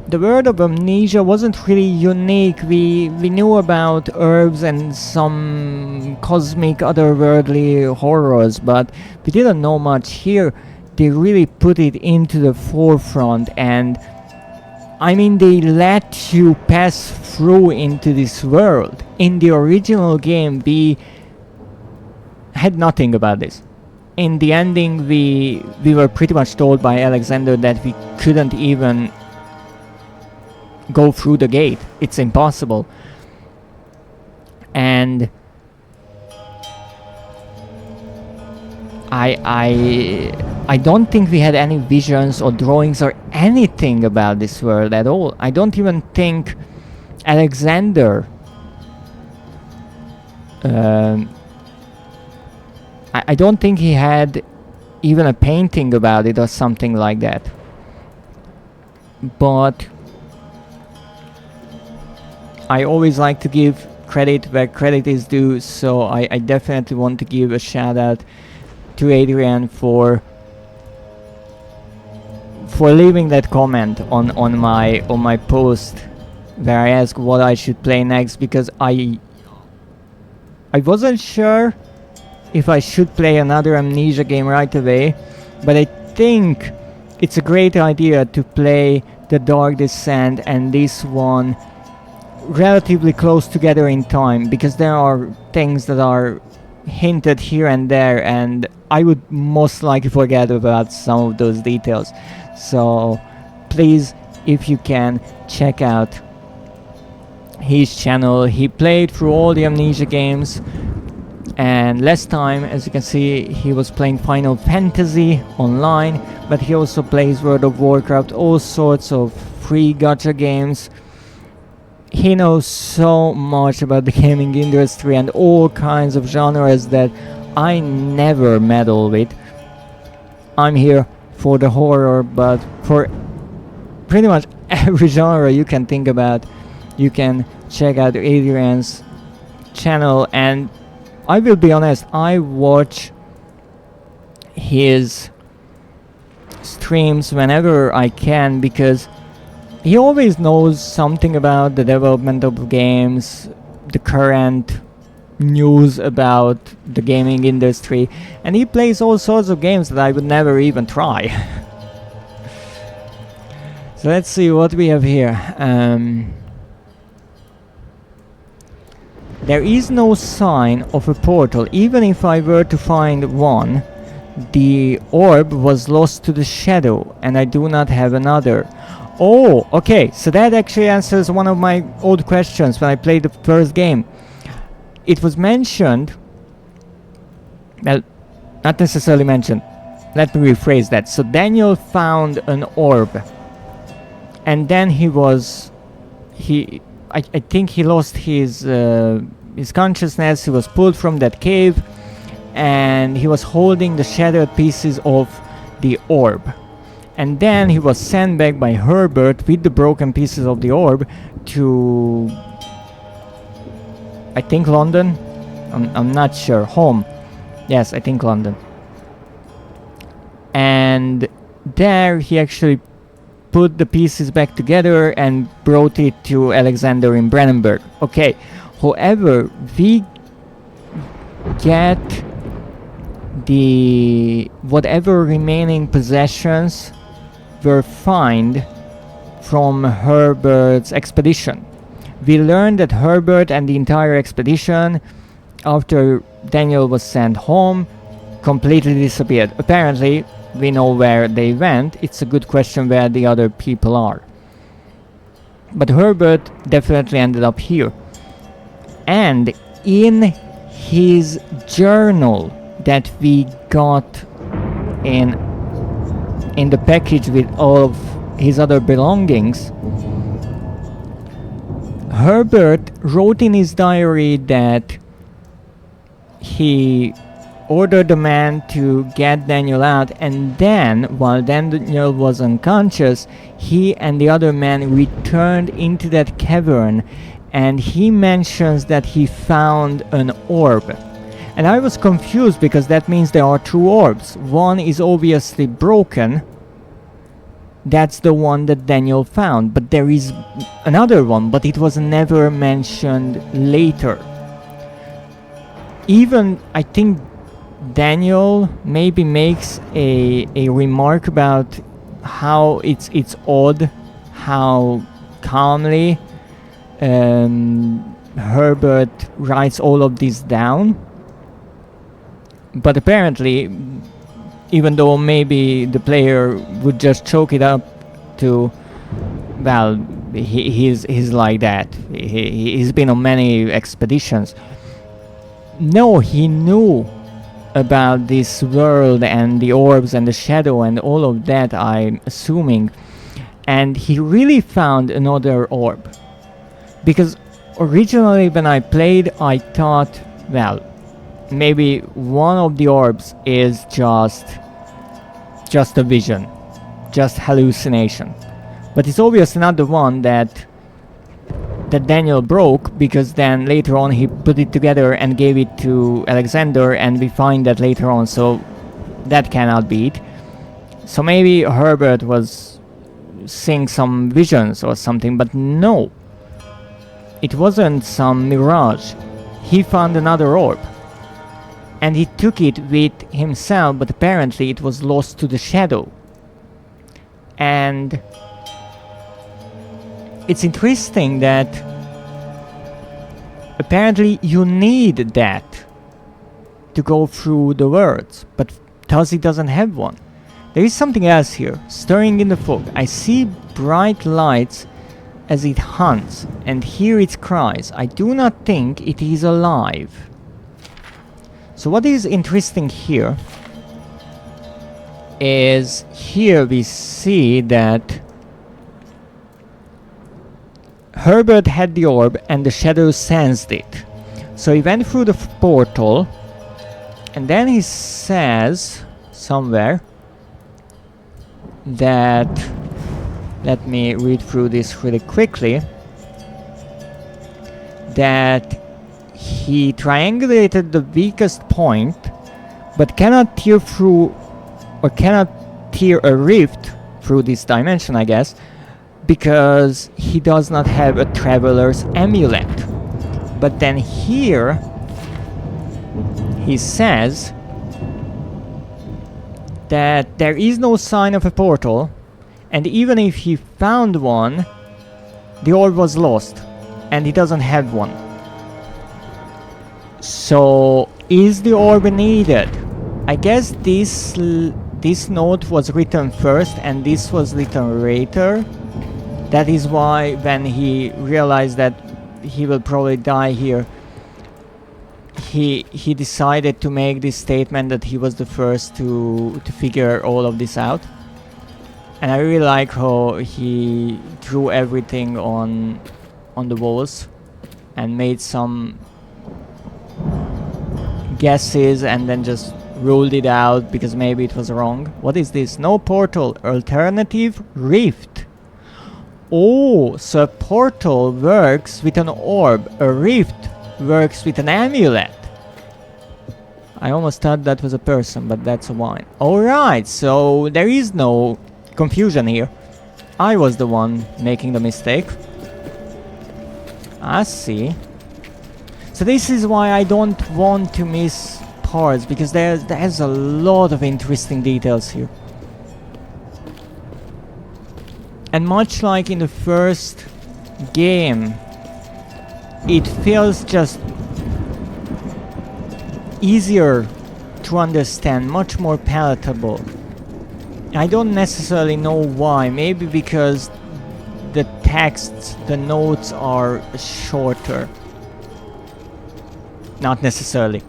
the world of Amnesia wasn't really unique. We knew about herbs and some cosmic otherworldly horrors, but we didn't know much. Here they really put it into the forefront, and I mean, they let you pass through into this world. In the original game we had nothing about this. In the ending we were pretty much told by Alexander that we couldn't even go through the gate. It's impossible. And I don't think we had any visions or drawings or anything about this world at all. I don't even think Alexander I don't think he had even a painting about it or something like that. But I always like to give credit where credit is due, so I definitely want to give a shout out to Adrian for leaving that comment on my post where I asked what I should play next, because I wasn't sure if I should play another Amnesia game right away, but I think it's a great idea to play The Dark Descent and this one relatively close together in time, because there are things that are hinted here and there, and I would most likely forget about some of those details. So please, if you can, check out his channel. He played through all the Amnesia games, and last time, as you can see, he was playing Final Fantasy online, but he also plays World of Warcraft, all sorts of free gacha games. He knows so much about the gaming industry and all kinds of genres that I never meddle with. I'm here for the horror, but for pretty much every genre you can think about, you can check out Adrian's channel. And I will be honest, I watch his streams whenever I can, because he always knows something about the development of games, the current news about the gaming industry, and he plays all sorts of games that I would never even try. So let's see what we have here. There is no sign of a portal. Even if I were to find one, the orb was lost to the shadow, and I do not have another. Oh, okay, so that actually answers one of my old questions when I played the first game. It was mentioned, well, not necessarily mentioned, let me rephrase that. So Daniel found an orb, and then I think he lost his consciousness. He was pulled from that cave, and he was holding the shattered pieces of the orb. And then he was sent back by Herbert with the broken pieces of the orb to, I think, London? I'm not sure. Home. Yes, I think London. And there he actually put the pieces back together and brought it to Alexander in Brandenburg. Okay, however, we get the whatever remaining possessions were found from Herbert's expedition. We learned that Herbert and the entire expedition, after Daniel was sent home, completely disappeared. Apparently, we know where they went. It's a good question where the other people are. But Herbert definitely ended up here. And in his journal that we got in the package with all of his other belongings, Herbert wrote in his diary that he ordered the man to get Daniel out, and then, while Daniel was unconscious, he and the other man returned into that cavern, and he mentions that he found an orb. And I was confused because that means there are two orbs. One is obviously broken. That's the one that Daniel found. But there is another one, but it was never mentioned later. Even, I think, Daniel maybe makes a remark about how it's odd how calmly Herbert writes all of this down. But apparently, even though maybe the player would just choke it up to, well, he's like that. He's been on many expeditions. No, he knew about this world and the orbs and the shadow and all of that, I'm assuming. And he really found another orb. Because originally when I played, I thought, well, maybe one of the orbs is just a vision, just hallucination. But it's obviously not the one that Daniel broke, because then later on he put it together and gave it to Alexander, and we find that later on, so that cannot be it. So maybe Herbert was seeing some visions or something, but no. It wasn't some mirage. He found another orb. And he took it with himself, but apparently it was lost to the shadow. And it's interesting that apparently you need that to go through the words, but Tuzzy doesn't have one. There is something else here, stirring in the fog. I see bright lights as it hunts, and hear its cries. I do not think it is alive. So what is interesting here is here we see that Herbert had the orb and the shadow sensed it. So he went through the portal, and then he says somewhere that, let me read through this really quickly, that he triangulated the weakest point, but cannot tear through, or cannot tear a rift through this dimension, I guess, because he does not have a traveler's amulet. But then here he says that there is no sign of a portal, and even if he found one, the orb was lost, and he doesn't have one. So, is the orb needed? I guess this note was written first and this was written later. That is why when he realized that he will probably die here, he decided to make this statement that he was the first to figure all of this out. And I really like how he drew everything on the walls and made some guesses and then just ruled it out because maybe it was wrong. What is this? No portal. Alternative rift. Oh, so a portal works with an orb. A rift works with an amulet. I almost thought that was a person, but that's a wine. Alright, so there is no confusion here. I was the one making the mistake. I see. So this is why I don't want to miss parts, because there's a lot of interesting details here. And much like in the first game, it feels just easier to understand, much more palatable. I don't necessarily know why, maybe because the texts, the notes are shorter. Not necessarily.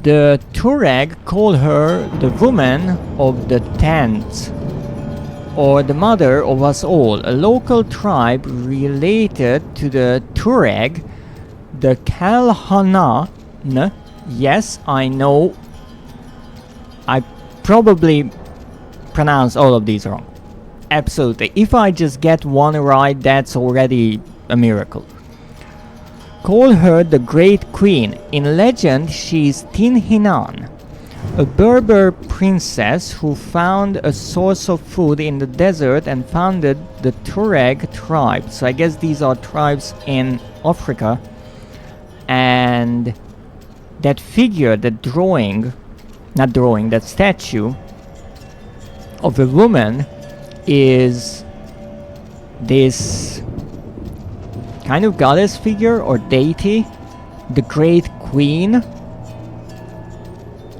The Tureg call her the woman of the tents, or the mother of us all, a local tribe related to the Tureg, the Kalhanan. Yes, I know. I probably pronounce all of these wrong. Absolutely. If I just get one right, that's already a miracle. call her the Great Queen. In legend, she is Tin Hinan, a Berber princess who found a source of food in the desert and founded the Tuareg tribe. So I guess these are tribes in Africa. And that figure, that statue of a woman is this kind of goddess figure or deity, the Great Queen.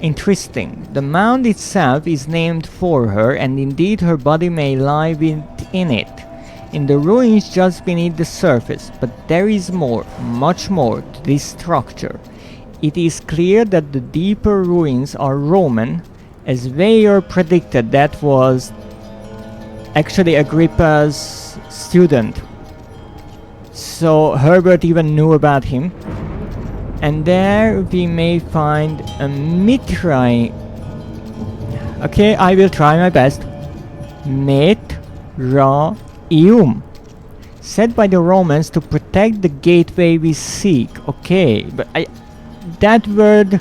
Interesting. The mound itself is named for her, and indeed her body may lie within it, in the ruins just beneath the surface. But there is more, much more to this structure. It is clear that the deeper ruins are Roman, as Weyer predicted. That was actually Agrippa's student. So Herbert even knew about him. And there we may find a Mitraeum. Okay, I will try my best. Mitraeum. Set by the Romans to protect the gateway we seek. Okay, but that word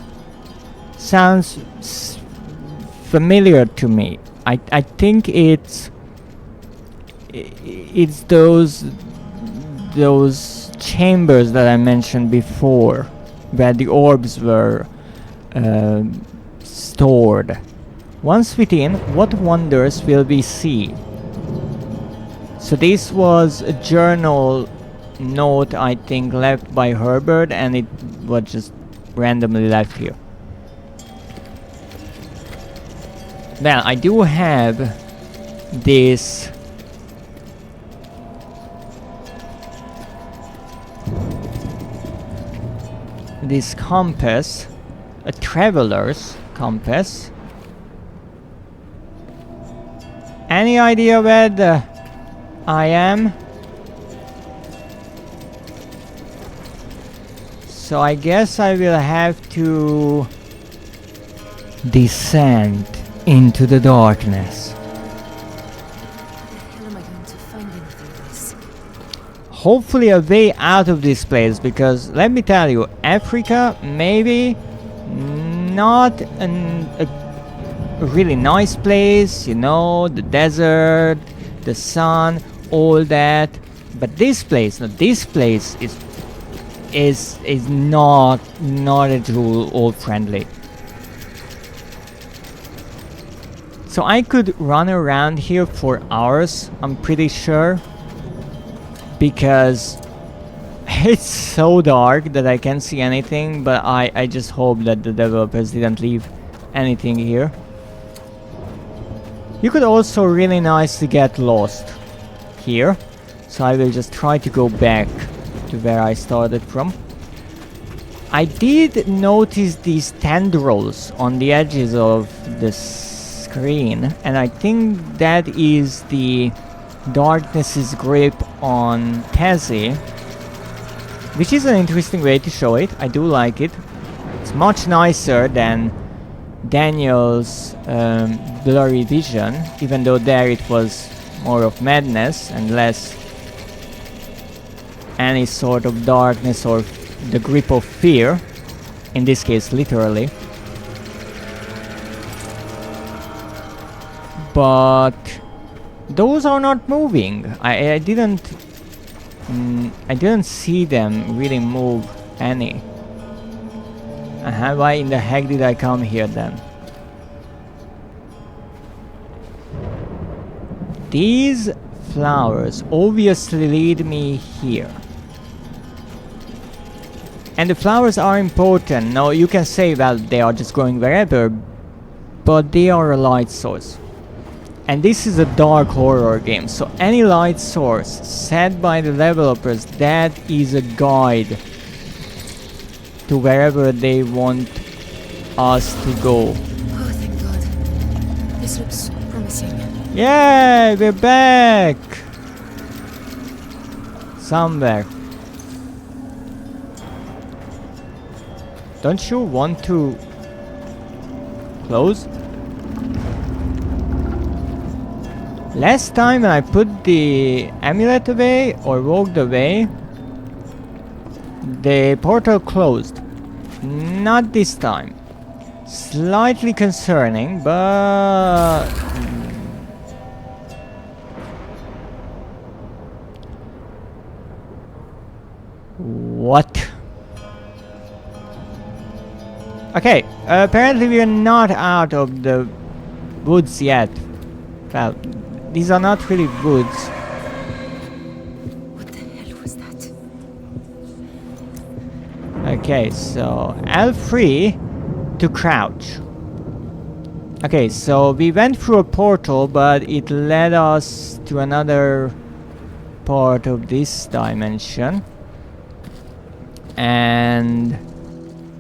sounds familiar to me. I think it's those chambers that I mentioned before, where the orbs were stored. Once within, what wonders will we see? So this was a journal note, I think, left by Herbert, and it was just randomly left here. Well, I do have this compass, a traveler's compass. Any idea where I am? So I guess I will have to descend into the darkness. How am I going to find anything this? Hopefully a way out of this place, because let me tell you, Africa maybe not a really nice place, you know, the desert, the sun, all that, but this place is not at all friendly. So I could run around here for hours, I'm pretty sure, because it's so dark that I can't see anything, but I just hope that the developers didn't leave anything here. You could also really nicely get lost here, so I will just try to go back to where I started from. I did notice these tendrils on the edges of the screen, and I think that is the darkness's grip on Tezzy, which is an interesting way to show it. I do like it. It's much nicer than Daniel's blurry vision, even though there it was more of madness and less any sort of darkness or the grip of fear, in this case literally. But those are not moving. I didn't see them really move any. Why in the heck did I come here then? These flowers obviously lead me here. And the flowers are important. Now you can say, well, they are just going wherever, but they are a light source. And this is a dark horror game, so any light source set by the developers, that is a guide to wherever they want us to go. Oh, thank God. This looks promising. Yay, we're back! Somewhere. Don't you want to close? Last time when I put the amulet away or walked away, The portal closed. Not this time. Slightly concerning, but... What? Okay, apparently we are not out of the woods yet. Well, these are not really woods. What the hell was that? Okay, so L3 to crouch. Okay, so we went through a portal, but it led us to another part of this dimension. And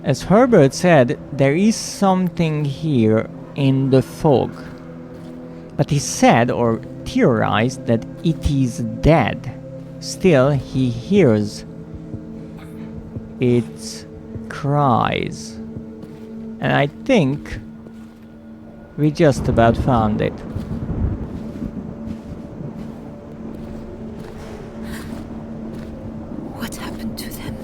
as Herbert said, there is something here in the fog. But he said or theorized that it is dead. Still, he hears its cries. And I think we just about found it. What happened to them?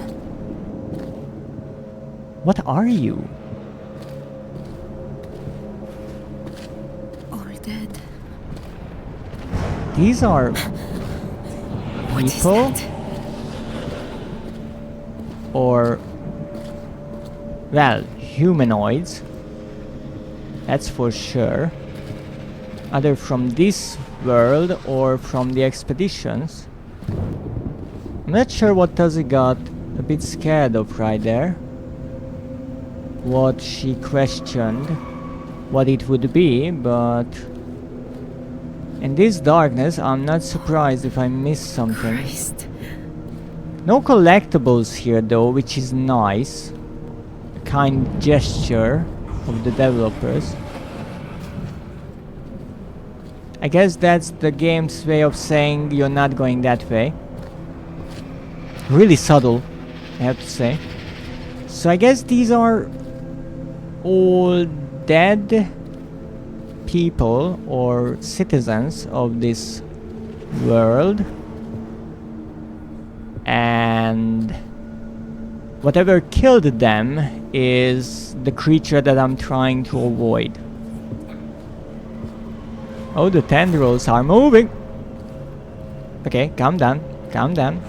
What are you? All dead. These are What is people? that? Or, well, humanoids. That's for sure. Either from this world or from the expeditions. I'm not sure what Tuzzy got a bit scared of right there. What she questioned, what it would be, but in this darkness I'm not surprised if I miss something. Christ. No collectibles here though, which is nice. A kind gesture of the developers. I guess that's the game's way of saying you're not going that way. Really subtle, I have to say. So I guess these are all dead people or citizens of this world. And whatever killed them is the creature that I'm trying to avoid. Oh, the tendrils are moving! Okay, calm down, calm down.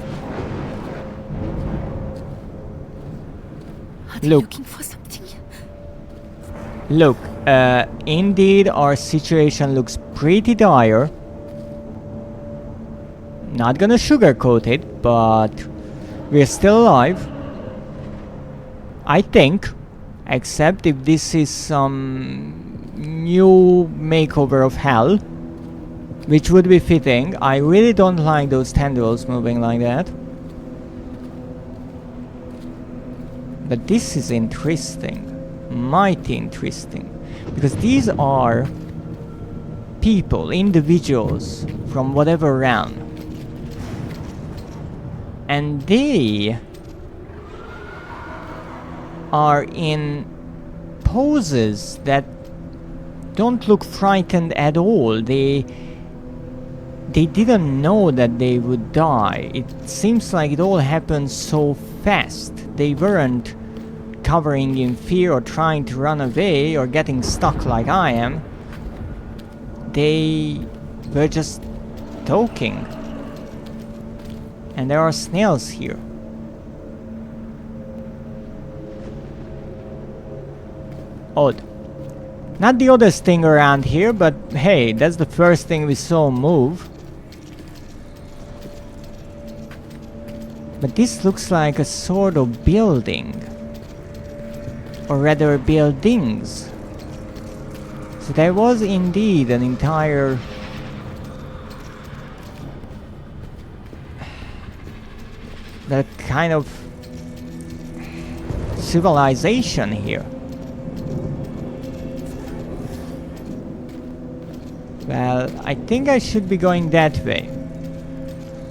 Are they Look. looking for something? Look, indeed our situation looks pretty dire. Not gonna sugarcoat it, but we're still alive. I think, except if this is some new makeover of hell, which would be fitting. I really don't like those tendrils moving like that. But this is interesting. Mighty interesting. Because these are people, individuals from whatever realm. And they are in poses that don't look frightened at all. They didn't know that they would die. It seems like it all happened so fast. They weren't covering in fear or trying to run away or getting stuck like I am. They were just talking. And there are snails here. Odd. Not the oddest thing around here, but hey, that's the first thing we saw move. But this looks like a sort of building. Or rather, buildings. So there was indeed an entire... that kind of civilization here. Well, I think I should be going that way.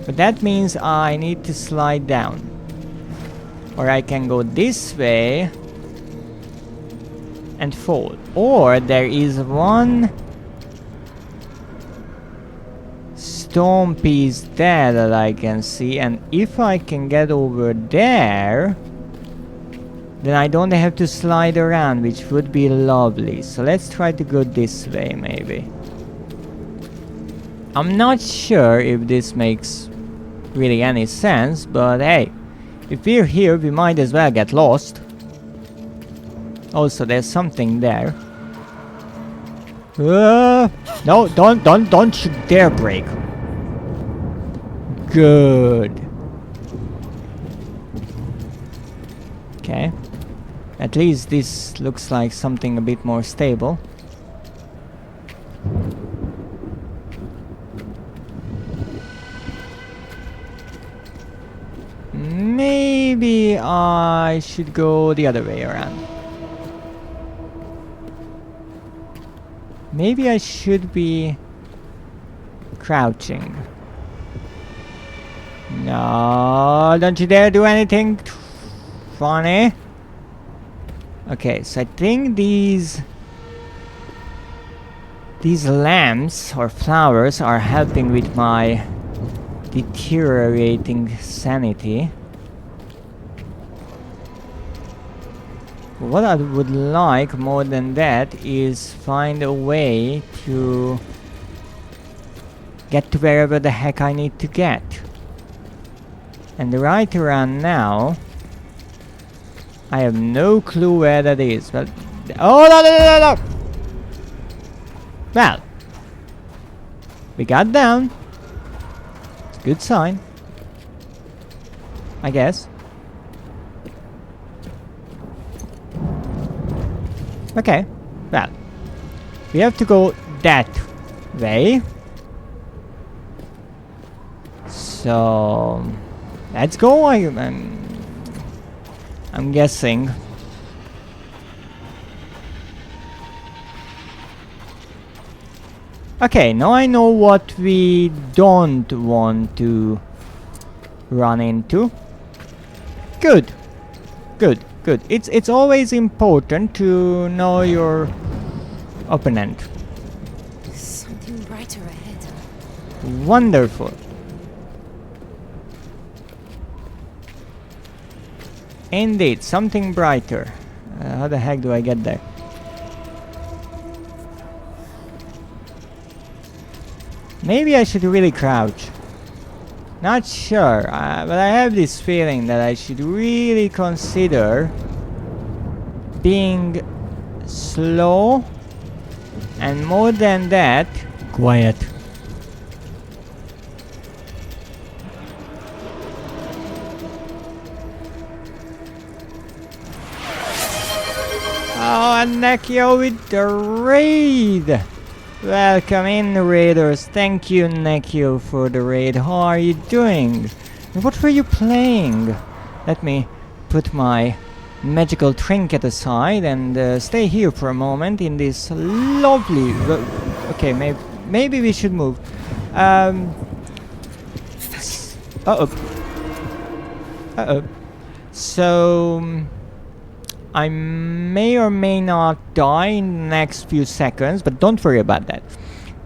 But that means I need to slide down. Or I can go this way and fall. Or there is one stone piece there that I can see, and if I can get over there, then I don't have to slide around, which would be lovely. So let's try to go this way, maybe. I'm not sure if this makes really any sense, but hey, if we're here, we might as well get lost. Also, there's something there. No, don't you dare break. Good. Okay. At least this looks like something a bit more stable. Maybe I should go the other way around. Maybe I should be crouching. No, don't you dare do anything funny. Okay, so I think these lamps or flowers are helping with my deteriorating sanity. What I would like more than that is find a way to get to wherever the heck I need to get. And right around now, I have no clue where that is. But oh no! Well, we got down. It's a good sign, I guess. Okay, well, we have to go that way. So let's go. I'm guessing. Okay, now I know what we don't want to run into. Good. Good. Good. It's always important to know your opponent. Something brighter ahead. Wonderful. Indeed, something brighter. How the heck do I get there? Maybe I should really crouch. Not sure, but I have this feeling that I should really consider being slow, and more than that, quiet. Oh, and Nekio with the raid! Welcome in, raiders. Thank you, Nekio, for the raid. How are you doing? What were you playing? Let me put my magical trinket aside and stay here for a moment in this lovely... okay, maybe we should move. Uh-oh. Uh-oh. So... I may or may not die in the next few seconds, but don't worry about that.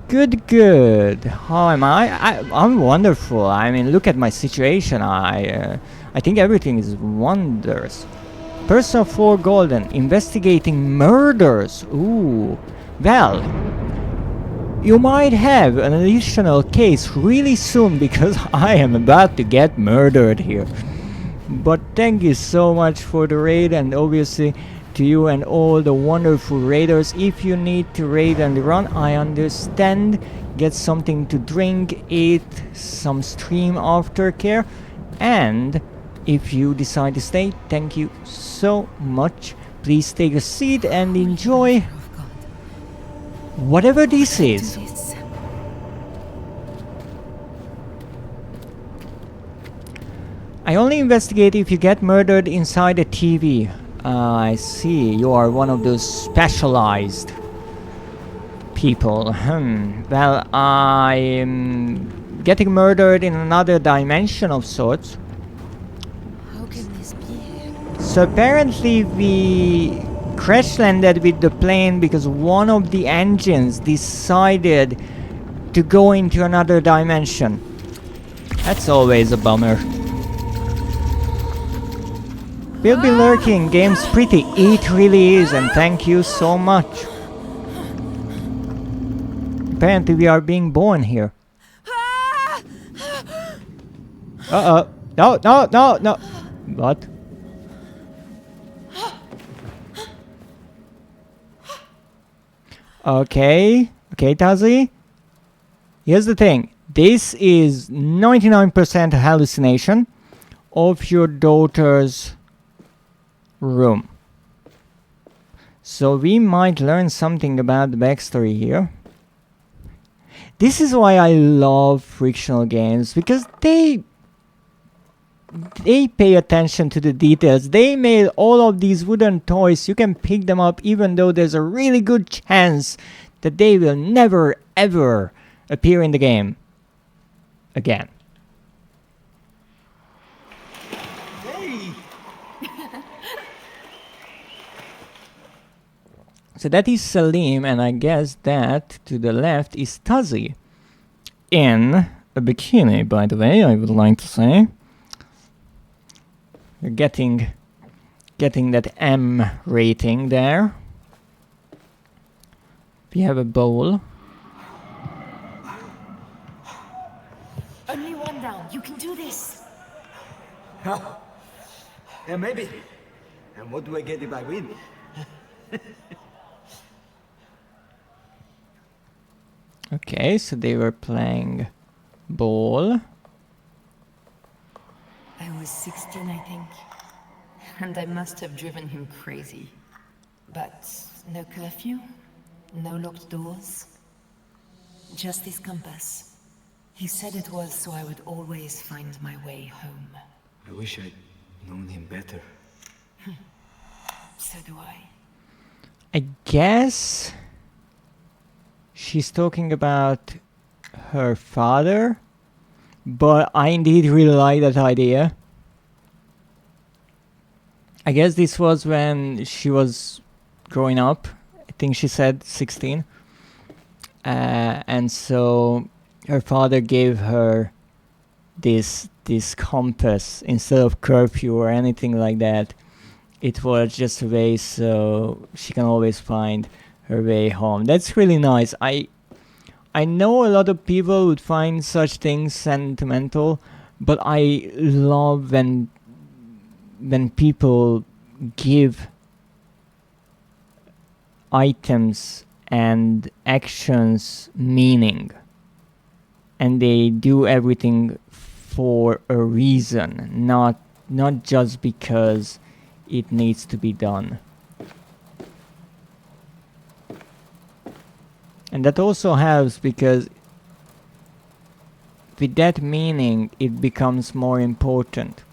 Good, good. How am I? I'm wonderful. I mean, look at my situation. I think everything is wondrous. Person 4 Golden, investigating murders. Ooh. Well, you might have an additional case really soon because I am about to get murdered here. But thank you so much for the raid, and obviously to you and all the wonderful raiders. If you need to raid and run, I understand. Get something to drink, eat, some stream aftercare, and if you decide to stay, thank you so much. Please take a seat and enjoy whatever this is. I only investigate if you get murdered inside a TV. I see. You are one of those specialized people. Well, I'm getting murdered in another dimension of sorts. How can this be? So apparently we crash landed with the plane because one of the engines decided to go into another dimension. That's always a bummer. We'll be lurking. Game's pretty. It really is, and thank you so much. Apparently we are being born here. Uh-oh. No, no, no, no. What? Okay. Okay, Tazi. Here's the thing. This is 99% hallucination of your daughter's room. So we might learn something about the backstory here. This is why I love frictional games, because they pay attention to the details. They made all of these wooden toys. You can pick them up even though there's a really good chance that they will never ever appear in the game again. Hey! So that is Salim, and I guess that to the left is Tazi. In a bikini, by the way, I would like to say. You're getting that M rating there. We have a bowl. Only one down. You can do this. Yeah, maybe. And what do I get if I win? Okay, so they were playing ball. I was 16, I think. And I must have driven him crazy. But no curfew, no locked doors. Just his compass. He said it was so I would always find my way home. I wish I'd known him better. So do I. I guess she's talking about her father, but I indeed really like that idea. I guess this was when she was growing up. I think she said 16. And so her father gave her this compass instead of curfew or anything like that. It was just a way so she can always find her way home. That's really nice. I know a lot of people would find such things sentimental, but I love when people give items and actions meaning, and they do everything for a reason, not just because it needs to be done. And that also helps because with that meaning it becomes more important.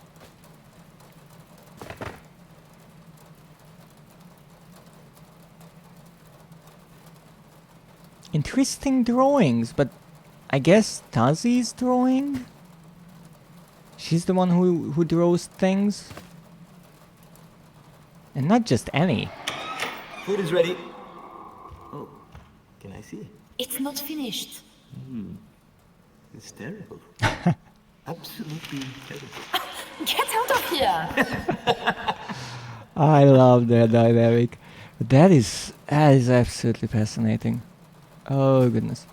Interesting drawings, but I guess Tazi's drawing? She's the one who draws things? And not just any. Food is ready. Oh, can I see? It's not finished. It's terrible. Absolutely terrible. Get out of here! I love that dynamic. That is absolutely fascinating. Oh goodness.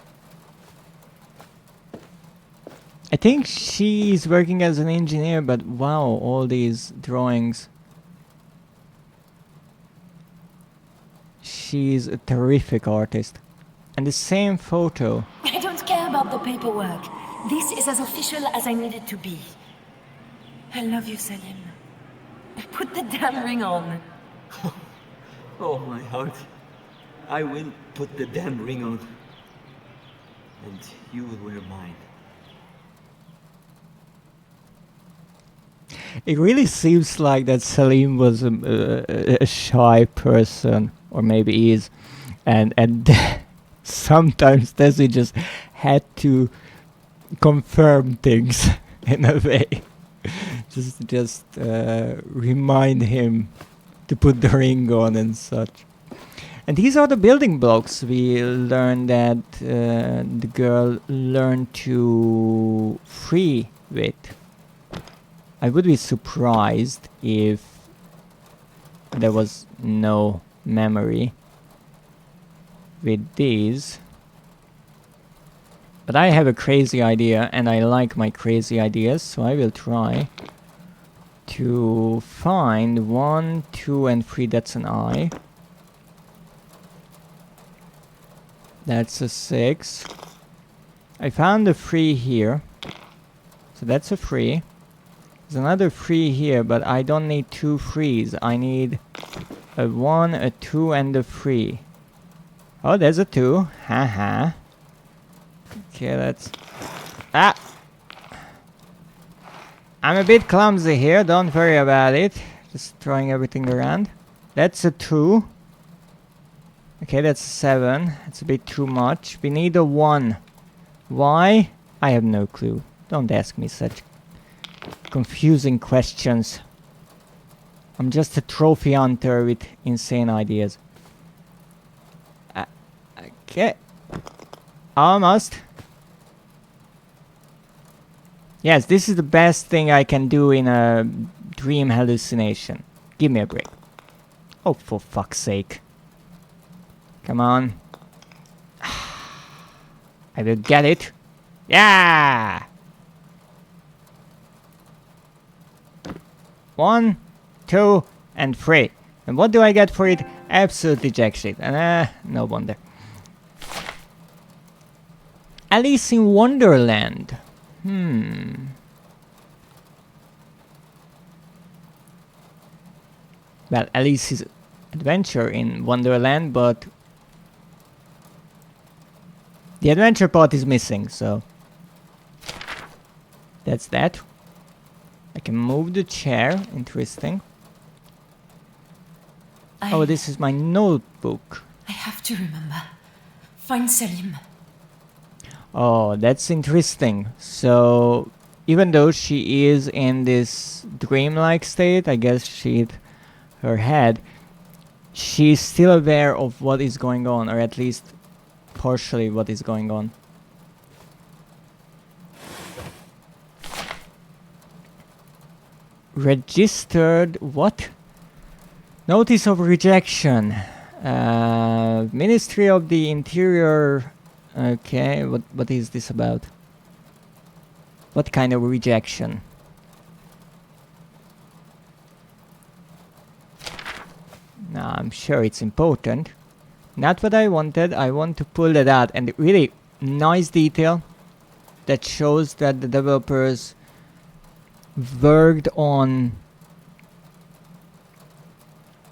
I think she's working as an engineer, but wow, all these drawings. She's a terrific artist. And the same photo. I don't care about the paperwork. This is as official as I need it to be. I love you, Salim. Put the damn ring on. Oh, my heart. I will put the damn ring on. And you will wear mine. It really seems like that Salim was a shy person, or maybe is, and sometimes Desi just had to confirm things in a way, just remind him to put the ring on and such. And these are the building blocks we learned that the girl learned to free with. I would be surprised if there was no memory with these. But I have a crazy idea, and I like my crazy ideas, so I will try to find 1, 2, and 3. That's an I. That's a 6. I found a 3 here. So that's a 3. There's another 3 here, but I don't need 2 3s. I need a 1, a 2, and a 3. Oh, there's a 2. Haha. Okay, let's... Ah! I'm a bit clumsy here, don't worry about it. Just throwing everything around. That's a 2. Okay, that's 7. It's a bit too much. We need a 1. Why? I have no clue. Don't ask me such confusing questions. I'm just a trophy hunter with insane ideas. Okay. Almost. Yes, this is the best thing I can do in a dream hallucination. Give me a break. Oh, for fuck's sake. Come on. I will get it. Yeah! 1, 2, and 3. And what do I get for it? Absolutely jack shit. And no wonder. Alice in Wonderland. Well, Alice's adventure in Wonderland, but the adventure part is missing, so that's that. I can move the chair. Interesting. Oh, this is my notebook. I have to remember. Find Selim. Oh, that's interesting. So, even though she is in this dreamlike state, I guess her head, she's still aware of what is going on, or at least partially what is going on. Registered what? Notice of rejection. Ministry of the Interior. Okay, what is this about? What kind of rejection? Nah, I'm sure it's important. Not what I wanted. I want to pull that out, and really nice detail that shows that the developers worked on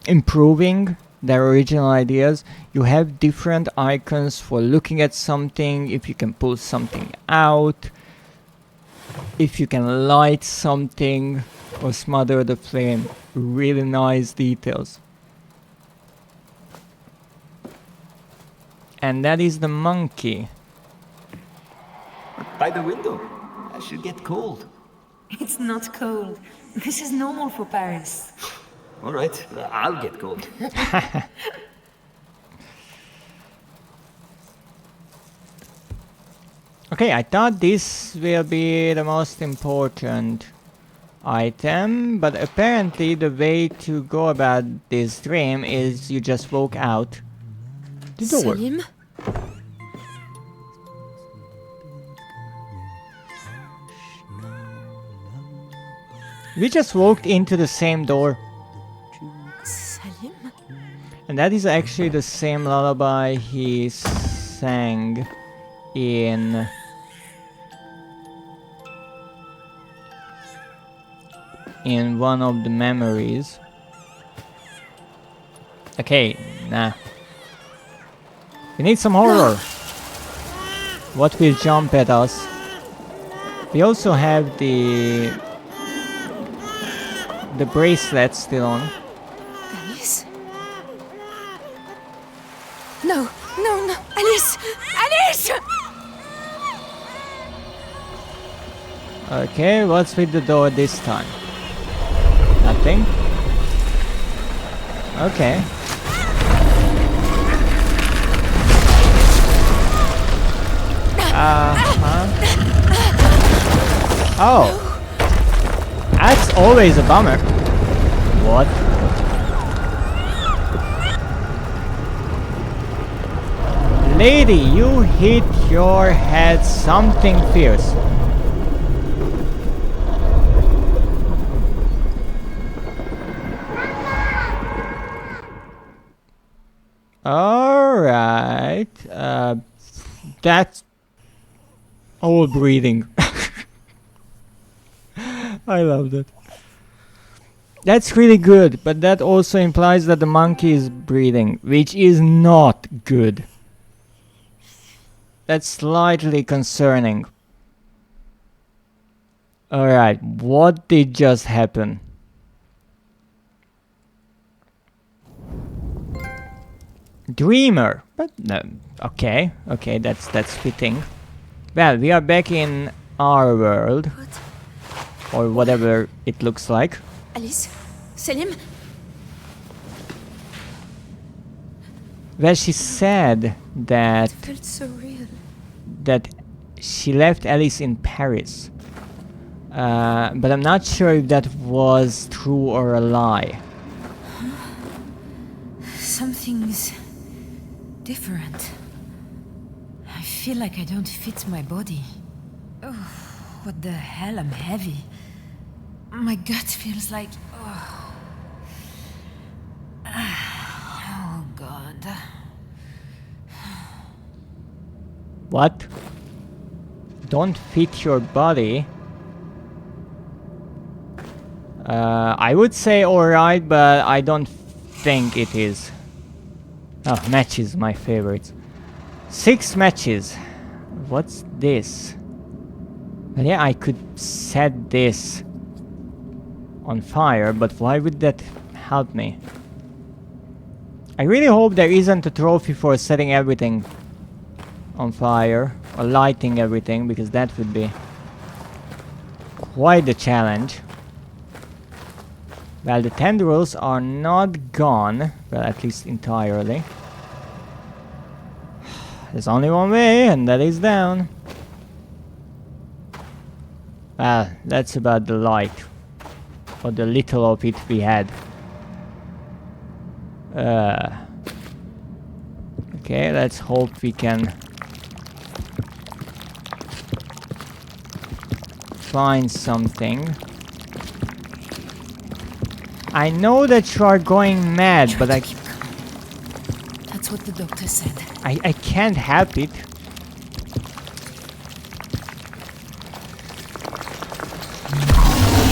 improving their original ideas. You have different icons for looking at something, if you can pull something out, if you can light something or smother the flame. Really nice details. And that is the monkey. By the window. I should get cold. It's not cold. This is normal for Paris. All right, I'll get cold. Okay, I thought this will be the most important item, but apparently the way to go about this dream is you just walk out the door. Selim? We just walked into the same door. Selim? And that is actually the same lullaby he sang in one of the memories. Okay, nah. We need some horror. What will jump at us? We also have the bracelet still on. Alice? No, no, no. Alice! Alice! Okay, what's with the door this time? Nothing? Okay. Oh. That's always a bummer. What? Lady, you hit your head something fierce. Alright. That's all breathing. I love that. That's really good, but that also implies that the monkey is breathing, which is not good. That's slightly concerning. Alright, what did just happen? Dreamer. But no, okay, that's fitting. Well, we are back in our world. Or whatever it looks like. Alice? Selim? Well, she said that It felt so real. that she left Alice in Paris. But I'm not sure if that was true or a lie. Something's different. I feel like I don't fit my body. Oh, what the hell? I'm heavy. My gut feels like... Oh, oh God. What? Don't fit your body? I would say alright, but I don't think it is. Oh, matches, my favorites. 6 matches. What's this? Well, yeah, I could set this on fire, but why would that help me? I really hope there isn't a trophy for setting everything on fire or lighting everything, because that would be quite the challenge. Well, the tendrils are not gone, well, at least entirely. There's only one way, and that is down. Well, that's about the light. Or the little of it we had. Okay, let's hope we can find something. I know that you are going mad, but That's what the doctor said. I can't help it.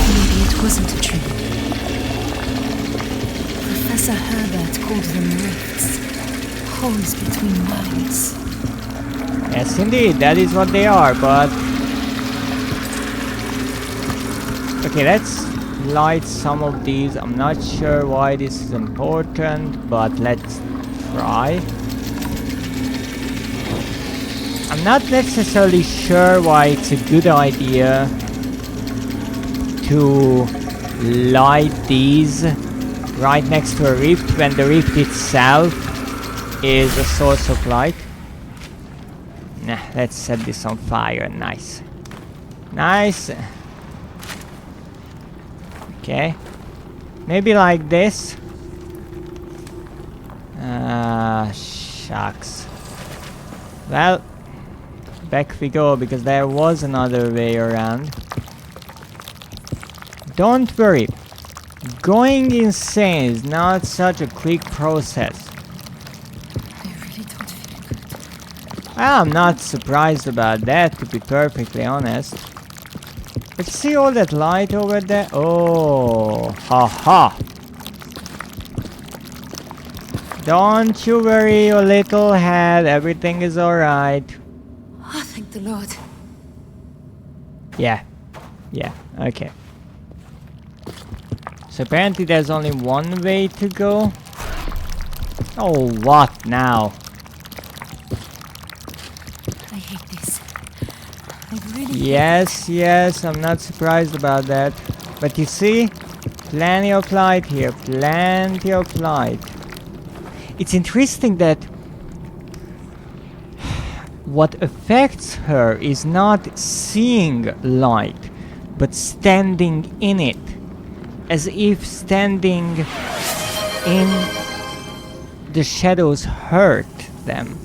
Maybe it wasn't a dream. Professor Herbert called them rifts. Holes between minds. Yes, indeed, that is what they are, but... Okay, let's light some of these. I'm not sure why this is important, but let's try. I'm not necessarily sure why it's a good idea to light these right next to a rift when the rift itself is a source of light. Nah, let's set this on fire. Nice. Nice. Okay. Maybe like this. Shucks. Well, back we go, because there was another way around. Don't worry. Going insane is not such a quick process. I really don't feel good. Well, I'm not surprised about that, to be perfectly honest. But see all that light over there? Oh, haha. Don't you worry, your little head. Everything is alright. Oh, thank the Lord. Yeah. Yeah, okay. So apparently there's only one way to go. Oh, what now? I hate this. I really Yes, yes, I'm not surprised about that. But you see, plenty of light here, plenty of light. It's interesting that what affects her is not seeing light, but standing in it, as if standing in the shadows hurt them.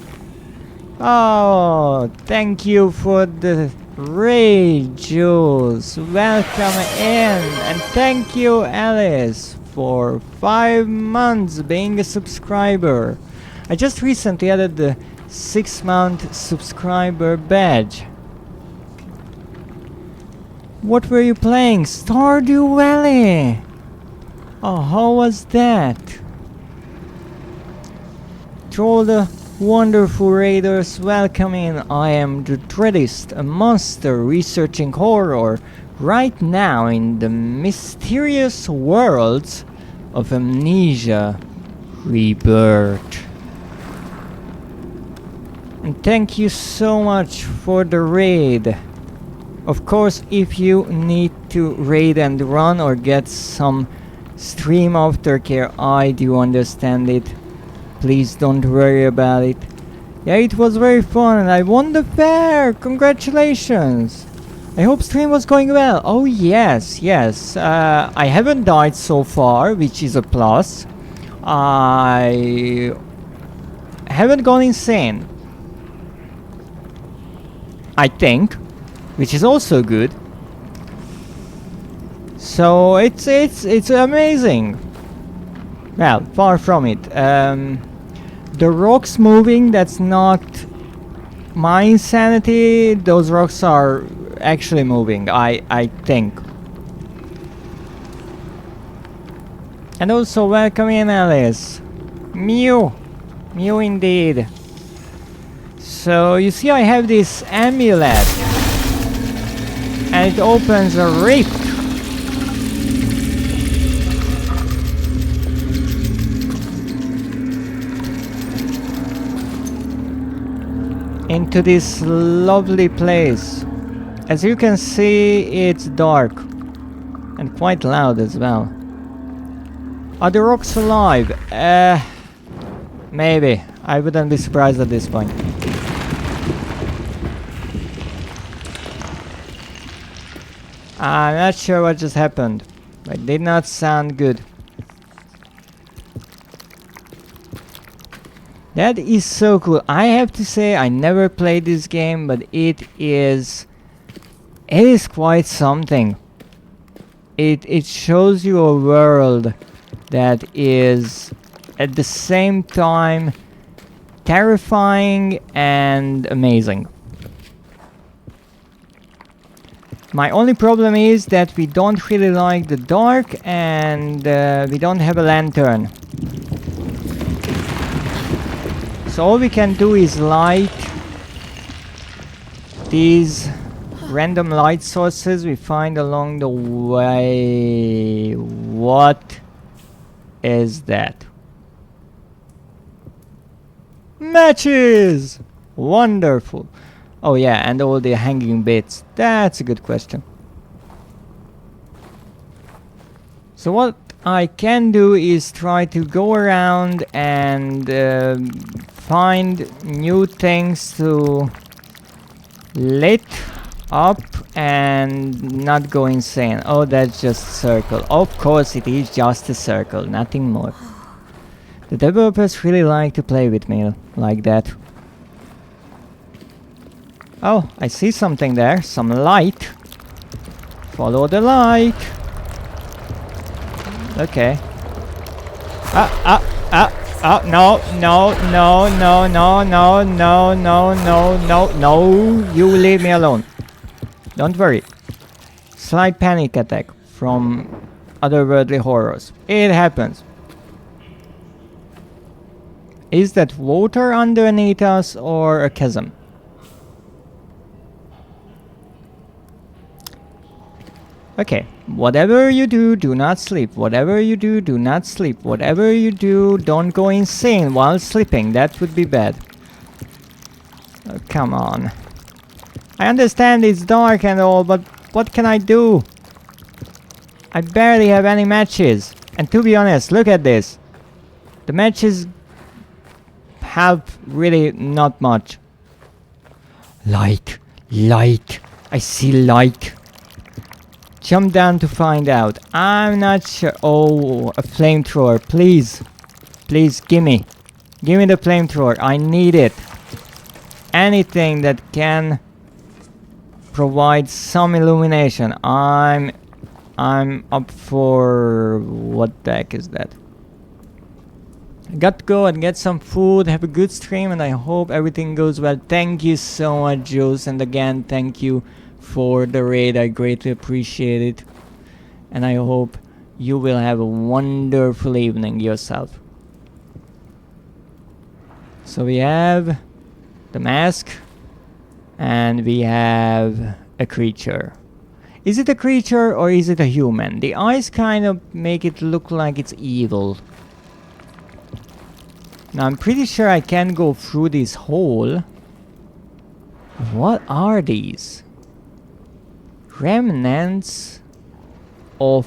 Oh, thank you for the raid, Jules. Welcome in, and thank you, Alice, for 5 months being a subscriber. I just recently added the 6-month subscriber badge. What were you playing? Stardew Valley! Oh, how was that? To all the wonderful raiders, welcome in. I am the Dreadist, a monster researching horror right now in the mysterious worlds of Amnesia Rebirth. And thank you so much for the raid. Of course, if you need to raid and run or get some stream aftercare, I do understand it. Please don't worry about it. Yeah, it was very fun and I won the fair! Congratulations! I hope stream was going well. Oh yes, yes. I haven't died so far, which is a plus. I haven't gone insane, I think, which is also good. So it's amazing. Well, far from it. The rocks moving, that's not my insanity. Those rocks are actually moving, I think. And also welcome in, Alice. Mew. Mew indeed. So you see I have this amulet and it opens a rift into this lovely place. As you can see, it's dark and quite loud as well. Are the rocks alive? Maybe. I wouldn't be surprised at this point. I'm not sure what just happened. It did not sound good. That is so cool. I have to say I never played this game, but it is quite something. It shows you a world that is at the same time terrifying and amazing. My only problem is that we don't really like the dark and we don't have a lantern. So all we can do is light these random light sources we find along the way. What is that? Matches! Wonderful. Oh yeah, and all the hanging bits. That's a good question. So what I can do is try to go around and find new things to lit up and not go insane. Oh, that's just a circle. Of course it is just a circle, nothing more. The developers really like to play with me like that. Oh, I see something there. Some light. Follow the light. Okay. No, you leave me alone. Don't worry. Slight panic attack from otherworldly horrors. It happens. Is that water underneath us or a chasm? Okay, whatever you do, do not sleep. Whatever you do, do not sleep. Whatever you do, don't go insane while sleeping. That would be bad. Oh, come on. I understand it's dark and all, but what can I do? I barely have any matches. And to be honest, look at this. The matches have really not much. Light. Light. I see light. Jump down to find out. I'm not sure. Oh, a flamethrower. Please. Please, gimme. Gimme the flamethrower. I need it. Anything that can provide some illumination. I'm up for... What the heck is that? I got to go and get some food, have a good stream, and I hope everything goes well. Thank you so much, Jules, and again, thank you for the raid. I greatly appreciate it. And I hope you will have a wonderful evening yourself. So we have the mask, and we have a creature. Is it a creature or is it a human? The eyes kind of make it look like it's evil. Now I'm pretty sure I can go through this hole. What are these? Remnants of...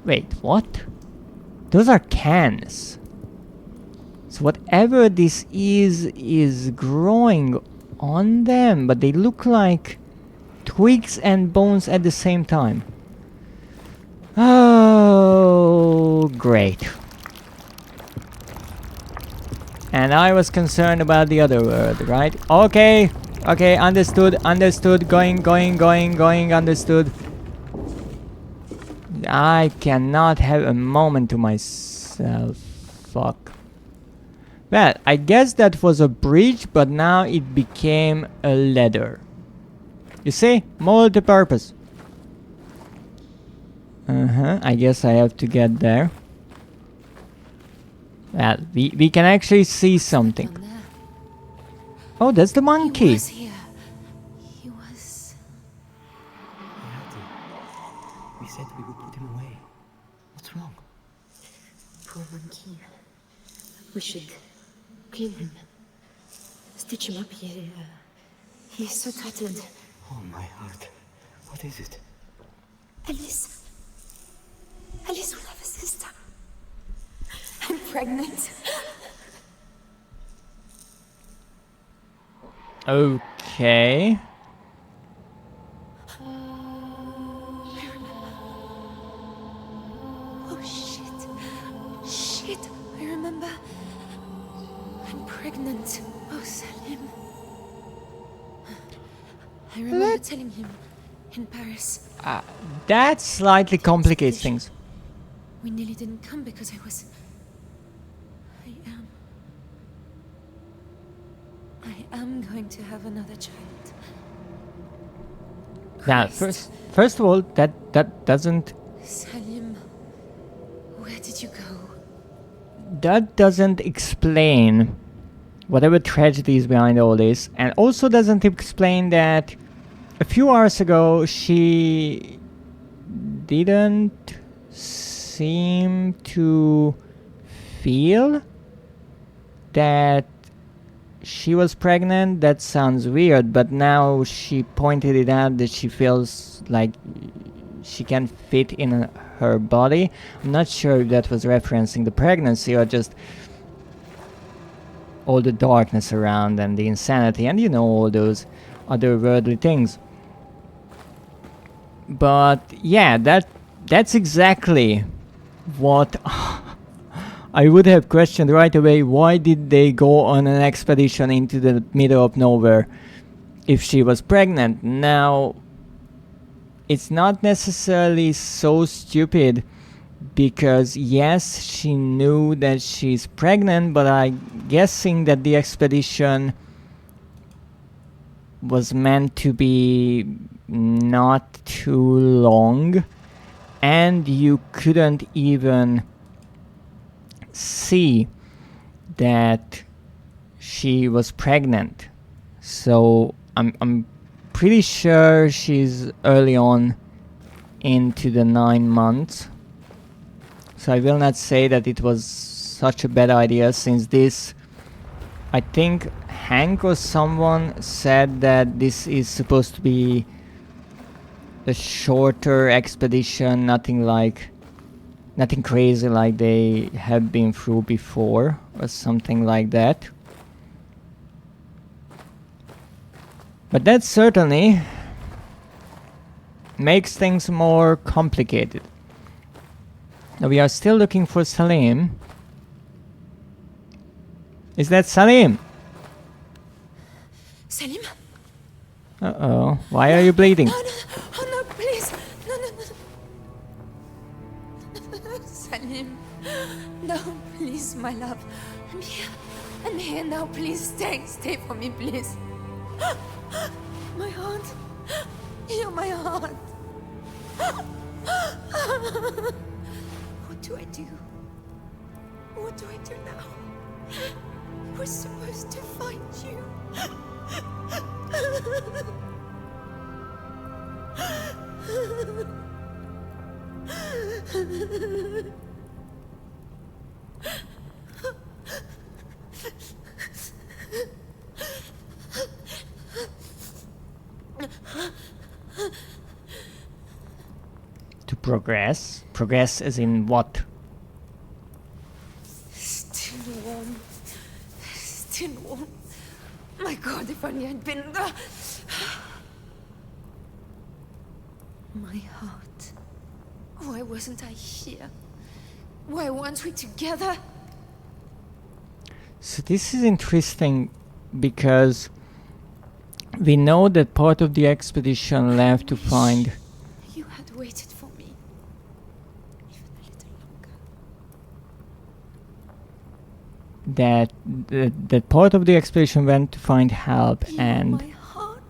Wait, what? Those are cans. So whatever this is growing on them, but they look like twigs and bones at the same time. Oh, great. And I was concerned about the other word, right? Okay, okay, understood, understood, going, understood. I cannot have a moment to myself. Fuck. Well, I guess that was a bridge, but now it became a ladder. You see? Multi-purpose. I guess I have to get there. Well, we can actually see something. Oh, that's the monkey. He was here. He was... We said we would put him away. What's wrong? Poor monkey. We should clean him. Stitch him up. He's so tattered. Oh, my heart. What is it? Alice. Alice will have a sister. I'm pregnant. Okay. Oh shit. Shit, I remember. I'm pregnant. Oh, Salim. I remember telling him in Paris. That slightly complicates things. We nearly didn't come because I am going to have another child. Now, first of all, that doesn't... Salim, where did you go? That doesn't explain whatever tragedy is behind all this, and also doesn't explain that a few hours ago she didn't seem to feel that she was pregnant. That sounds weird, but now she pointed it out that she feels like she can fit in her body. I'm not sure if that was referencing the pregnancy or just all the darkness around and the insanity and, you know, all those otherworldly things. But yeah, that's exactly what I would have questioned right away. Why did they go on an expedition into the middle of nowhere if she was pregnant? Now, it's not necessarily so stupid, because yes, she knew that she's pregnant, but I'm guessing that the expedition was meant to be not too long, and you couldn't even see that she was pregnant. So I'm pretty sure she's early on into the 9 months. So I will not say that it was such a bad idea, since this, I think Hank or someone said that this is supposed to be a shorter expedition, nothing crazy like they have been through before, or something like that. But that certainly makes things more complicated. Now we are still looking for Salim. Is that Salim? Salim? Uh-oh. Why are you bleeding? No, oh no, please. No. Salim. No, please, my love. I'm here now. Please stay for me, please. My heart. You're my heart. What do I do? What do I do now? We're supposed to find you. To progress? Progress as in what? Still warm. Still warm. My God, if only I'd been there. My heart. Why wasn't I here? Why weren't we together? So this is interesting because we know that part of the expedition left to find You had waited for me. Even a little longer. that part of the expedition went to find help, You're and my heart.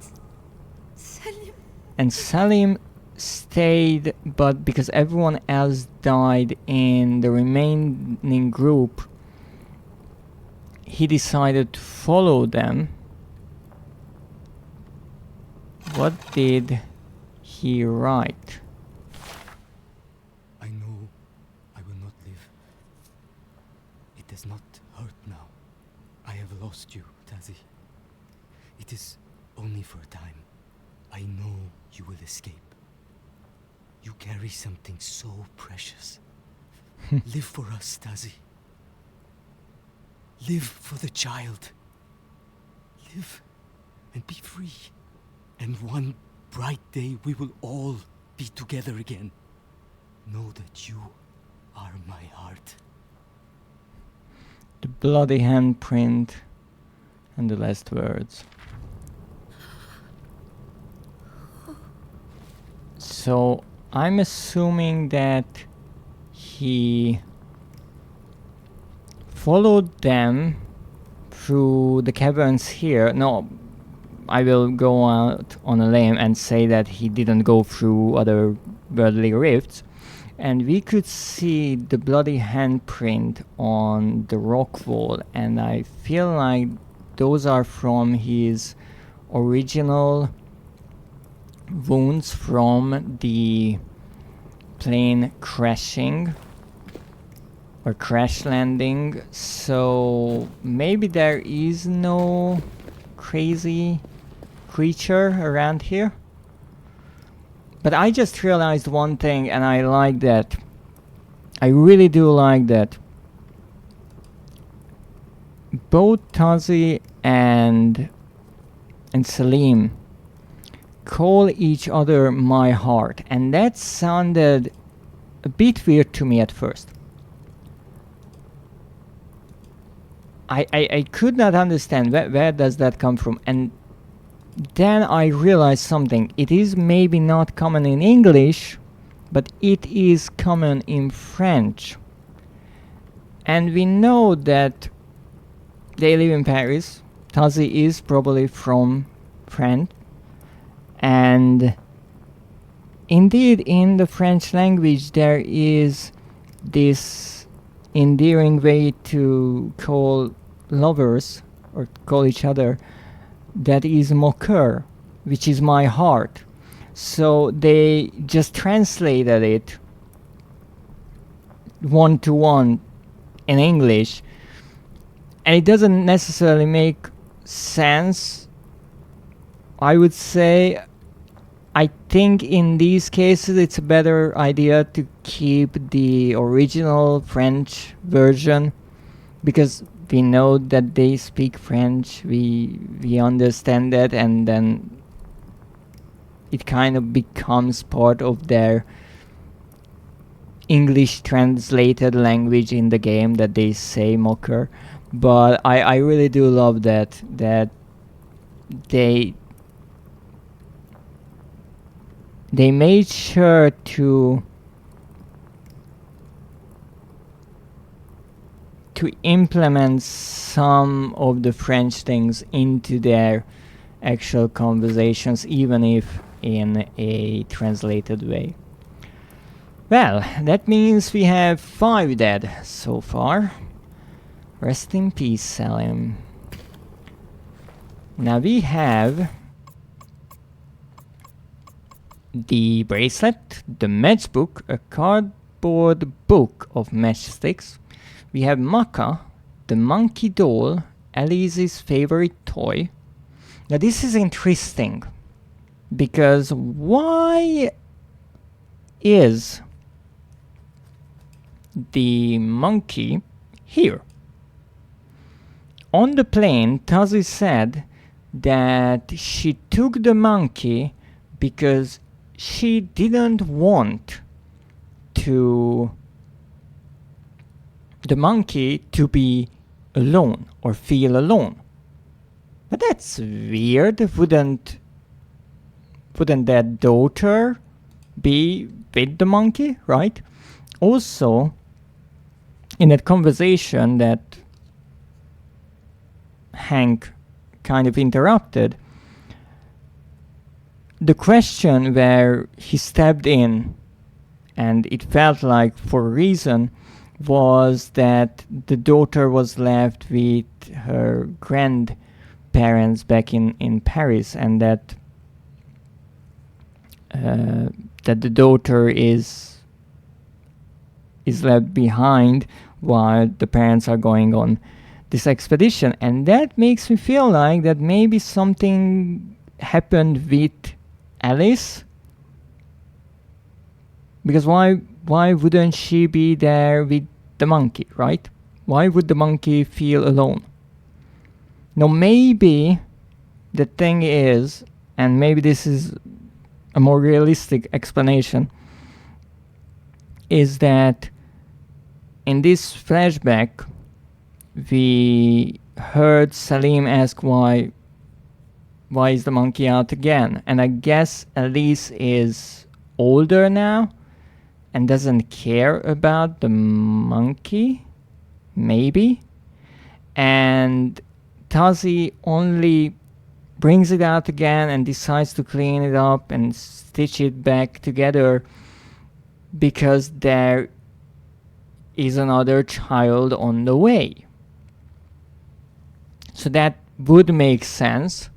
Salim. and Salim stayed, but because everyone else died in the remaining group, he decided to follow them. What did he write? I know I will not live. It does not hurt now. I have lost you, Tazi. It is only for a time. I know you will escape. You carry something so precious. Live for us, Tazi. Live for the child. Live and be free. And one bright day we will all be together again. Know that you are my heart. The bloody handprint and the last words. So I'm assuming that he followed them through the caverns here. No, I will go out on a limb and say that he didn't go through other worldly rifts. And we could see the bloody handprint on the rock wall, and I feel like those are from his original wounds from the plane crashing or crash landing. So maybe there is no crazy creature around here. But I just realized one thing, and I like that. I really do like that. Both Tazi and Salim call each other my heart, and that sounded a bit weird to me at first. I could not understand where does that come from, and then I realized something. It is maybe not common in English, but it is common in French. And we know that they live in Paris. Tazi is probably from France. And indeed, in the French language, there is this endearing way to call lovers or call each other, that is mon cœur, which is my heart. So they just translated it one to one in English, and it doesn't necessarily make sense. I would say, I think in these cases it's a better idea to keep the original French version, because we know that they speak French, we understand that, and then it kind of becomes part of their English translated language in the game that they say mocker. But I really do love that they made sure to implement some of the French things into their actual conversations, even if in a translated way. Well, that means we have 5 dead so far. Rest in peace, Salim. Now we have the bracelet, the matchbook, a cardboard book of matchsticks. We have Maka, the monkey doll, Alice's favorite toy. Now this is interesting, because why is the monkey here? On the plane, Tazi said that she took the monkey because she didn't want the monkey to be alone or feel alone. But that's weird. Wouldn't that daughter be with the monkey, right? Also, in that conversation that Hank kind of interrupted, the question where he stepped in, and it felt like for a reason, was that the daughter was left with her grandparents back in Paris, and that the daughter is left behind while the parents are going on this expedition. And that makes me feel like that maybe something happened with Alice, because why wouldn't she be there with the monkey, right? Why would the monkey feel alone? Now maybe the thing is, and maybe this is a more realistic explanation, is that in this flashback we heard Salim ask why is the monkey out again, and I guess Alice is older now and doesn't care about the monkey, maybe, and Tazi only brings it out again and decides to clean it up and stitch it back together because there is another child on the way. So that would make sense,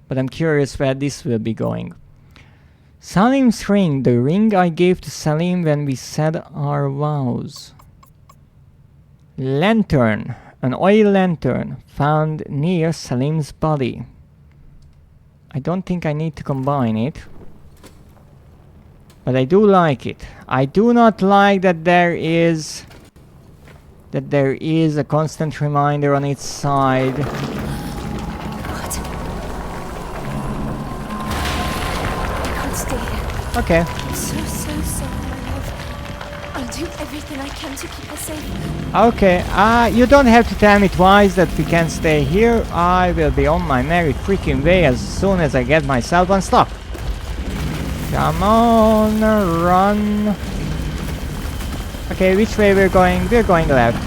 but I'm curious where this will be going. Salim's ring, the ring I gave to Salim when we said our vows. Lantern, an oil lantern found near Salim's body. I don't think I need to combine it, but I do like it. I do not like that there is a constant reminder on its side. Okay. I'm so sorry, my love. I'll do everything I can to keep us safe. Okay, you don't have to tell me twice that we can stay here. I will be on my merry freaking way as soon as I get myself unstuck. Come on, run. Okay, which way we're going? We're going left.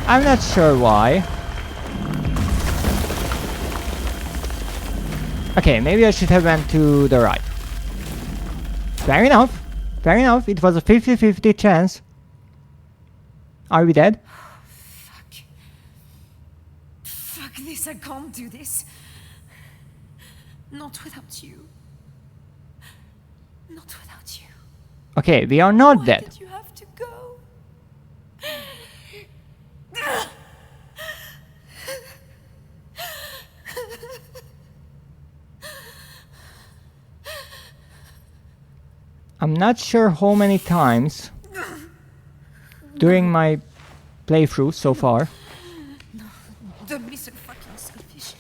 I'm not sure why. Okay, maybe I should have went to the right. Fair enough. Fair enough. It was a 50-50 chance. Are we dead? Fuck this, I can't do this. Not without you. Not without you. Okay, we are not Why dead. did you have to go? I'm not sure how many times during my playthrough so far Don't be so fucking selfish.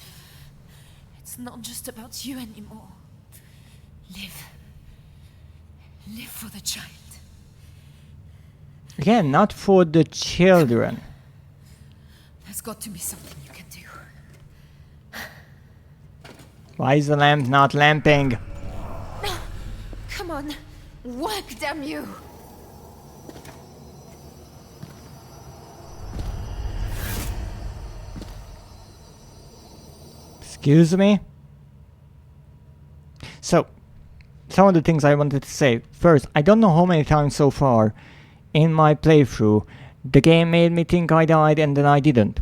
It's not just about you anymore. Live. Live for the child. Again, not for the children. There's got to be something you can do. Why is the lamp not lamping? Come on. Work, damn you. Excuse me? So, some of the things I wanted to say. First, I don't know how many times so far in my playthrough the game made me think I died and then I didn't.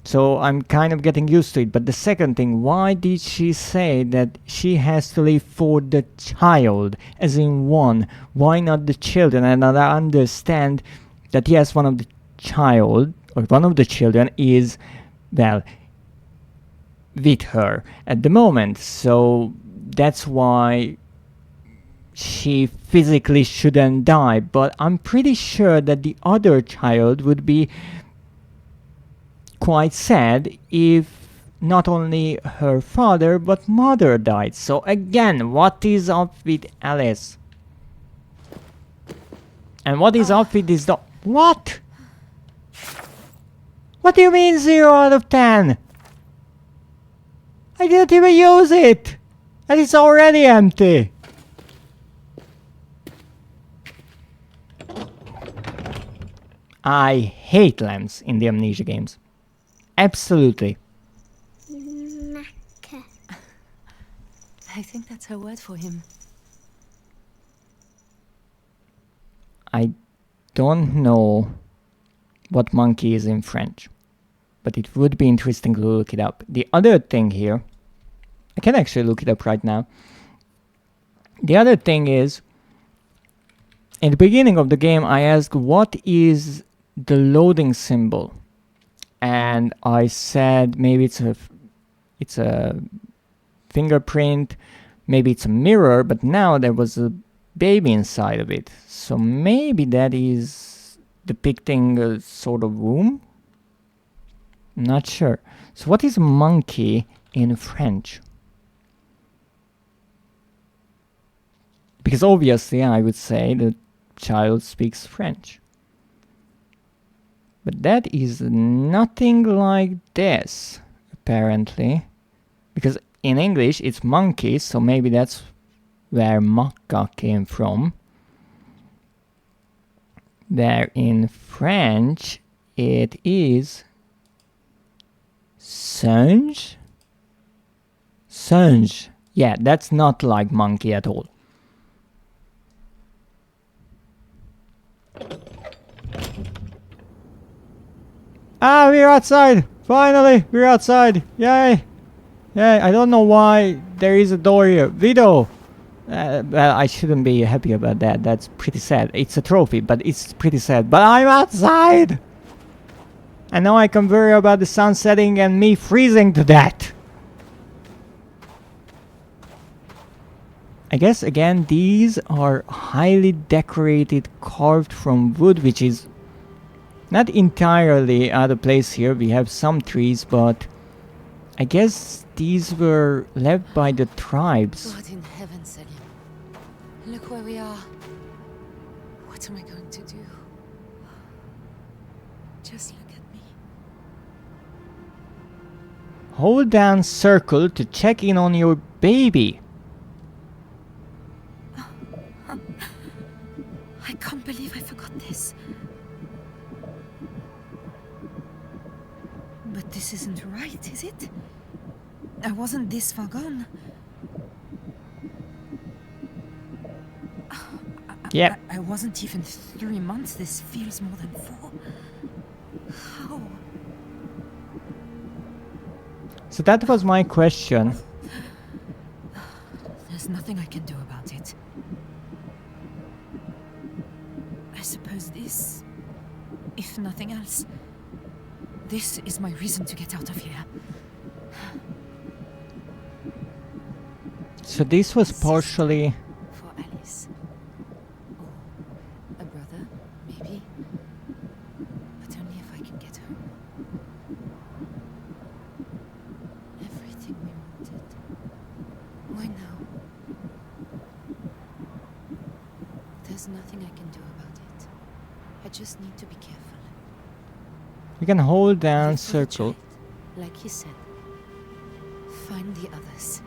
So I'm kind of getting used to it. But the second thing, why did she say that she has to live for the child? As in one. Why not the children? And I understand that yes, one of the child, or one of the children is, well, with her at the moment. So that's why she physically shouldn't die. But I'm pretty sure that the other child would be quite sad if not only her father but mother died. So again, what is up with Alice? And what is up with this dog? What? What do you mean 0 out of 10? I didn't even use it! And it's already empty! I hate lamps in the Amnesia games. Absolutely. I think that's her word for him. I don't know what monkey is in French, but it would be interesting to look it up. The other thing here, I can actually look it up right now. The other thing is, in the beginning of the game, I asked what is the loading symbol, and I said maybe it's a fingerprint, maybe it's a mirror, but now there was a baby inside of it, so maybe that is depicting a sort of womb. I'm not sure. So what is monkey in French? Because obviously I would say the child speaks French. But that is nothing like this, apparently. Because in English it's monkey, so maybe that's where Macca came from. There in French it is singe. Singe. Yeah, that's not like monkey at all. Ah, we're outside! Finally, we're outside! Yay! Yay, I don't know why there is a door here. Vito! Well, I shouldn't be happy about that. That's pretty sad. It's a trophy, but it's pretty sad. But I'm outside! And now I can worry about the sun setting and me freezing to death. I guess, again, these are highly decorated, carved from wood, which is not entirely out of place here. We have some trees, but I guess these were left by the tribes. God in heaven, Selim. Look where we are. What am I going to do? Just look at me. Hold down circle to check in on your baby. I can't believe I forgot this. But this isn't right, is it? I wasn't this far gone. Yep. I wasn't even 3 months. This feels more than 4. How? So that was my question. There's nothing I can do about it. I suppose this, if nothing else, this is my reason to get out of here. So this was partially... For Alice. Or a brother, maybe. But only if I can get home. There's nothing I can do about it. I just need to be careful. You can hold down Live for the circle. child, like he said. Find the others.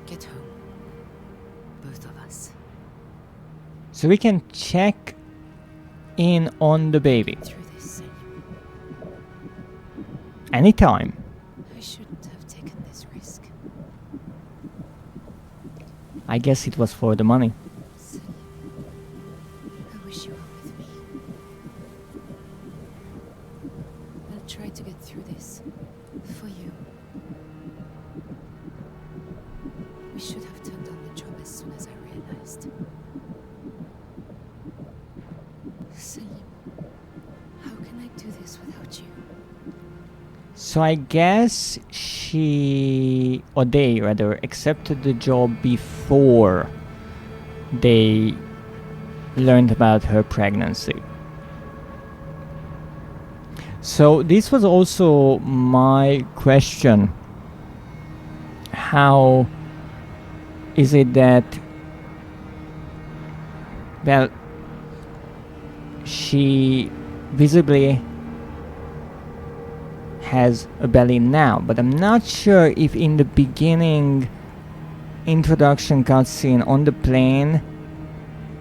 Get home. Both of us. So we can check in on the baby. Through this, Anytime. I shouldn't have taken this risk. I guess it was for the money. I wish you were with me. I'll try to get through this. For you. We should have turned on the job as soon as I realized. Salim, how can I do this without you? So I guess she, or they rather, accepted the job before they learned about her pregnancy. So this was also my question. How is it that, well, she visibly has a belly now, but I'm not sure if in the beginning introduction cutscene on the plane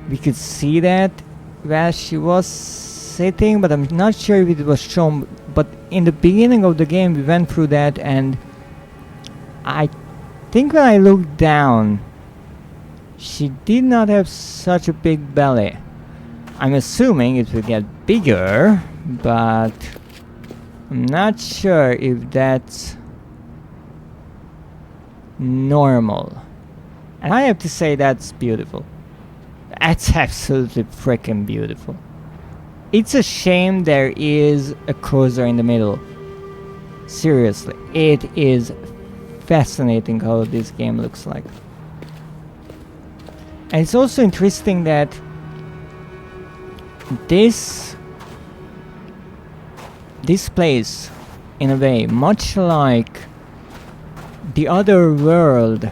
we could see that where she was sitting, but I'm not sure if it was shown. But in the beginning of the game we went through that, and I think when I looked down she did not have such a big belly. I'm assuming it will get bigger, but I'm not sure if that's normal. And I have to say that's beautiful. That's absolutely freaking beautiful. It's a shame there is a cursor in the middle. Seriously, it is fascinating how this game looks like. And it's also interesting that this place, in a way, much like the other world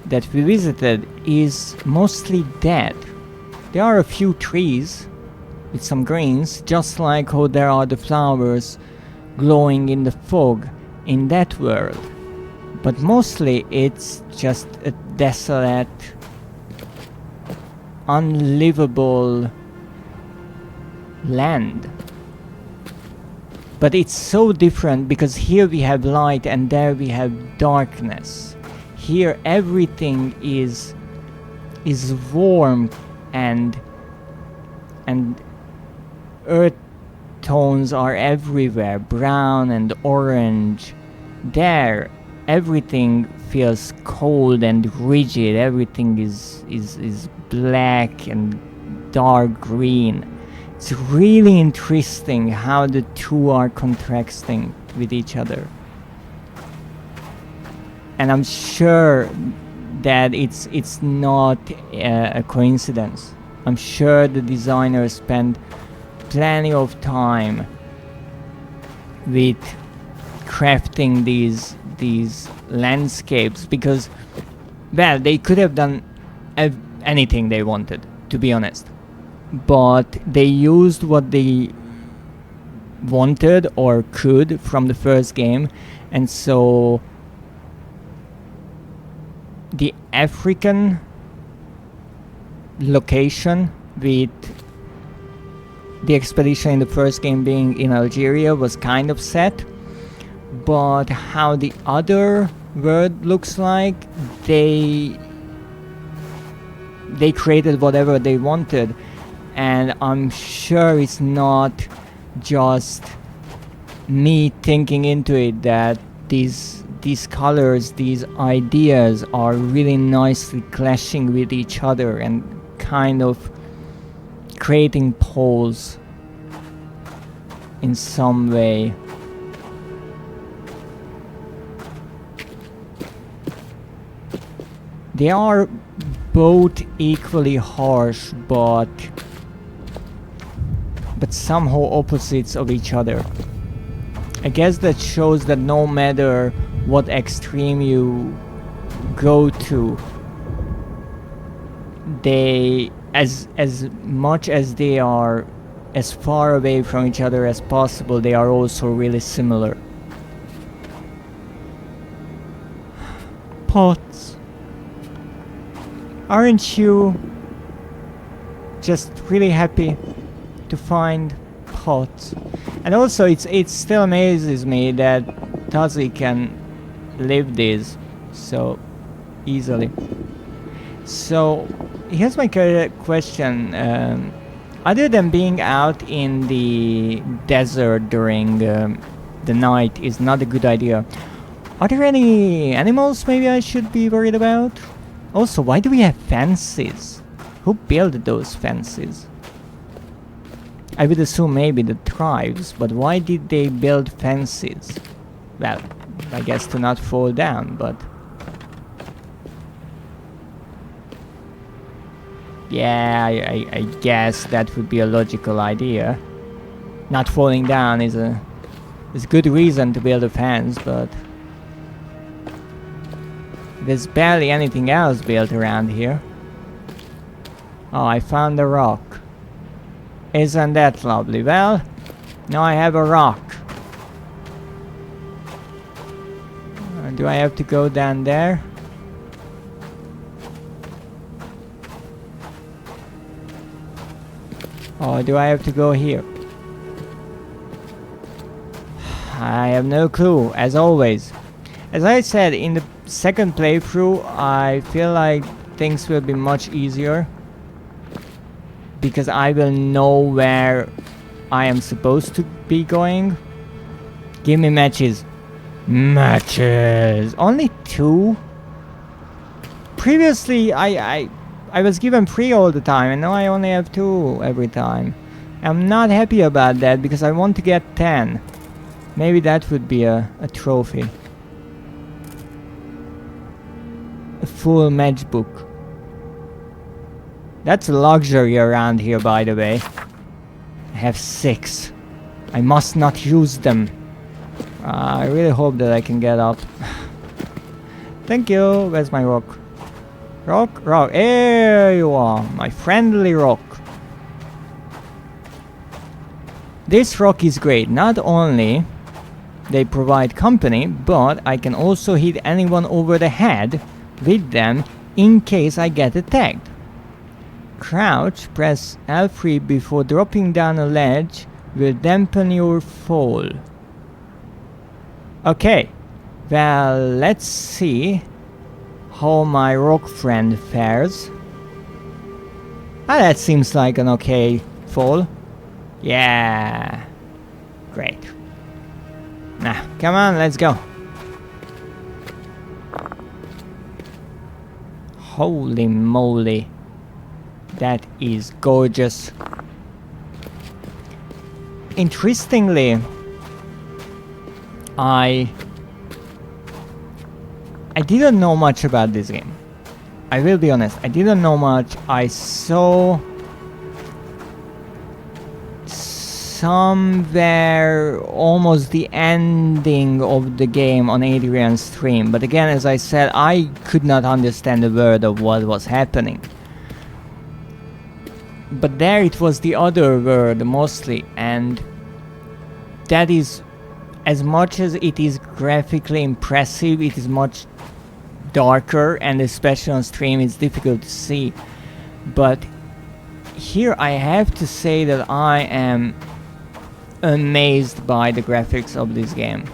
that we visited, is mostly dead. There are a few trees with some greens, just like how there are the flowers glowing in the fog in that world. But mostly it's just a desolate, unlivable land. But it's so different because here we have light and there we have darkness. Here everything is warm and earth tones are everywhere, brown and orange. There everything feels cold and rigid. Everything is black and dark green. It's really interesting how the two are contrasting with each other. And I'm sure that it's not a coincidence. I'm sure the designers spent plenty of time with crafting these landscapes, because, well, they could have done anything they wanted, to be honest. But they used what they wanted or could from the first game, and so the African location with the expedition in the first game being in Algeria was kind of set, but how the other world looks like, they created whatever they wanted. And I'm sure it's not just me thinking into it that these colors, these ideas are really nicely clashing with each other and kind of creating poles in some way. They are both equally harsh, but somehow opposites of each other. I guess that shows that no matter what extreme you go to, they as much as they are as far away from each other as possible, they are also really similar. Pots. Aren't you just really happy to find pots? And also it still amazes me that Tazi can live this so easily. So here's my question. Other than being out in the desert during the night is not a good idea, are there any animals maybe I should be worried about? Also, why do we have fences? Who built those fences? I would assume maybe the tribes, but why did they build fences? Well, I guess to not fall down, but... yeah, I guess that would be a logical idea. Not falling down is a good reason to build a fence, but... there's barely anything else built around here. Oh, I found a rock. Isn't that lovely? Well, now I have a rock. Do I have to go down there? Or do I have to go here? I have no clue, as always. As I said, in the second playthrough, I feel like things will be much easier. Because I will know where I am supposed to be going. Give me matches. Matches! Only 2? Previously, I was given 3 all the time, and now I only have 2 every time. I'm not happy about that, because I want to get 10. Maybe that would be a trophy. A full matchbook. That's a luxury around here, by the way. I have 6. I must not use them. I really hope that I can get up. Thank you. Where's my rock? Rock? Rock. There you are. My friendly rock. This rock is great. Not only they provide company, but I can also hit anyone over the head with them in case I get attacked. Crouch, press L3 before dropping down a ledge will dampen your fall. Okay, well, let's see how my rock friend fares. Ah, that seems like an okay fall. Yeah, great. Now, come on, let's go. Holy moly. That is gorgeous. Interestingly, I didn't know much about this game. I will be honest, I didn't know much. I saw somewhere almost the ending of the game on Adrian's stream, but again, as I said, I could not understand a word of what was happening. But there it was the other word mostly, and that is, as much as it is graphically impressive, it is much darker, and especially on stream it's difficult to see. But here I have to say that I am amazed by the graphics of this game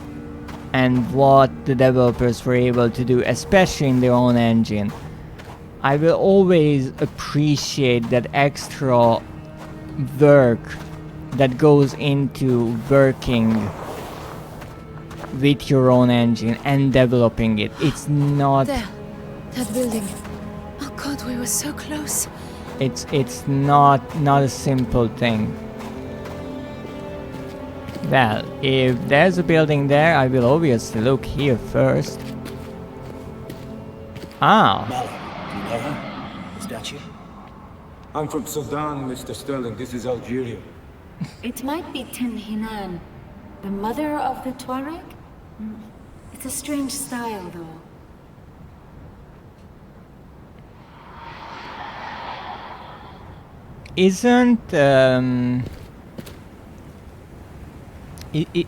and what the developers were able to do, especially in their own engine. I will always appreciate that extra work that goes into working with your own engine and developing it. It's not... There, that building. Oh god, we were so close. It's not a simple thing. Well, if there's a building there, I will obviously look here first. Ah. Mala, do you know her? The statue? I'm from Sudan, Mr. Sterling. This is Algeria. It might be Tin Hinan, the mother of the Tuareg? It's a strange style, though. Isn't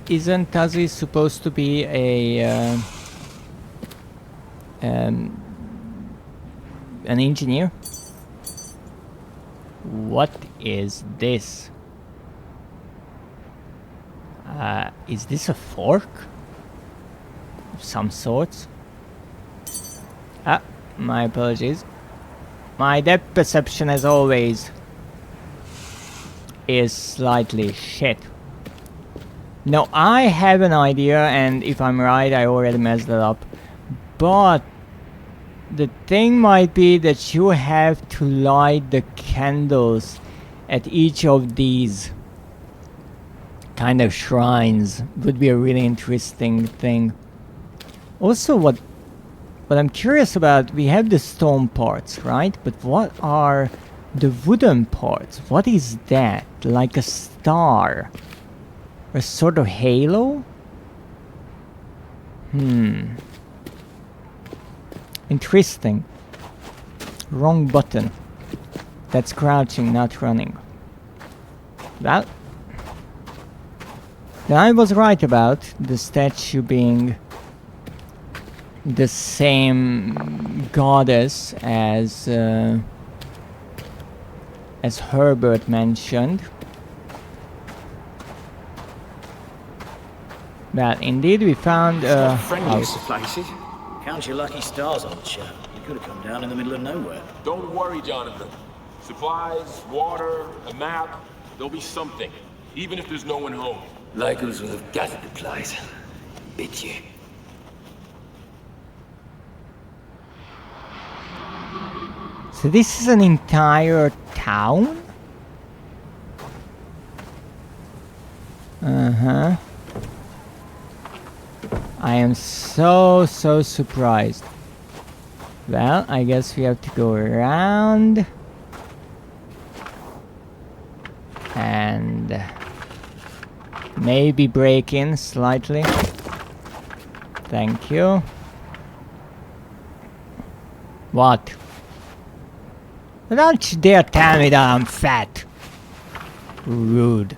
isn't Tazi supposed to be a an engineer? What is this? Is this a fork of some sorts? Ah, my apologies. My depth perception, as always, is slightly shit. No, I have an idea, and if I'm right, I already messed it up. But the thing might be that you have to light the candles at each of these kind of shrines. Would be a really interesting thing. Also, what I'm curious about, we have the stone parts, right? But what are the wooden parts? What is that? Like a star? A sort of halo? Interesting. Wrong button. That's crouching, not running. Well, then I was right about the statue being the same goddess as Herbert mentioned. Well, indeed, we found friendly places. Count your lucky stars, old chap. You could have come down in the middle of nowhere. Don't worry, Jonathan. Supplies, water, a map, there'll be something. Even if there's no one home. Locals will have gutted the place. Bet you. So this is an entire town? Uh-huh. I am so surprised. Well, I guess we have to go around. And maybe break in slightly. Thank you. What? Don't you dare tell me that I'm fat. Rude.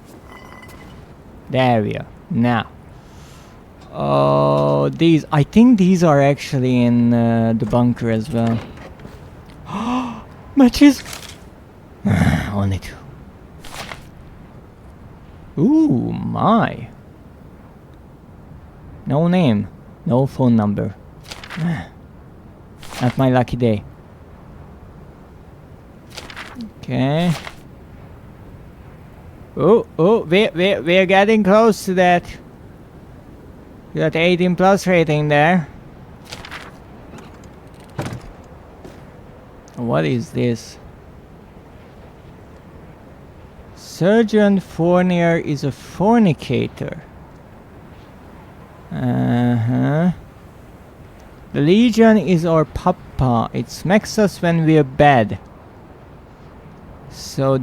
There we are. Now. Oh, these. I think these are actually in the bunker as well. Matches! Only two. Ooh, my. No name. No phone number. Not my lucky day. Okay. Oh, we're getting close to that. That 18 plus rating there. What is this? Sergeant Fournier is a fornicator. Uh-huh. The Legion is our papa. It smacks us when we're bad. So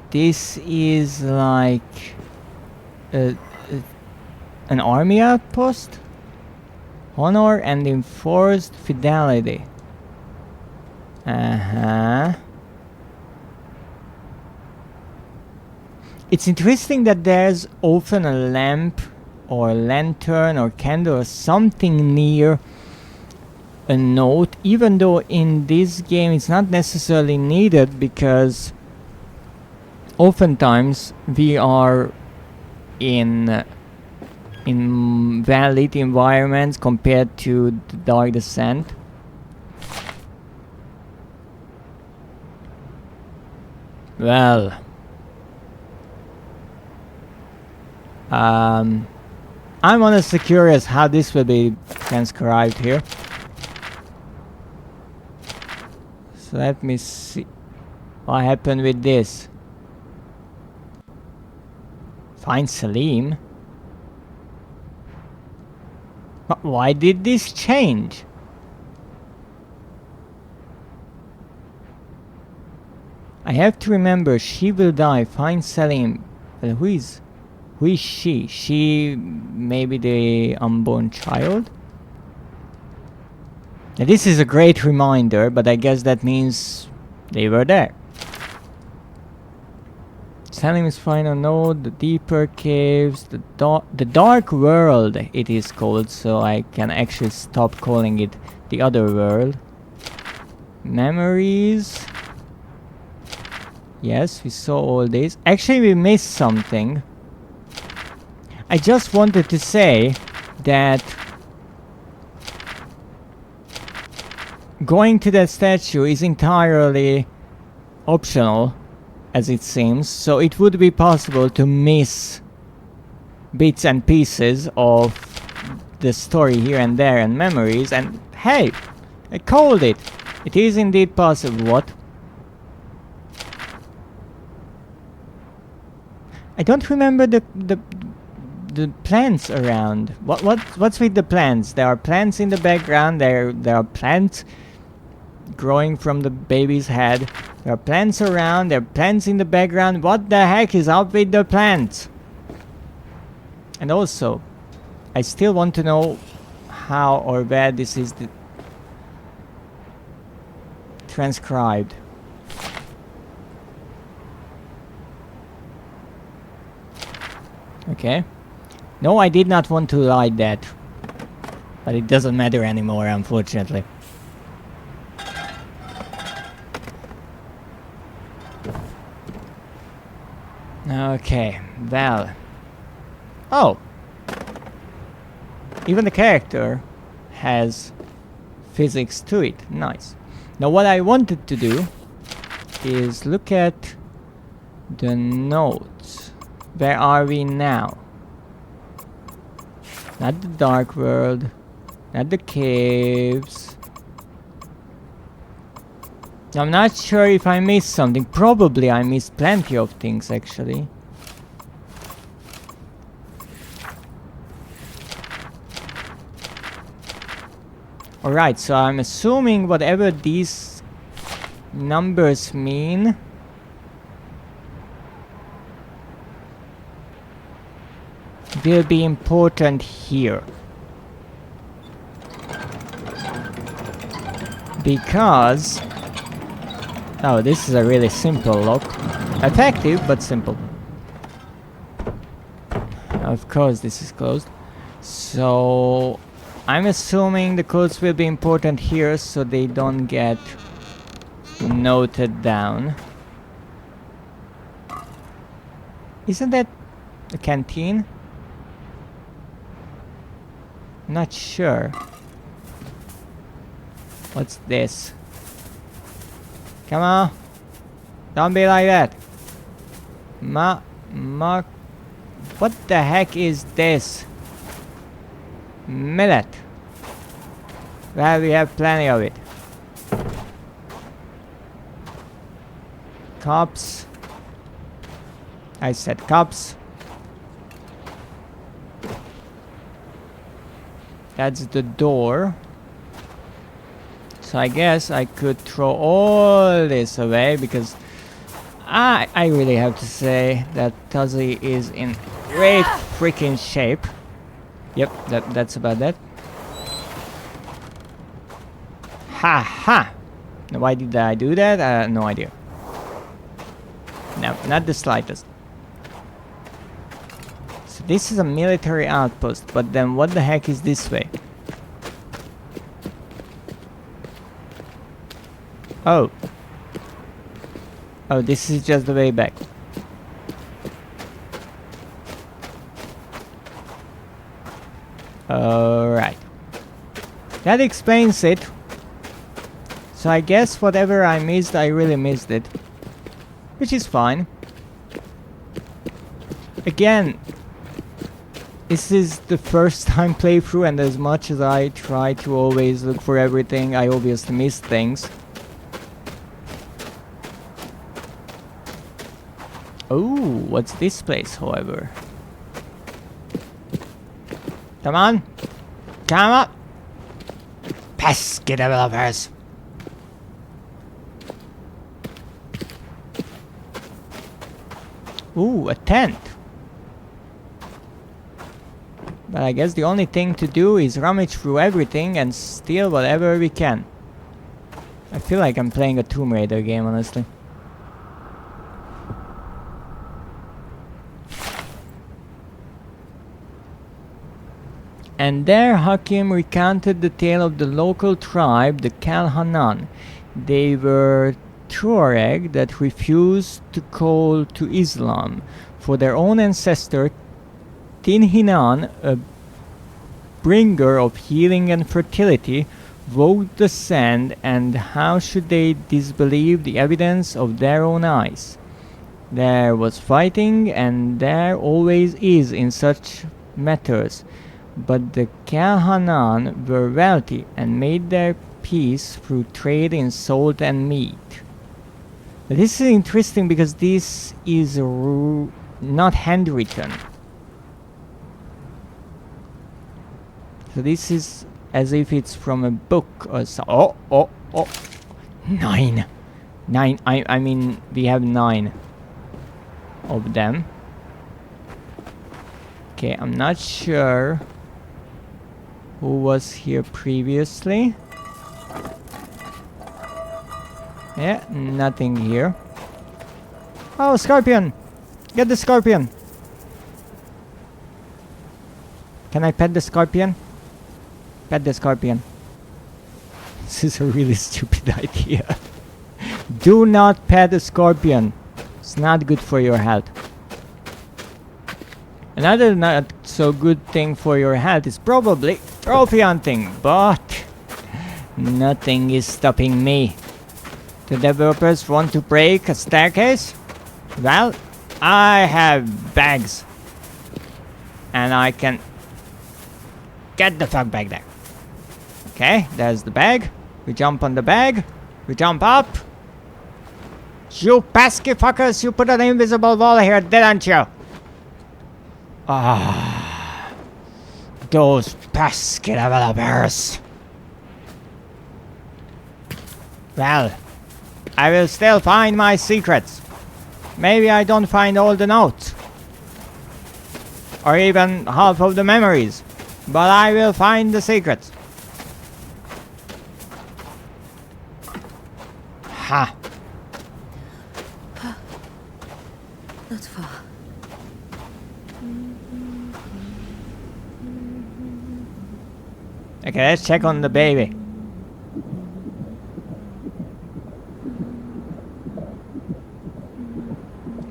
this is like an army outpost? Honor and enforced fidelity. Uh-huh. It's interesting that there's often a lamp or lantern or candle or something near a note, even though in this game it's not necessarily needed, because oftentimes we are in well-lit environments compared to the Dark Descent. Well, I'm honestly curious how this will be transcribed here. So let me see what happened with this. Find Salim. But why did this change? I have to remember, she will die. Find Salim. Well, who is she? She maybe the unborn child? Now, this is a great reminder, but I guess that means they were there. Salim's final node, the deeper caves, the dark world it is called, so I can actually stop calling it the other world. Memories. Yes, we saw all this. Actually, we missed something. I just wanted to say that going to that statue is entirely optional, as it seems, so it would be possible to miss bits and pieces of the story here and there and memories, and hey, I called it! It is indeed possible. What? I don't remember the plants around. What's with the plants? There are plants in the background. There are plants growing from the baby's head. There are plants around. There are plants in the background. What the heck is up with the plants? And also, I still want to know how or where this is transcribed. Okay. No, I did not want to write that. But it doesn't matter anymore, unfortunately. Okay, well. Oh! Even the character has physics to it. Nice. Now what I wanted to do is look at the notes. Where are we now? Not the dark world, not the caves. I'm not sure if I missed something. Probably I missed plenty of things, actually. Alright, so I'm assuming whatever these numbers mean will be important here. Because... oh, this is a really simple lock. Effective, but simple. Of course, this is closed. So... I'm assuming the codes will be important here so they don't get noted down. Isn't that a canteen? Not sure. What's this? Come on. Don't be like that. What the heck is this? Millet. Well, we have plenty of it. Cups. I said cups. That's the door. So I guess I could throw all this away because I really have to say that Tuzzy is in great freaking shape. Yep, that's about that. Ha ha! Now, why did I do that? No idea. No, not the slightest. So this is a military outpost, but then what the heck is this way? Oh. Oh, this is just the way back. Alright. That explains it. So I guess whatever I missed, I really missed it. Which is fine. Again, this is the first time playthrough, and as much as I try to always look for everything, I obviously miss things. Oh, what's this place, however? Come on! Come up! Pesky developers! Ooh, a tent! But I guess the only thing to do is rummage through everything and steal whatever we can. I feel like I'm playing a Tomb Raider game, honestly. And there Hakim recounted the tale of the local tribe, the Kalhanan. They were Tuareg that refused to call to Islam. For their own ancestor, Tinhinan, a bringer of healing and fertility, walked the sand, and how should they disbelieve the evidence of their own eyes? There was fighting, and there always is in such matters. But the Kalhanan were wealthy and made their peace through trade in salt and meat. But this is interesting because this is not handwritten. So this is as if it's from a book or so. Oh. 9. I mean, we have 9 of them. Okay, I'm not sure who was here previously. Yeah, nothing here. Oh, scorpion! Get the scorpion! Can I pet the scorpion? Pet the scorpion. This is a really stupid idea. Do not pet a scorpion. It's not good for your health. Another not so good thing for your health is probably trophy hunting, but nothing is stopping me. The developers want to break a staircase? Well, I have bags. And I can get the fuck back there. Okay, there's the bag. We jump on the bag. We jump up. You pesky fuckers, you put an invisible wall here, didn't you? Ah, those pesky developers. Well, I will still find my secrets. Maybe I don't find all the notes. Or even half of the memories. But I will find the secrets. Ha! Not far. Okay, let's check on the baby.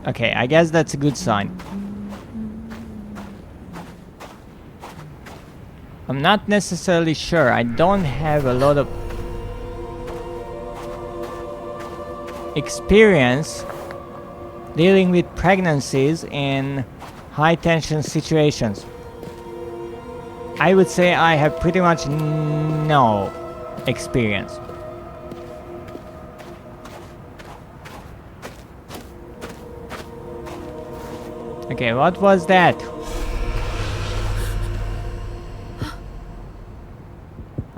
Okay, I guess that's a good sign. I'm not necessarily sure. I don't have a lot of experience dealing with pregnancies in high tension situations. I would say I have pretty much no experience. Okay, what was that?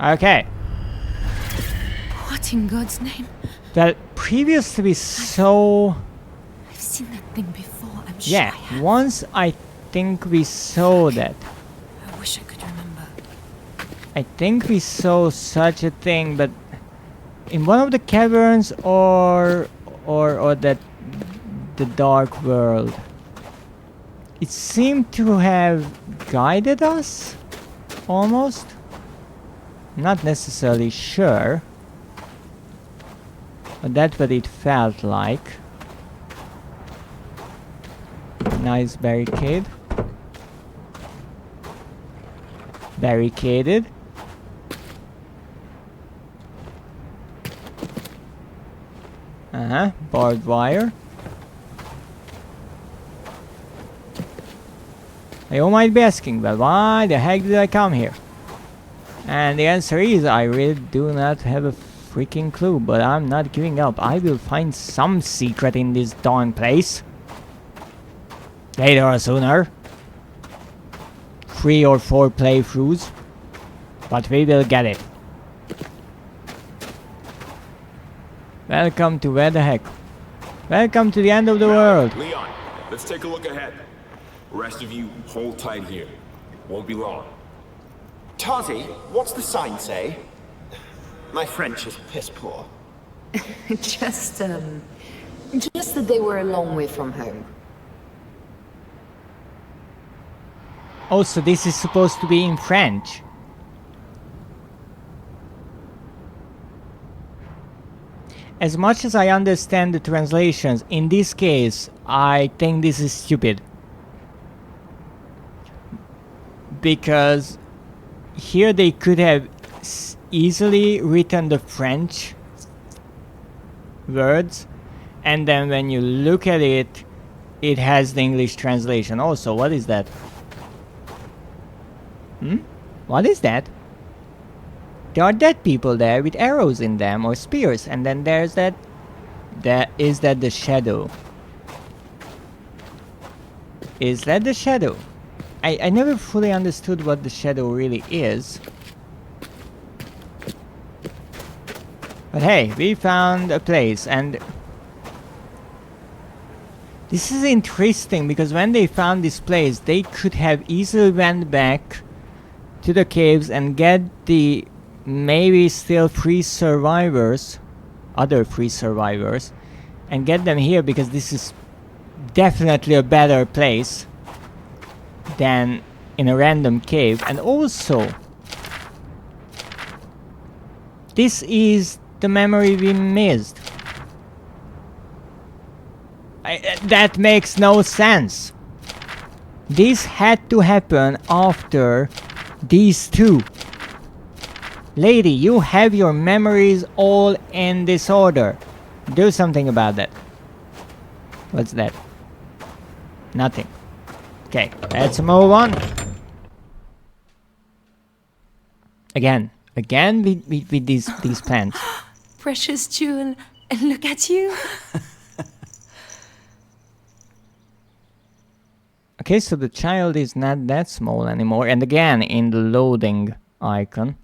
Okay. What in God's name? That previous to be so... I've seen that thing before, I'm sure. Yeah, once I think we saw that. I wish I could remember. I think we saw such a thing, but in one of the caverns or that the dark world. It seemed to have guided us, almost. Not necessarily sure, but that's what it felt like. Nice barricade. Barricaded. Barbed wire. You might be asking, well, why the heck did I come here? And the answer is, I really do not have a freaking clue, but I'm not giving up. I will find some secret in this darn place. Later or sooner. 3 or 4 playthroughs. But we will get it. Welcome to where the heck? Welcome to the end of the world. Leon, let's take a look ahead. Rest of you, hold tight here. Won't be long. Tazi, what's the sign say? My French is piss poor. Just that they were a long way from home. Also, this is supposed to be in French. As much as I understand the translations, in this case, I think this is stupid. Because here they could have easily written the French words, and then when you look at it, it has the English translation. Also, what is that? What is that? There are dead people there with arrows in them or spears, and then there's that. Is that the shadow? Is that the shadow? I never fully understood what the shadow really is. But hey, we found a place, and this is interesting because when they found this place, they could have easily went back to the caves and get the maybe still free survivors, other free survivors, and get them here, because this is definitely a better place than in a random cave. And also, this is the memory we missed. That makes no sense. This had to happen after these two. Lady, you have your memories all in disorder. Do something about that. What's that? Nothing. Okay, let's move on. Again with these plants. Precious jewel, and look at you. Okay, so the child is not that small anymore, and again in the loading icon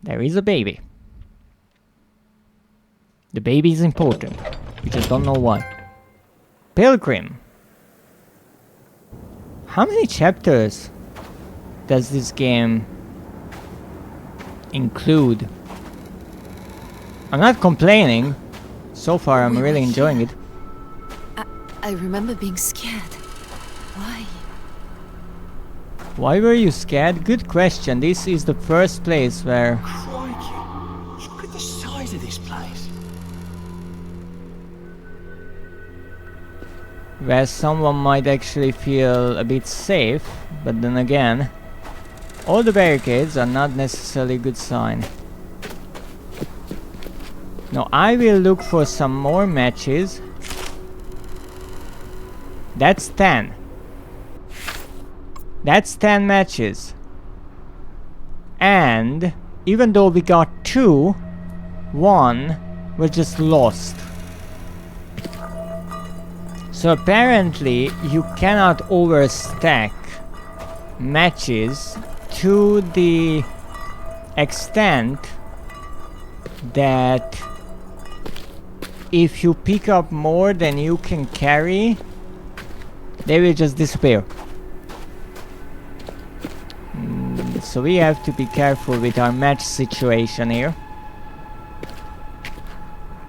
there is a baby. The baby is important. We just don't know why. Pilgrim. How many chapters does this game include? I'm not complaining. So far I'm really enjoying it. I remember being scared. Why? Why were you scared? Good question. This is the first place where... Crikey! Look at the size of this place. Where someone might actually feel a bit safe, but then again, all the barricades are not necessarily a good sign. Now I will look for some more matches. That's 10. That's 10 matches. And even though we got 2, 1 was just lost. So apparently you cannot overstack matches to the extent that if you pick up more than you can carry, they will just disappear. So we have to be careful with our match situation here.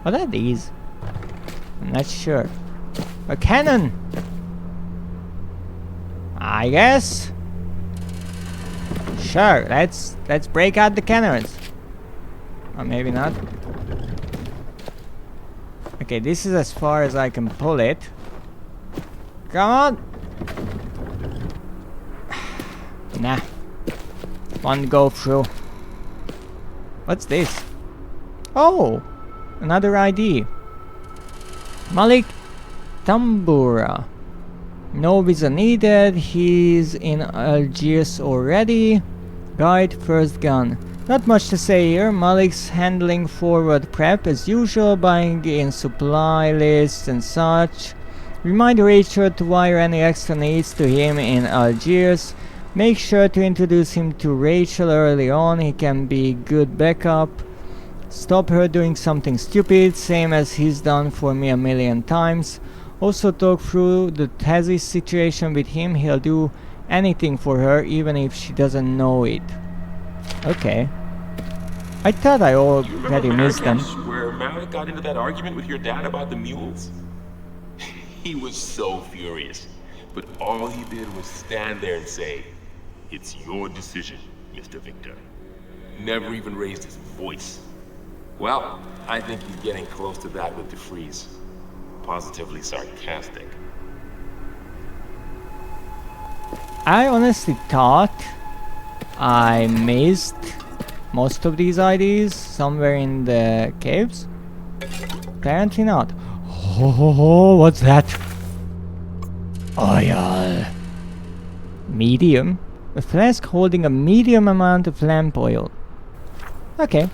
What are these? I'm not sure. A cannon! I guess. Sure, let's break out the cannons. Or maybe not. Okay, this is as far as I can pull it. Come on! Nah. One go through. What's this? Oh! Another ID. Malik Tambura. No visa needed. He's in Algiers already. Guide, first gun. Not much to say here. Malik's handling forward prep as usual, buying in supply lists and such. Remind Rachel to wire any extra needs to him in Algiers. Make sure to introduce him to Rachel early on. He can be good backup. Stop her doing something stupid, same as he's done for me a million times. Also talk through the Tazzy situation with him. He'll do anything for her, even if she doesn't know it. Okay. I thought I already missed them. Where Malik got into that argument with your dad about the mules? He was so furious. But all he did was stand there and say, "It's your decision, Mr. Victor." Never even raised his voice. Well, I think he's getting close to that with DeFreeze. Positively sarcastic. I honestly thought I missed most of these IDs somewhere in the caves. Apparently not. Oh, what's that? Oil. Medium? A flask holding a medium amount of lamp oil. Okay.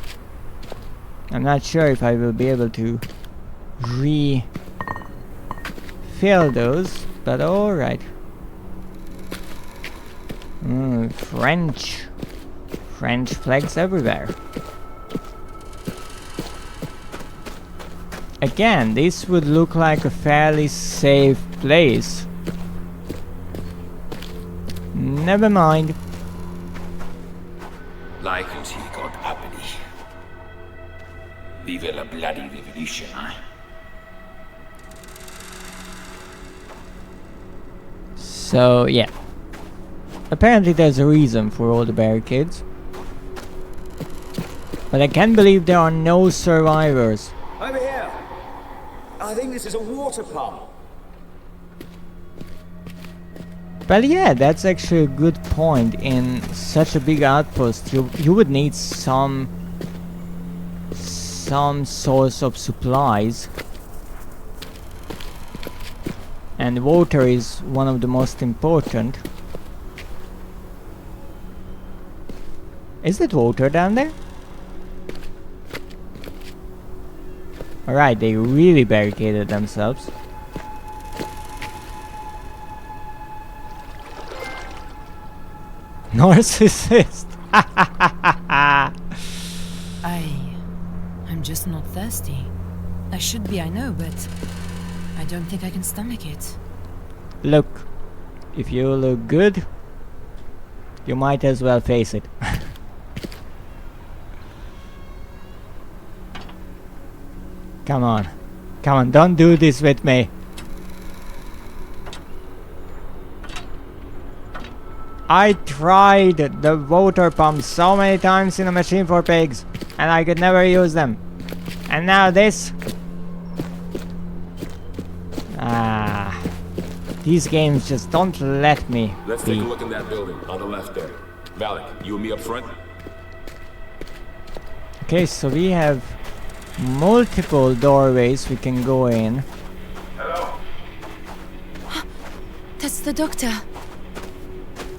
I'm not sure if I will be able to refill those, but alright. French flags everywhere. Again, this would look like a fairly safe place. Never mind. Like until he got uppity. Vive la bloody revolution, eh? So, yeah. Apparently there's a reason for all the barricades. But I can't believe there are no survivors. Over here! I think this is a water pump. Well, yeah, that's actually a good point. In such a big outpost, you would need some source of supplies. And water is one of the most important. Is it water down there? Alright, they really barricaded themselves. Narcissist! I'm just not thirsty. I should be, I know, but I don't think I can stomach it. Look, if you look good, you might as well face it. Come on, don't do this with me. I tried the water pumps so many times in a machine for pigs, and I could never use them. And now this. These games just don't let me. Let's take a look in that building on the left there. Valak, you and me up front? Okay, so we have multiple doorways we can go in. Hello? That's the doctor.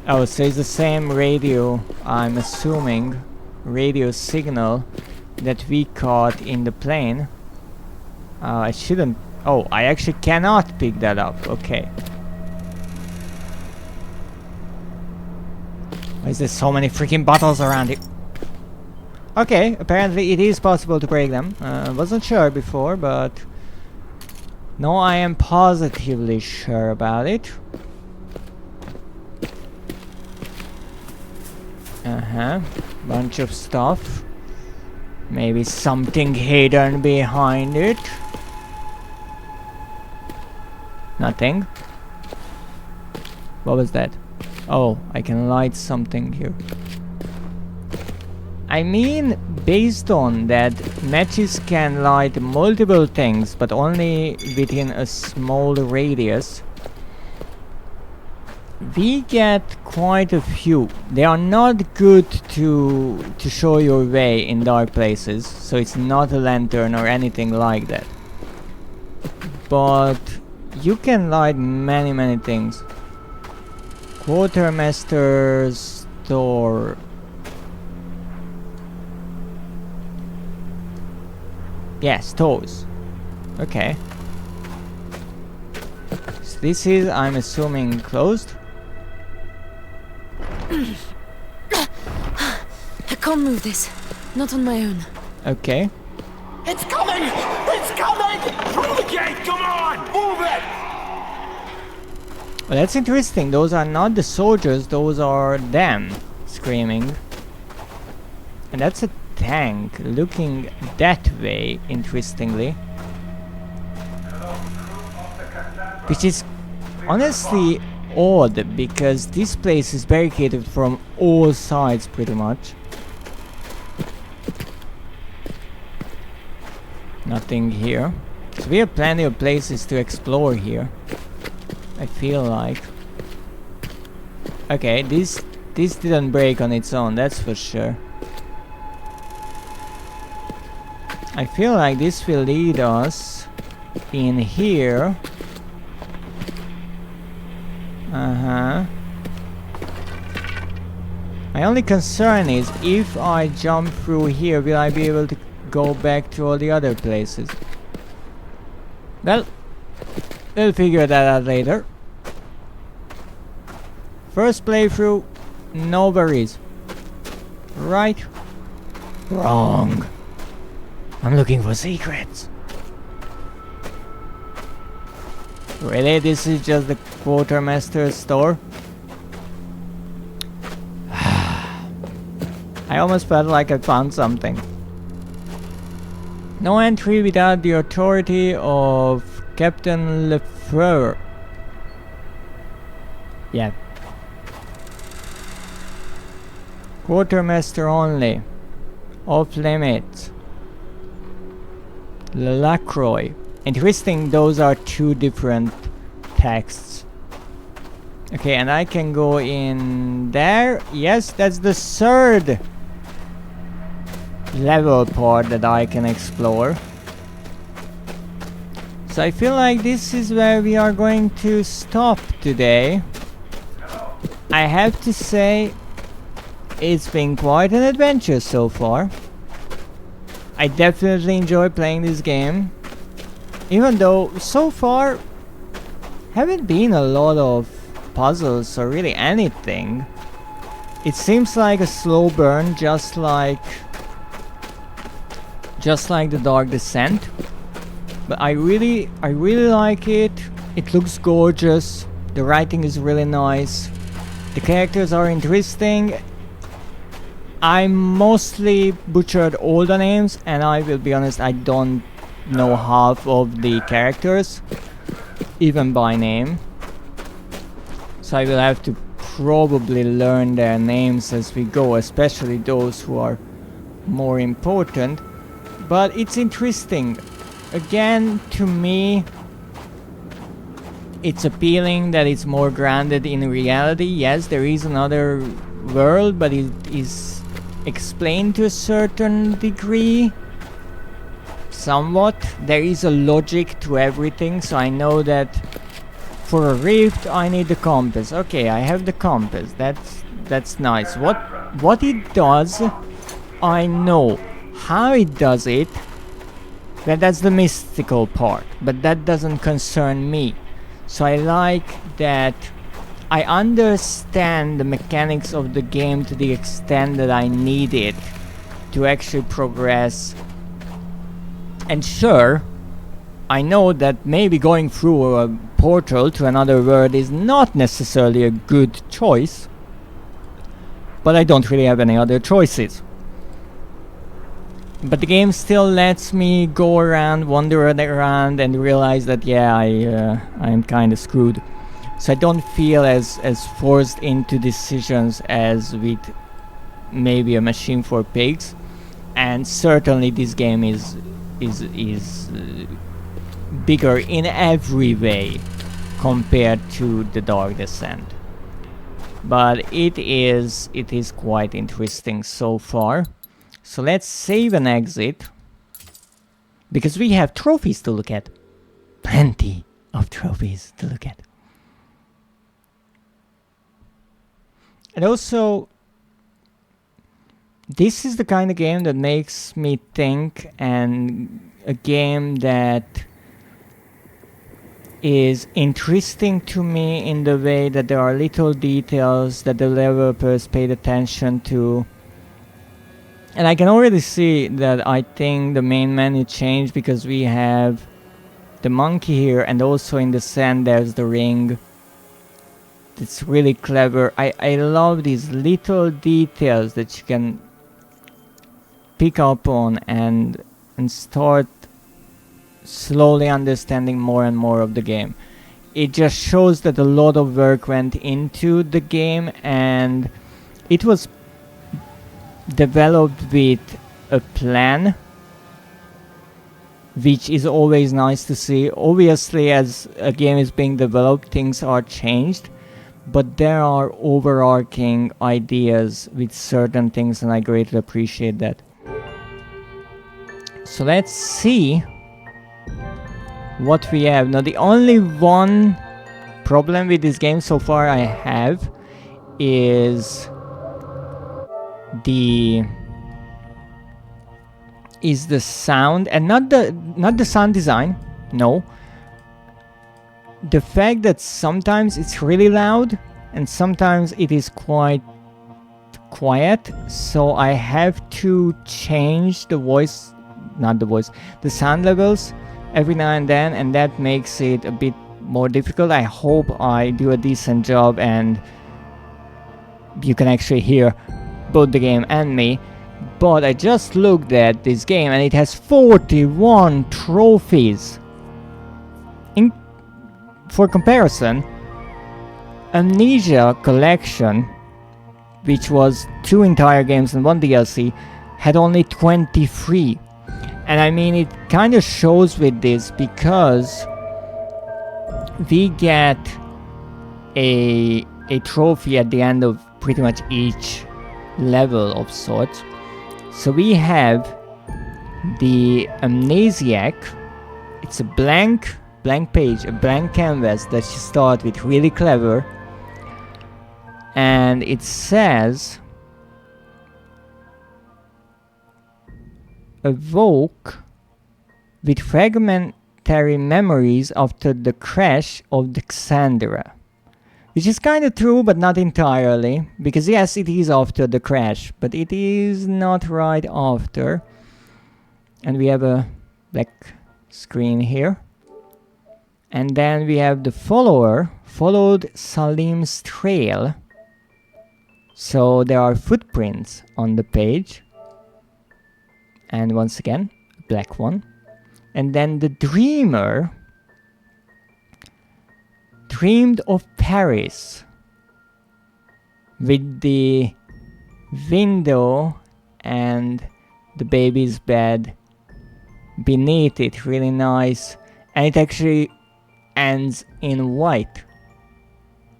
Oh, so it's the same radio, I'm assuming, radio signal that we caught in the plane. I shouldn't... Oh, I actually cannot pick that up. Okay. Why is there so many freaking bottles around here? Okay, apparently it is possible to break them. Wasn't sure before, but... No, I am positively sure about it. Bunch of stuff. Maybe something hidden behind it. Nothing. What was that? Oh, I can light something here. I mean, based on that, matches can light multiple things, but only within a small radius. We get quite a few. They are not good to show your way in dark places, so it's not a lantern or anything like that. But you can light many things. Quartermaster's store. Yeah, stores. Okay. So this is, I'm assuming, closed. I can't move this. Not on my own. Okay. It's coming! It's coming! Through the gate! Come on! Move it! Well, that's interesting. Those are not the soldiers, those are them screaming. And that's a tank looking that way, interestingly. Which is honestly odd because this place is barricaded from all sides pretty much. Nothing here. So we have plenty of places to explore here, I feel like. Okay, this didn't break on its own, that's for sure. I feel like this will lead us in here. My only concern is if I jump through here, will I be able to go back to all the other places? Well, we'll figure that out later. First playthrough, no worries. Right? Wrong. I'm looking for secrets. Really? This is just the quartermaster's store? I almost felt like I found something. No entry without the authority of Captain Lefleur. Yeah. Quartermaster only. Off limits. Lacroix. Interesting, those are two different texts. Okay, and I can go in there. Yes, that's the third level part that I can explore. So I feel like this is where we are going to stop today. I have to say, it's been quite an adventure so far. I definitely enjoy playing this game. Even though, so far, haven't been a lot of puzzles or really anything. It seems like a slow burn, just like the Dark Descent. But I really like it. It looks gorgeous. The writing is really nice. The characters are interesting. I mostly butchered all the names, and I will be honest, I don't know half of the characters, even by name. So I will have to probably learn their names as we go, especially those who are more important. But it's interesting. Again, to me, it's appealing that it's more grounded in reality. Yes, there is another world, but it is explained to a certain degree. Somewhat. There is a logic to everything, so I know that for a rift I need the compass. Okay, I have the compass. That's nice. What it does, I know. How it does it, that's the mystical part, but that doesn't concern me. So I like that I understand the mechanics of the game to the extent that I need it to actually progress. And sure, I know that maybe going through a portal to another world is not necessarily a good choice, but I don't really have any other choices. But the game still lets me go around, wander around, and realize that yeah, I'm kind of screwed. So I don't feel as forced into decisions as with maybe a Machine for Pigs. And certainly this game is bigger in every way compared to the Dark Descent. But it is quite interesting so far. So let's save and exit, because we have trophies to look at. Plenty of trophies to look at. And also, this is the kind of game that makes me think, and a game that is interesting to me in the way that there are little details that the developers paid attention to. And I can already see that I think the main menu changed, because we have the monkey here, and also in the sand there's the ring. It's really clever. I love these little details that you can pick up on and start slowly understanding more and more of the game. it just shows that a lot of work went into the game, and it was developed with a plan, which is always nice to see. Obviously, as a game is being developed, things are changed, but there are overarching ideas with certain things, and I greatly appreciate that. So let's see what we have. Now, the only one problem with this game so far I have is the sound, and not the sound design, no. The fact that sometimes it's really loud and sometimes it is quite quiet, so I have to change the sound levels every now and then, and that makes it a bit more difficult. I hope I do a decent job and you can actually hear both the game and me. But I just looked at this game and it has 41 trophies. For comparison, Amnesia Collection, which was 2 entire games and 1 DLC, had only 23. And I mean, it kind of shows with this because we get a trophy at the end of pretty much each level of sorts. So we have the Amnesiac. It's a blank page, a blank canvas that you start with, really clever. And it says, evoke with fragmentary memories after the crash of the Cassandra. Which is kind of true, but not entirely. Because yes, it is after the crash, but it is not right after. And we have a black screen here. And then we have the follower, followed Salim's trail. So there are footprints on the page. And once again, a black one. And then the dreamer dreamed of Paris with the window and the baby's bed beneath it, really nice. And it actually ends in white,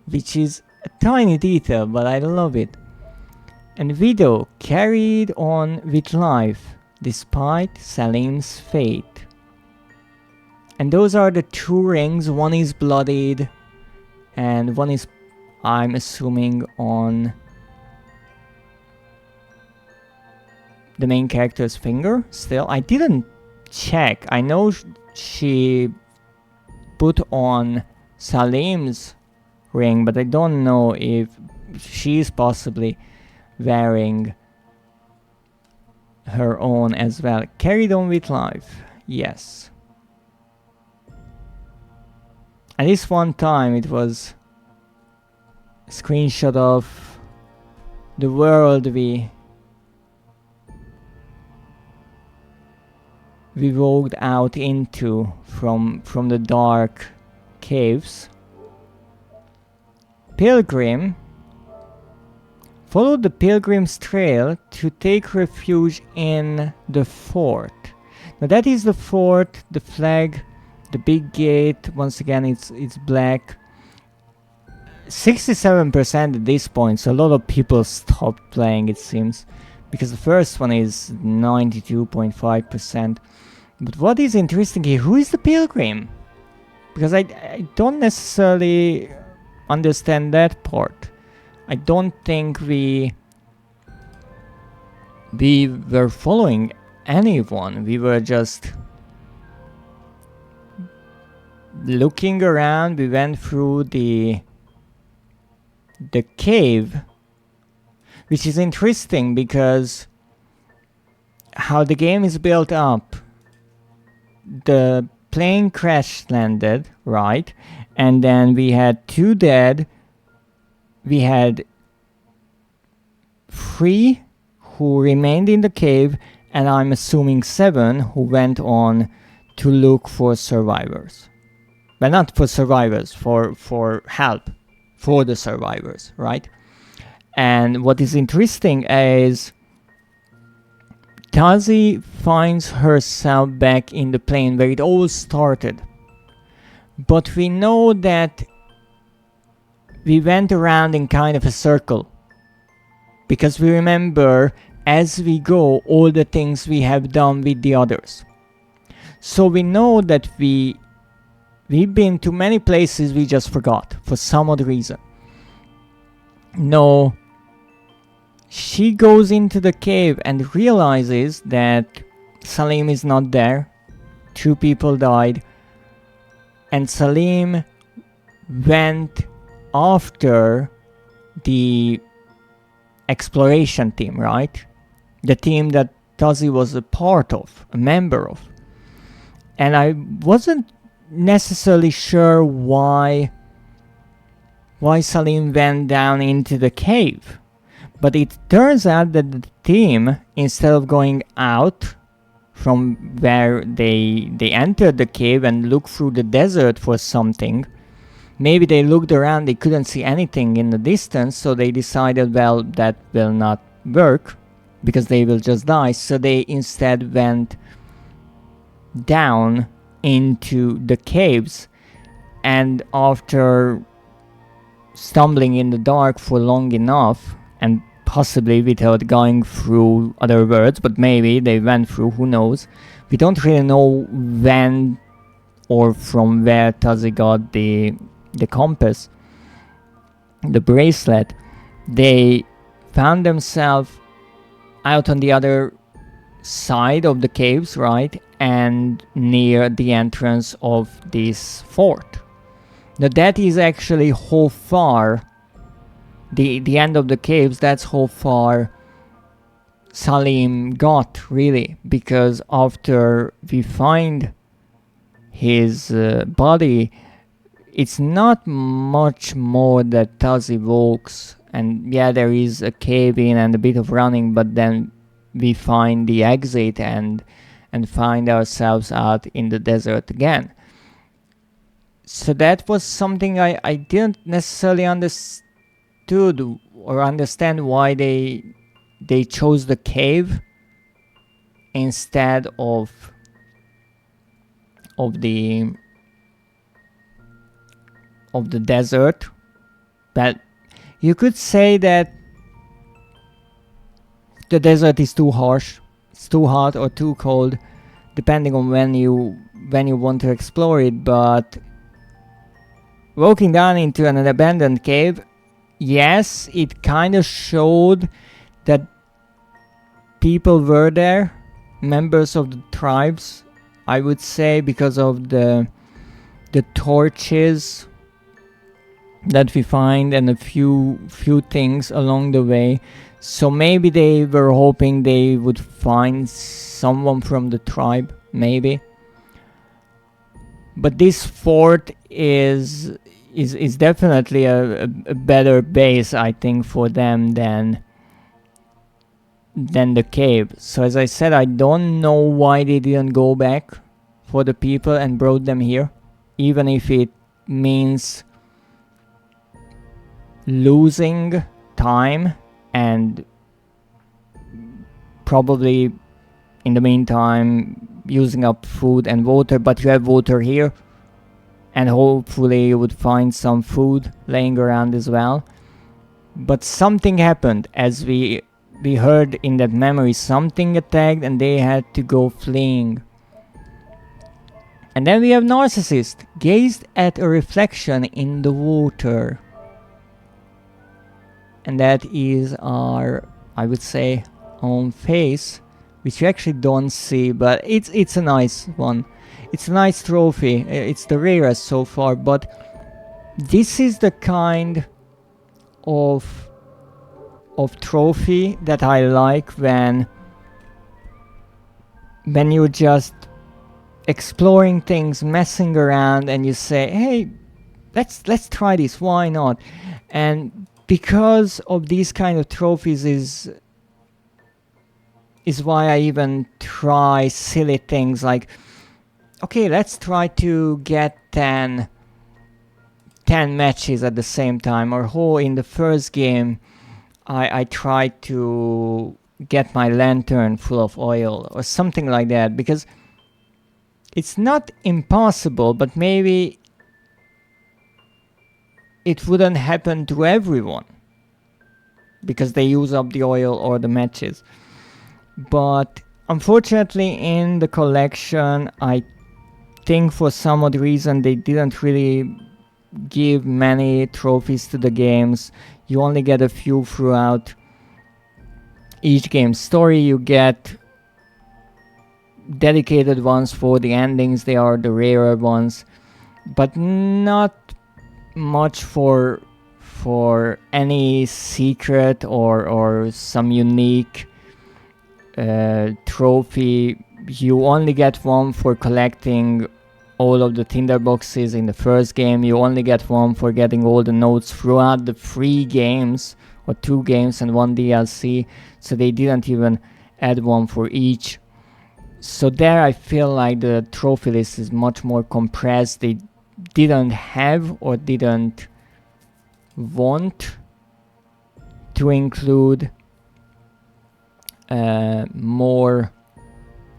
which is a tiny detail, but I love it. And Widow carried on with life despite Salim's fate. And those are the 2 rings. One is bloodied and one is, I'm assuming, on the main character's finger still. I didn't check. I know she put on Salim's ring, but I don't know if she's possibly wearing her own as well. Carried on with life, yes. And this one time it was a screenshot of the world we walked out into from the dark caves. Pilgrim followed the pilgrim's trail to take refuge in the fort. Now that is the fort, the flag, the big gate. Once again, it's black. 67% at this point, so a lot of people stopped playing, it seems, because the first one is 92.5%. But what is interesting here, who is the pilgrim? Because I don't necessarily understand that part. I don't think we were following anyone. We were just looking around. We went through the cave, which is interesting because how the game is built up. The plane crash landed, right? And then we had 2 dead. We had 3 who remained in the cave, and I'm assuming 7 who went on to look for survivors. but not for survivors, for help for the survivors, right? And what is interesting is Tazi finds herself back in the plane where it all started. But we know that we went around in kind of a circle. Because we remember as we go all the things we have done with the others. So we know that we've been to many places we just forgot for some odd reason. No, she goes into the cave and realizes that Salim is not there. 2 people died. And Salim went after the exploration team, right? The team that Tazi was a part of, a member of. And I wasn't necessarily sure why Salim went down into the cave. But it turns out that the team, instead of going out from where they entered the cave and looked through the desert for something, maybe they looked around, they couldn't see anything in the distance, so they decided, well, that will not work because they will just die. So they instead went down into the caves, and after stumbling in the dark for long enough, and possibly without going through other worlds, but maybe they went through, who knows. We don't really know when or from where Tazi got the compass, the bracelet. They found themselves out on the other side of the caves, right? And near the entrance of this fort. Now that is actually how far the end of the caves, that's how far Salim got, really, because after we find his body, it's not much more that Tazi walks, and yeah, there is a cave in and a bit of running, but then we find the exit and find ourselves out in the desert again. So that was something I didn't necessarily understood or understand why they chose the cave instead of the desert. But you could say that the desert is too harsh, it's too hot or too cold, depending on when you want to explore it. But walking down into an abandoned cave, yes, it kind of showed that people were there, members of the tribes, I would say, because of the torches that we find and a few things along the way. So maybe they were hoping they would find someone from the tribe, maybe. But this fort is definitely a better base, I think, for them than the cave. So as I said, I don't know why they didn't go back for the people and brought them here, even if it means losing time and probably in the meantime using up food and water. But you have water here, and hopefully you would find some food laying around as well. But something happened, as we heard in that memory. Something attacked and they had to go fleeing. And then we have Narcissist gazed at a reflection in the water. And that is our, I would say, own face, which you actually don't see, but it's a nice one. It's a nice trophy. It's the rarest so far, but this is the kind of trophy that I like when you're just exploring things, messing around, and you say, hey, let's try this, why not? And because of these kind of trophies is why I even try silly things like, okay, let's try to get 10 matches at the same time, or how in the first game I tried to get my lantern full of oil or something like that, because it's not impossible, but maybe it wouldn't happen to everyone because they use up the oil or the matches. But unfortunately in the collection, I think for some odd reason they didn't really give many trophies to the games. You only get a few throughout each game's story. You get dedicated ones for the endings, they are the rarer ones, but not much for any secret or some unique trophy. You only get one for collecting all of the tinder boxes in the first game. You only get one for getting all the notes throughout the 3 games, or 2 games and 1 DLC, so they didn't even add one for each. So there I feel like the trophy list is much more compressed. They didn't have or didn't want to include more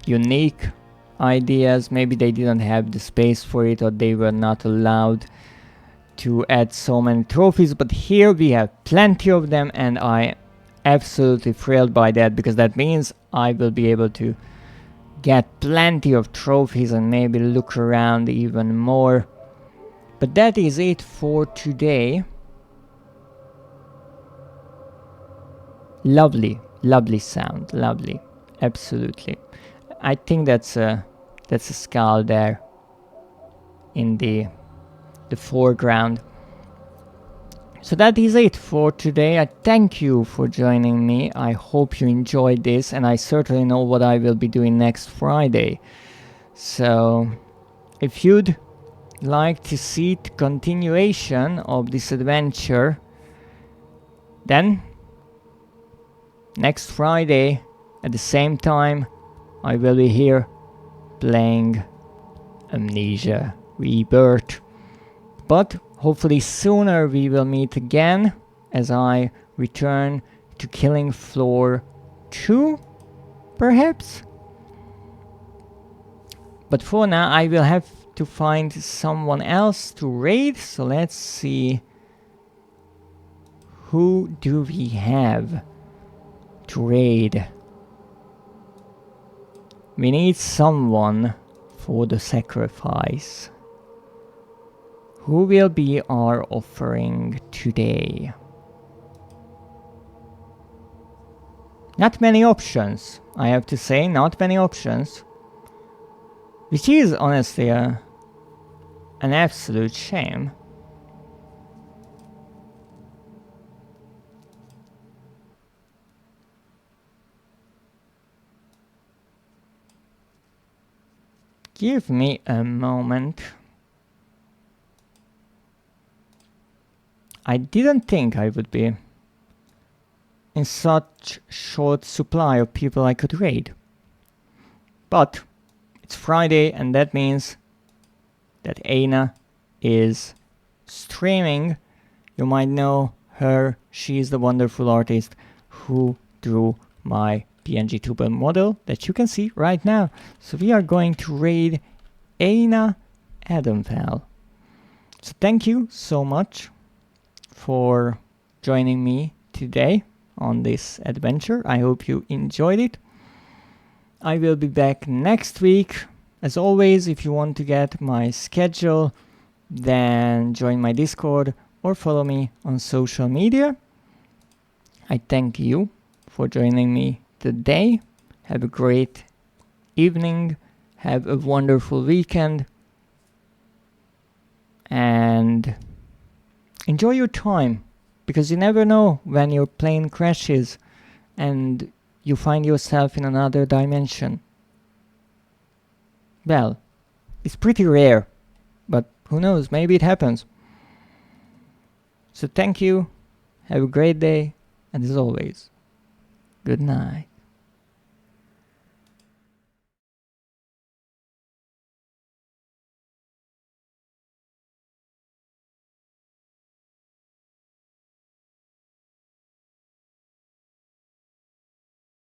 unique ideas. Maybe they didn't have the space for it, or they were not allowed to add so many trophies, but here we have plenty of them, and I absolutely thrilled by that, because that means I will be able to get plenty of trophies and maybe look around even more. But that is it for today. Lovely, lovely sound, lovely, absolutely. I think that's a skull there in the foreground. So that is it for today. I thank you for joining me. I hope you enjoyed this, and I certainly know what I will be doing next Friday. So if you'd like to see the continuation of this adventure, then next Friday at the same time I will be here playing Amnesia Rebirth. But hopefully sooner we will meet again as I return to Killing Floor 2, perhaps? But for now I will have to find someone else to raid, so let's see. Who do we have to raid? We need someone for the sacrifice. Who will be our offering today? Not many options, I have to say, not many options. Which is honestly an absolute shame. Give me a moment. I didn't think I would be in such short supply of people I could raid. But it's Friday, and that means that Aina is streaming. You might know her. She's the wonderful artist who drew my PNG tuber model that you can see right now. So we are going to raid Aina Adamfell. So thank you so much for joining me today on this adventure. I hope you enjoyed it. I will be back next week. As always, if you want to get my schedule, then join my Discord or follow me on social media. I thank you for joining me today. Have a great evening. Have a wonderful weekend. And enjoy your time, because you never know when your plane crashes and you find yourself in another dimension. Well, it's pretty rare, but who knows, maybe it happens. So thank you, have a great day, and as always, good night.